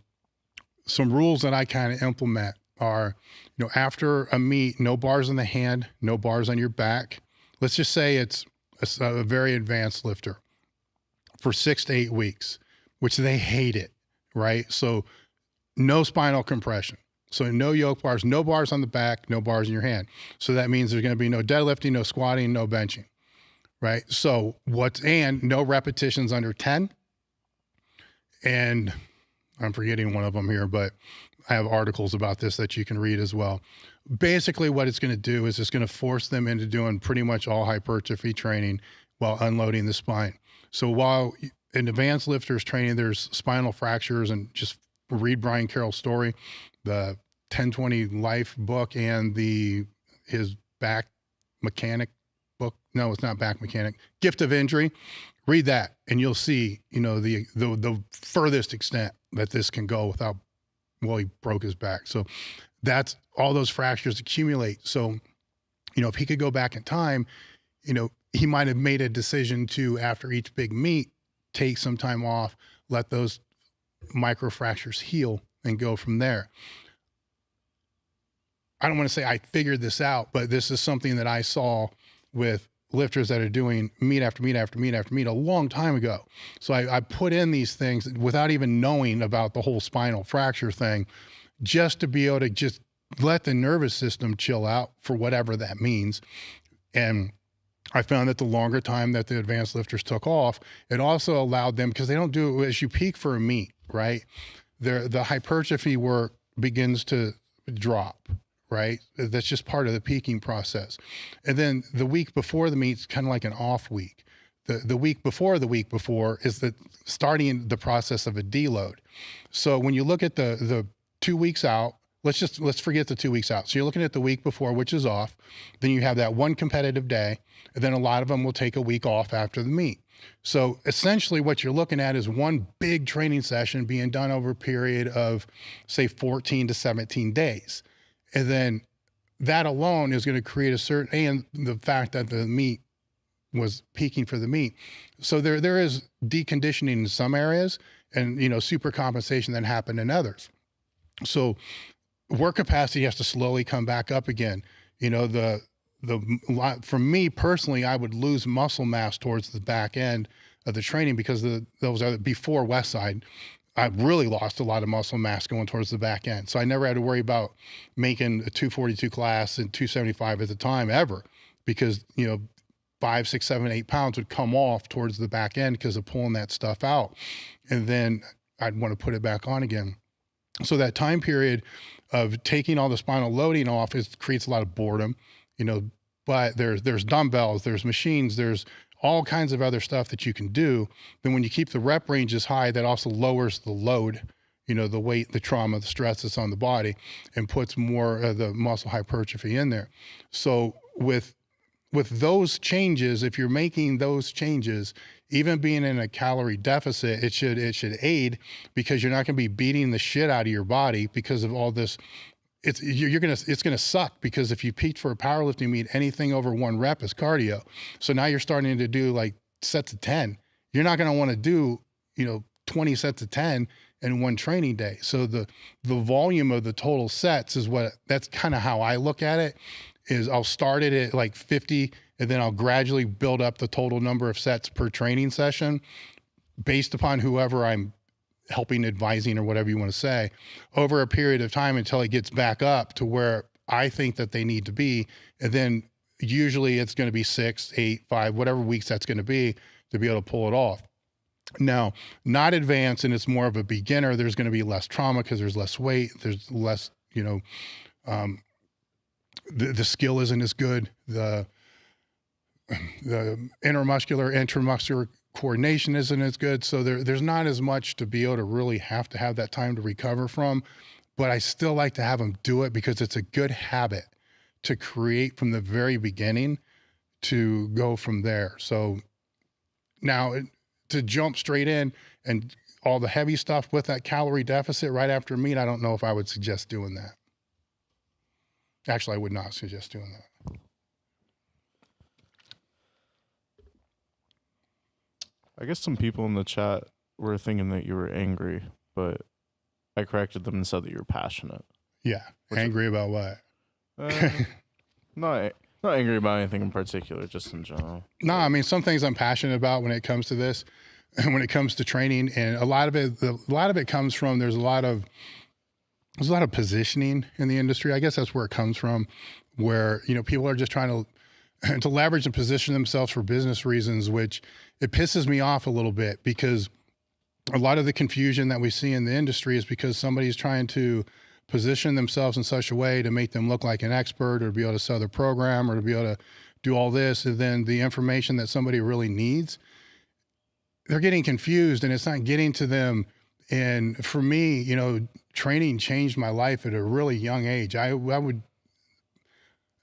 some rules that I kind of implement are, you know, after a meet, no bars in the hand, no bars on your back. Let's just say it's a very advanced lifter for 6 to 8 weeks, which they hate it, right? So no spinal compression. So no yoke bars, no bars on the back, no bars in your hand. So that means there's going to be no deadlifting, no squatting, no benching, right? So and no repetitions under 10. And I'm forgetting one of them here, but I have articles about this that you can read as well. Basically what it's going to do is it's going to force them into doing pretty much all hypertrophy training while unloading the spine. So while in advanced lifters training, there's spinal fractures, and just read Brian Carroll's story, the 1020 Life book, and his back mechanic book. No, it's not back mechanic. Gift of Injury. Read that and you'll see, you know, the furthest extent that this can go without, well, he broke his back. So that's all those fractures accumulate. So, you know, if he could go back in time, you know, he might have made a decision to, after each big meet, take some time off, let those micro fractures heal and go from there. I don't want to say I figured this out, but this is something that I saw with lifters that are doing meet after meet after meet after meet a long time ago. So I put in these things without even knowing about the whole spinal fracture thing, just to be able to just let the nervous system chill out for whatever that means. And I found that the longer time that the advanced lifters took off, it also allowed them, because they don't do it as you peak for a meet, right? The hypertrophy work begins to drop, right? That's just part of the peaking process. And then the week before the meet's kind of like an off week. The week before is starting the process of a deload. So when you look at the 2 weeks out, let's forget the 2 weeks out. So you're looking at the week before, which is off. Then you have that one competitive day, and then a lot of them will take a week off after the meet. So essentially what you're looking at is one big training session being done over a period of, say, 14 to 17 days. And then that alone is going to create and the fact that the meet was peaking for the meet. So there is deconditioning in some areas, and, you know, super compensation that happened in others. So work capacity has to slowly come back up again. You know, for me personally, I would lose muscle mass towards the back end of the training, because those are before Westside. I really lost a lot of muscle mass going towards the back end. So I never had to worry about making a 242 class and 275 at the time ever, because, you know, 5, 6, 7, 8 pounds would come off towards the back end because of pulling that stuff out. And then I'd want to put it back on again. So that time period of taking all the spinal loading off creates a lot of boredom, you know, but there's dumbbells, there's machines, there's all kinds of other stuff that you can do. Then when you keep the rep ranges high, that also lowers the load, you know, the weight, the trauma, the stress that's on the body, and puts more of the muscle hypertrophy in there. So with those changes, if you're making those changes, even being in a calorie deficit, it should aid, because you're not going to be beating the shit out of your body because of all this. It's going to suck, because if you peaked for a powerlifting meet, anything over 1 rep is cardio. So now you're starting to do like sets of 10. You're not going to want to do, you know, 20 sets of 10 in one training day. So the volume of the total sets is that's kind of how I look at it, is I'll start it at like 50 and then I'll gradually build up the total number of sets per training session based upon whoever I'm helping, advising, or whatever you want to say, over a period of time until it gets back up to where I think that they need to be. And then usually it's going to be 6, 8, 5, whatever weeks that's going to be able to pull it off. Now, not advanced, and it's more of a beginner, there's going to be less trauma because there's less weight, there's less, the skill isn't as good, the intermuscular, intramuscular coordination isn't as good. So there's not as much to be able to really have that time to recover from, but I still like to have them do it because it's a good habit to create from the very beginning to go from there. So now to jump straight in and all the heavy stuff with that calorie deficit right after meet, I don't know if I would suggest doing that. Actually, I would not suggest doing that. I guess some people in the chat were thinking that you were angry, but I corrected them and said that you were passionate. Yeah. Angry about what? Not angry about anything in particular, just in general. No, I mean, some things I'm passionate about when it comes to this, and when it comes to training, and a lot of it comes from, there's a lot of positioning in the industry. I guess that's where it comes from, where, people are just trying to leverage and position themselves for business reasons, which it pisses me off a little bit, because a lot of the confusion that we see in the industry is because somebody's trying to position themselves in such a way to make them look like an expert, or be able to sell their program, or to be able to do all this. And then the information that somebody really needs, they're getting confused and it's not getting to them. And for me, training changed my life at a really young age. I would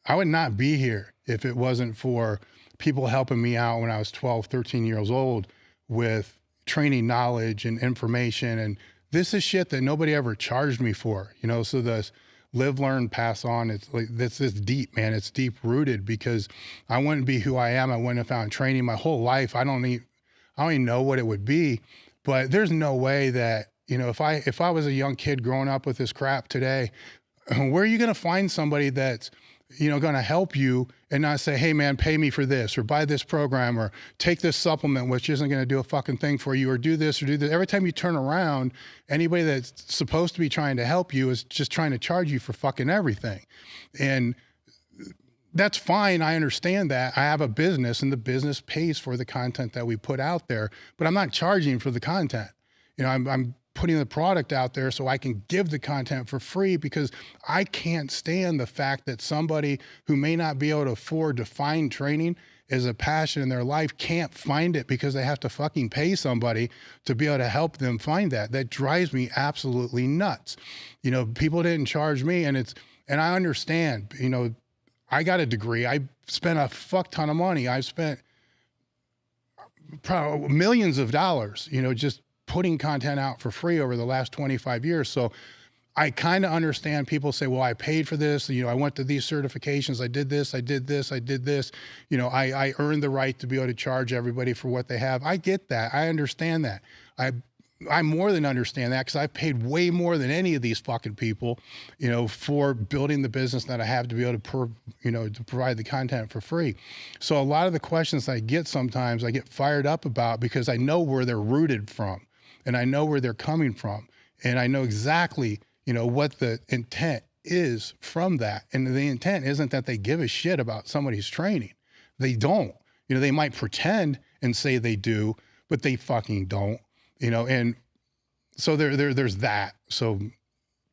not be here if it wasn't for people helping me out when I was 12, 13 years old with training knowledge and information. And this is shit that nobody ever charged me for, so the live, learn, pass on. It's like, this is deep, man. It's deep rooted, because I wouldn't be who I am. I wouldn't have found training my whole life. I don't even know what it would be, but there's no way that, if I was a young kid growing up with this crap today, where are you going to find somebody that's, going to help you and not say, hey man, pay me for this, or buy this program, or take this supplement, which isn't going to do a fucking thing for you, or do this or do this. Every time you turn around, anybody that's supposed to be trying to help you is just trying to charge you for fucking everything. And that's fine. I understand that. I have a business, and the business pays for the content that we put out there, but I'm not charging for the content. I'm putting the product out there so I can give the content for free, because I can't stand the fact that somebody who may not be able to afford to find training as a passion in their life can't find it because they have to fucking pay somebody to be able to help them find that. That drives me absolutely nuts. People didn't charge me, and I understand, I got a degree. I spent a fuck ton of money. I've spent probably millions of dollars, just putting content out for free over the last 25 years. So I kind of understand people say, well, I paid for this. I went to these certifications. I did this. I did this. I did this. I earned the right to be able to charge everybody for what they have. I get that. I understand that. I more than understand that, because I've paid way more than any of these fucking people, for building the business that I have to be able to, to provide the content for free. So a lot of the questions I get sometimes, I get fired up about, because I know where they're rooted from, and I know where they're coming from, and I know exactly, what the intent is from that. And the intent isn't that they give a shit about somebody's training. They don't. They might pretend and say they do, but they fucking don't. And so there's that. So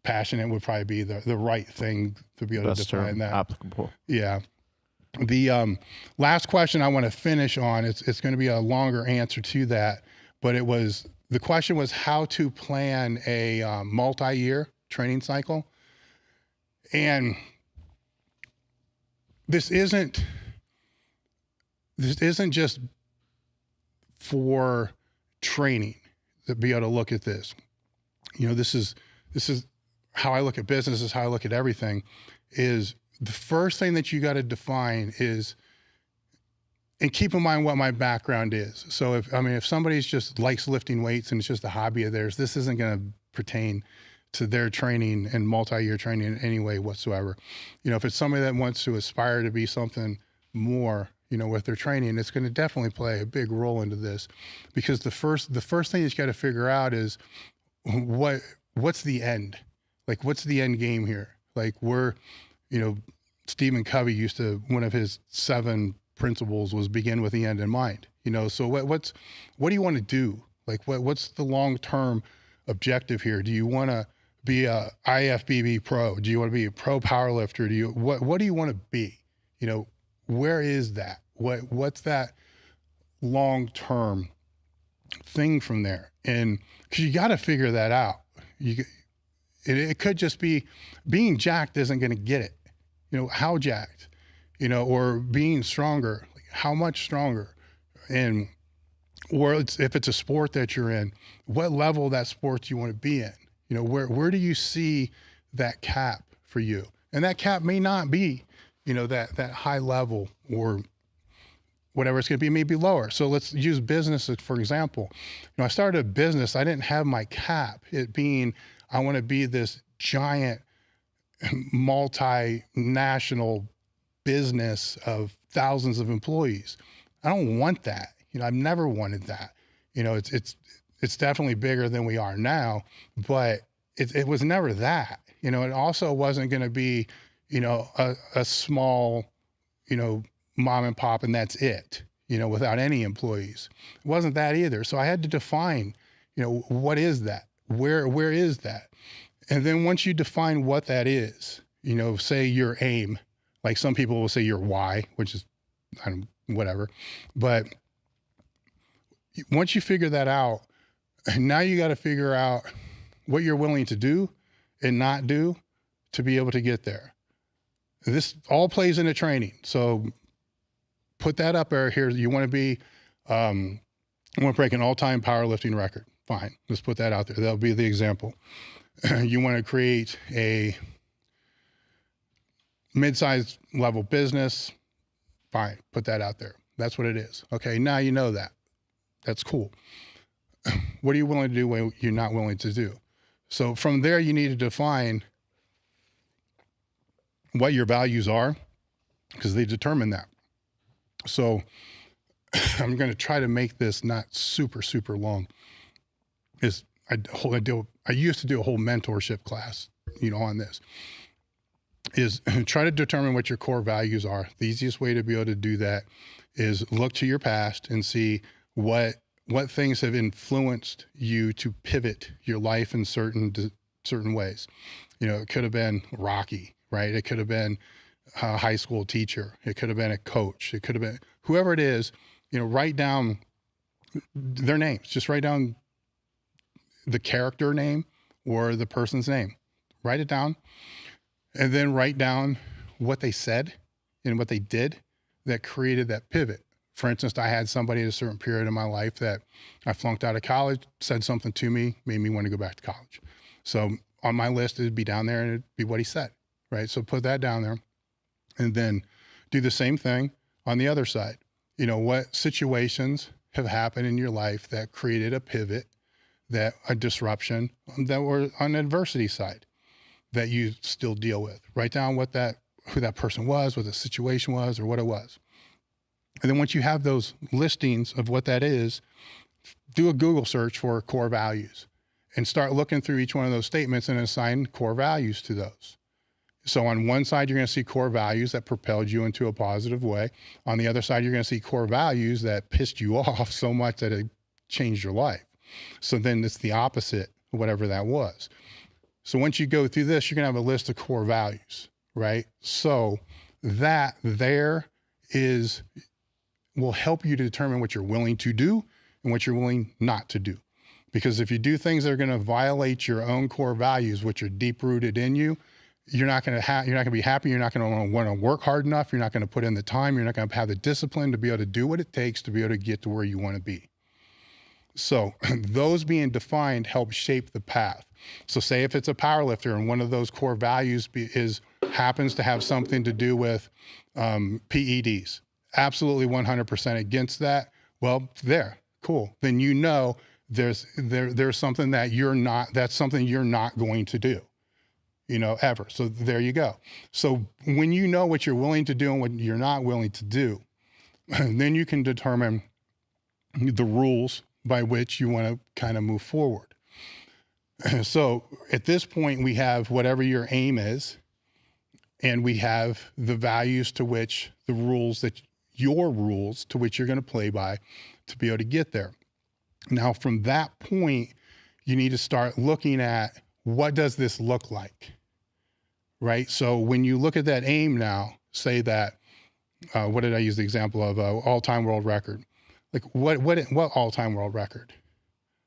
passionate would probably be the right thing to be able to define that. Applicable. Yeah. The last question I want to finish on, it's going to be a longer answer to that, but the question was how to plan a multi-year training cycle. And this isn't just for training to be able to look at this. This is how I look at business, is how I look at everything. Is the first thing that you got to define is and keep in mind what my background is. So if somebody's just likes lifting weights and it's just a hobby of theirs, this isn't going to pertain to their training and multi-year training in any way whatsoever. If it's somebody that wants to aspire to be something more, with their training, it's going to definitely play a big role into this, because the first thing you got to figure out is what's the end? Like, what's the end game here? Like, Stephen Covey one of his 7 principles was begin with the end in mind. So what do you want to do? Like, what's the long-term objective here? Do you want to be a IFBB pro? Do you want to be a pro powerlifter? What do you want to be? Where is that? What's that long-term thing from there? And because you got to figure that out. It could just be being jacked isn't going to get it. How jacked, or being stronger, like how much stronger, or if it's a sport that you're in, what level of that sport you want to be in. Where do you see that cap for you? And that cap may not be, that high level, or whatever it's going to be, maybe lower. So let's use business for example. I started a business. I didn't have my cap, it being, I want to be this giant multinational business of thousands of employees. I don't want that. I've never wanted that. It's definitely bigger than we are now, but it was never that. It also wasn't going to be, a small, mom and pop and that's it, without any employees. It wasn't that either. So I had to define, what is that? Where is that? And then once you define what that is, say your aim, like some people will say your why, which is, whatever. But once you figure that out, now you got to figure out what you're willing to do and not do to be able to get there. This all plays into training. So put that up there here. You want to be, I want to break an all-time powerlifting record. Fine. Let's put that out there. That'll be the example. You want to create a mid-sized level business. Fine. Put that out there. That's what it is. Okay. Now you know that. That's cool. What are you willing to do when you're not willing to do? So from there, you need to define what your values are, because they determine that. So I'm going to try to make this not super, super long. I used to do a whole mentorship class, on this, is try to determine what your core values are. The easiest way to be able to do that is look to your past and see what things have influenced you to pivot your life in certain ways. It could have been Rocky, right? It could have been a high school teacher. It could have been a coach. It could have been whoever it is, write down their names. Just write down the character name or the person's name. Write it down, and then write down what they said and what they did that created that pivot. For instance, I had somebody at a certain period in my life that I flunked out of college, said something to me, made me want to go back to college. So on my list, it'd be down there and it'd be what he said, right? So put that down there, and then do the same thing on the other side. What situations have happened in your life that created a pivot, a disruption, that were on the adversity side that you still deal with. Write down who that person was, what the situation was, or what it was. And then once you have those listings of what that is, do a Google search for core values and start looking through each one of those statements and assign core values to those. So on one side, you're going to see core values that propelled you into a positive way. On the other side, you're going to see core values that pissed you off so much that it changed your life. So then it's the opposite of whatever that was. So once you go through this, you're going to have a list of core values, right? So that there will help you to determine what you're willing to do and what you're willing not to do. Because if you do things that are going to violate your own core values, which are deep rooted in you, you're not going to be happy. You're not going to want to work hard enough. You're not going to put in the time. You're not going to have the discipline to be able to do what it takes to be able to get to where you want to be. So those being defined help shape the path. So say if it's a powerlifter and one of those core values happens to have something to do with PEDs, absolutely 100% against that, well, cool. Then you know there's something that that's something you're not going to do, ever. So there you go. So when you know what you're willing to do and what you're not willing to do, then you can determine the rules by which you want to kind of move forward. So at this point, we have whatever your aim is, and we have the values to which your rules to which you're going to play by to be able to get there. Now, from that point, you need to start looking at, what does this look like, right? So when you look at that aim now, say that, what did I use the example of? All-time world record. Like what all-time world record?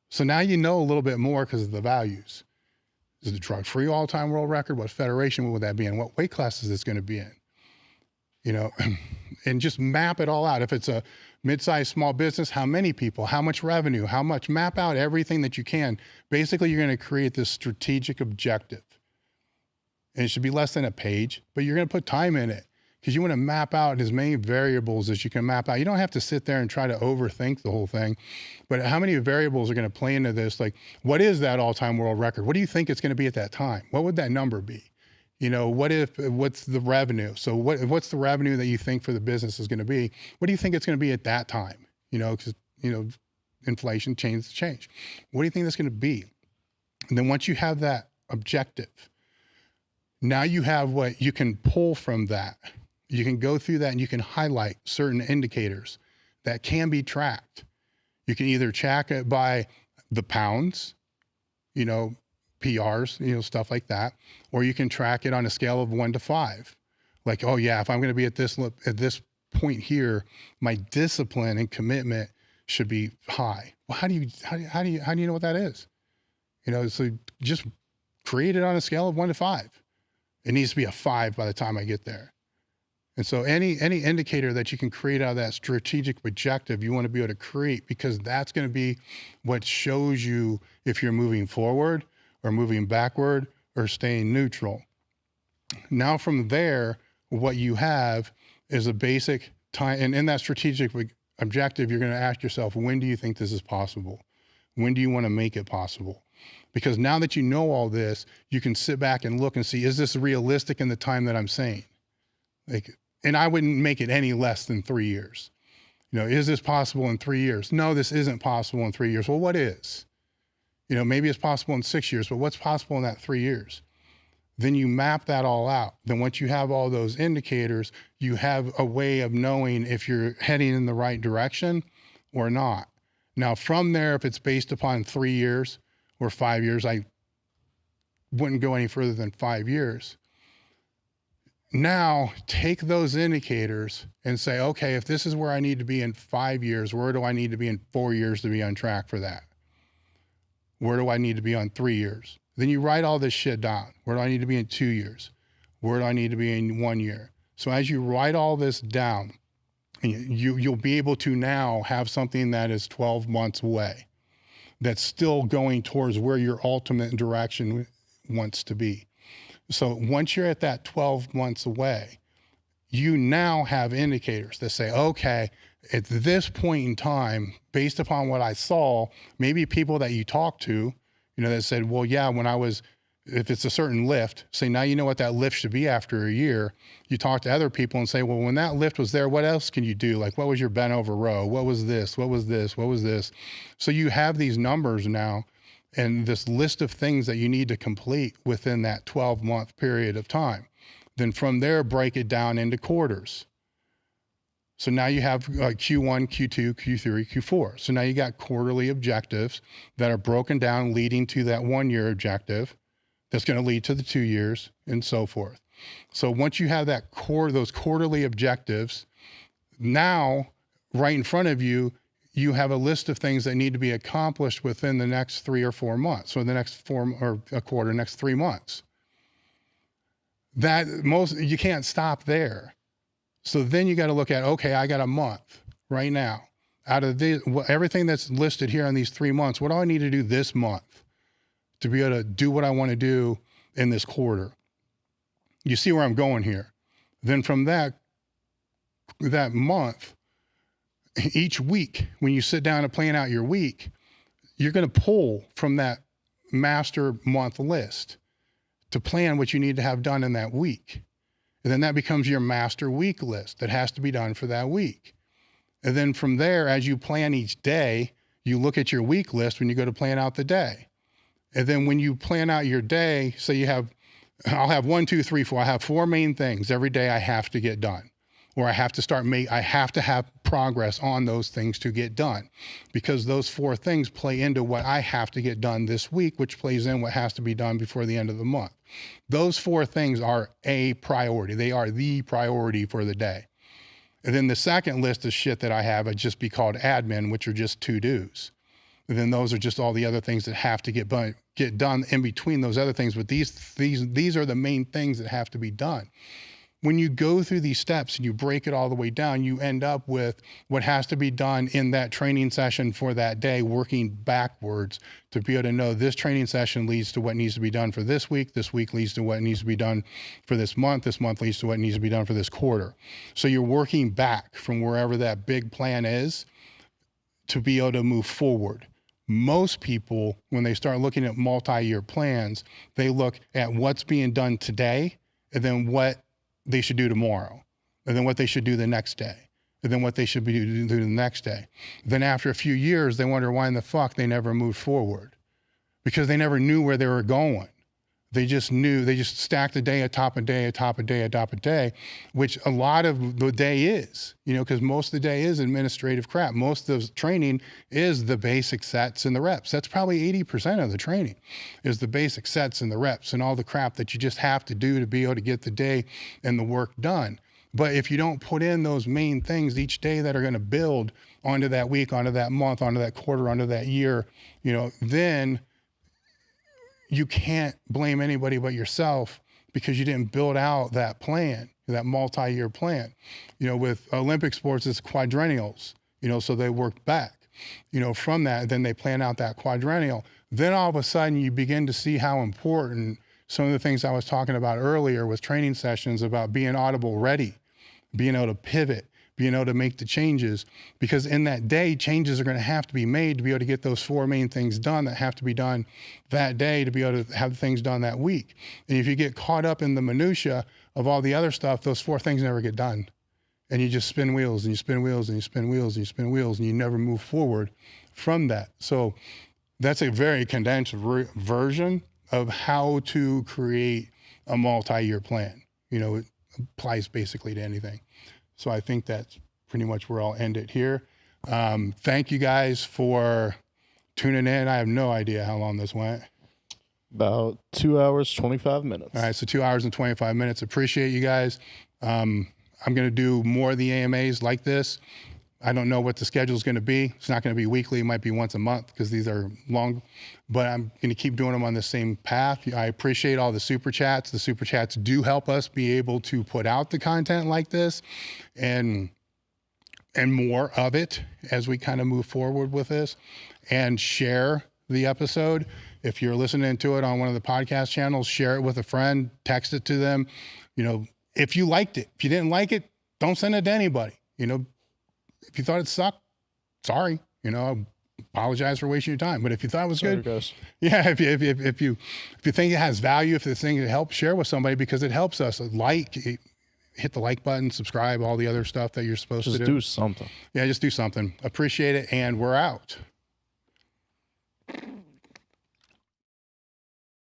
So now you know a little bit more because of the values. Is it a drug-free all-time world record? What federation would that be in? What weight class is this going to be in? And just map it all out. If it's a mid-sized small business, how many people, how much revenue, how much, map out everything that you can. Basically, you're going to create this strategic objective. And it should be less than a page, but you're going to put time in it because you want to map out as many variables as you can map out. You don't have to sit there and try to overthink the whole thing, but how many variables are going to play into this? Like, what is that all-time world record? What do you think it's going to be at that time? What would that number be? What's the revenue? So what's the revenue that you think for the business is going to be? What do you think it's going to be at that time? Because, inflation, change. What do you think that's going to be? And then once you have that objective, now you have what you can pull from that. You can go through that and you can highlight certain indicators that can be tracked. You can either track it by the pounds, PRs, stuff like that, or you can track it on a scale of 1 to 5. Like, oh yeah, if I'm going to be at this point here, my discipline and commitment should be high. Well, how do you know what that is? So just create it on a scale of 1 to 5. It needs to be a 5 by the time I get there. And so any indicator that you can create out of that strategic objective, you want to be able to create, because that's going to be what shows you if you're moving forward or moving backward or staying neutral. Now from there, what you have is a basic time, and in that strategic objective, you're going to ask yourself, when do you think this is possible? When do you want to make it possible? Because now that you know all this, you can sit back and look and see, is this realistic in the time that I'm saying? And I wouldn't make it any less than 3 years. Is this possible in 3 years? No, this isn't possible in 3 years. Well, what is? Maybe it's possible in 6 years, but what's possible in that 3 years? Then you map that all out. Then once you have all those indicators, you have a way of knowing if you're heading in the right direction or not. Now, from there, if it's based upon 3 years or 5 years, I wouldn't go any further than 5 years. Now, take those indicators and say, okay, if this is where I need to be in 5 years, where do I need to be in 4 years to be on track for that? Where do I need to be on 3 years? Then you write all this shit down. Where do I need to be in 2 years? Where do I need to be in 1 year? So as you write all this down, you'll be able to now have something that is 12 months away, that's still going towards where your ultimate direction wants to be. So once you're at that 12 months away, you now have indicators that say, okay, at this point in time, based upon what I saw, maybe people that you talked to, that said, well, yeah, if it's a certain lift, say now you know what that lift should be after a year. You talk to other people and say, well, when that lift was there, what else can you do? Like, what was your bent over row? What was this? What was this? What was this? So you have these numbers now and this list of things that you need to complete within that 12-month period of time. Then from there, break it down into quarters. So now you have Q1, Q2, Q3, Q4. So now you got quarterly objectives that are broken down, leading to that 1 year objective that's going to lead to the 2 years and so forth. So once you have those quarterly objectives, now right in front of you, you have a list of things that need to be accomplished within the next 3 or 4 months, or the next next 3 months. You can't stop there. So then you got to look at, okay, I got a month right now. Out of everything that's listed here on these 3 months, what do I need to do this month to be able to do what I want to do in this quarter? You see where I'm going here. Then from that that month, each week, when you sit down and plan out your week, you're going to pull from that master month list to plan what you need to have done in that week. And then that becomes your master week list that has to be done for that week. And then from there, as you plan each day, you look at your week list when you go to plan out the day. And then when you plan out your day, say you have, I'll have 1, 2, 3, 4. I have 4 main things every day I have to get done. Or I have to have progress on those things to get done, because those 4 things play into what I have to get done this week, which plays in what has to be done before the end of the month. Those 4 things are a priority. They are the priority for the day. And then the second list of shit that I have would just be called admin, which are just to-dos. And then those are just all the other things that have to get done in between those other things. But these are the main things that have to be done. When you go through these steps and you break it all the way down, you end up with what has to be done in that training session for that day, working backwards to be able to know this training session leads to what needs to be done for this week leads to what needs to be done for this month leads to what needs to be done for this quarter. So you're working back from wherever that big plan is to be able to move forward. Most people, when they start looking at multi-year plans, they look at what's being done today and then what they should do tomorrow, and then what they should do the next day, and then what they should be do the next day. Then after a few years, they wonder why in the fuck they never moved forward, because they never knew where they were going. They just stacked a day atop a day atop a day atop a day, which a lot of the day is, because most of the day is administrative crap. Most of the training is the basic sets and the reps. That's probably 80% of the training is the basic sets and the reps and all the crap that you just have to do to be able to get the day and the work done. But if you don't put in those main things each day that are going to build onto that week, onto that month, onto that quarter, onto that year, then you can't blame anybody but yourself, because you didn't build out that plan, that multi-year plan. With Olympic sports, it's quadrennials, so they work back, from that. Then they plan out that quadrennial. Then all of a sudden you begin to see how important some of the things I was talking about earlier with training sessions about being audible ready, being able to pivot, being able to make the changes, because in that day, changes are going to have to be made to be able to get those 4 main things done that have to be done that day to be able to have things done that week. And if you get caught up in the minutia of all the other stuff, those 4 things never get done. And you just spin wheels and you spin wheels and you spin wheels and you spin wheels, and you never move forward from that. So that's a very condensed version of how to create a multi-year plan. It applies basically to anything. So I think that's pretty much where I'll end it here. Thank you guys for tuning in. I have no idea how long this went. About 2 hours, 25 minutes. All right, so 2 hours and 25 minutes. Appreciate you guys. I'm going to do more of the AMAs like this. I don't know what the schedule is going to be. It's not going to be weekly. It might be once a month because these are long, but I'm going to keep doing them on the same path. I appreciate all the super chats. The super chats do help us be able to put out the content like this and more of it as we kind of move forward with this, and share the episode. If you're listening to it on one of the podcast channels, share it with a friend, text it to them. If you liked it. If you didn't like it, don't send it to anybody. If you thought it sucked, sorry. I apologize for wasting your time. But if you thought it was good, yeah. If you think it has value, if the thing that helps, share with somebody, because it helps us. Hit the like button, subscribe, all the other stuff that you're supposed to do. Just do something. Yeah, just do something. Appreciate it, and we're out.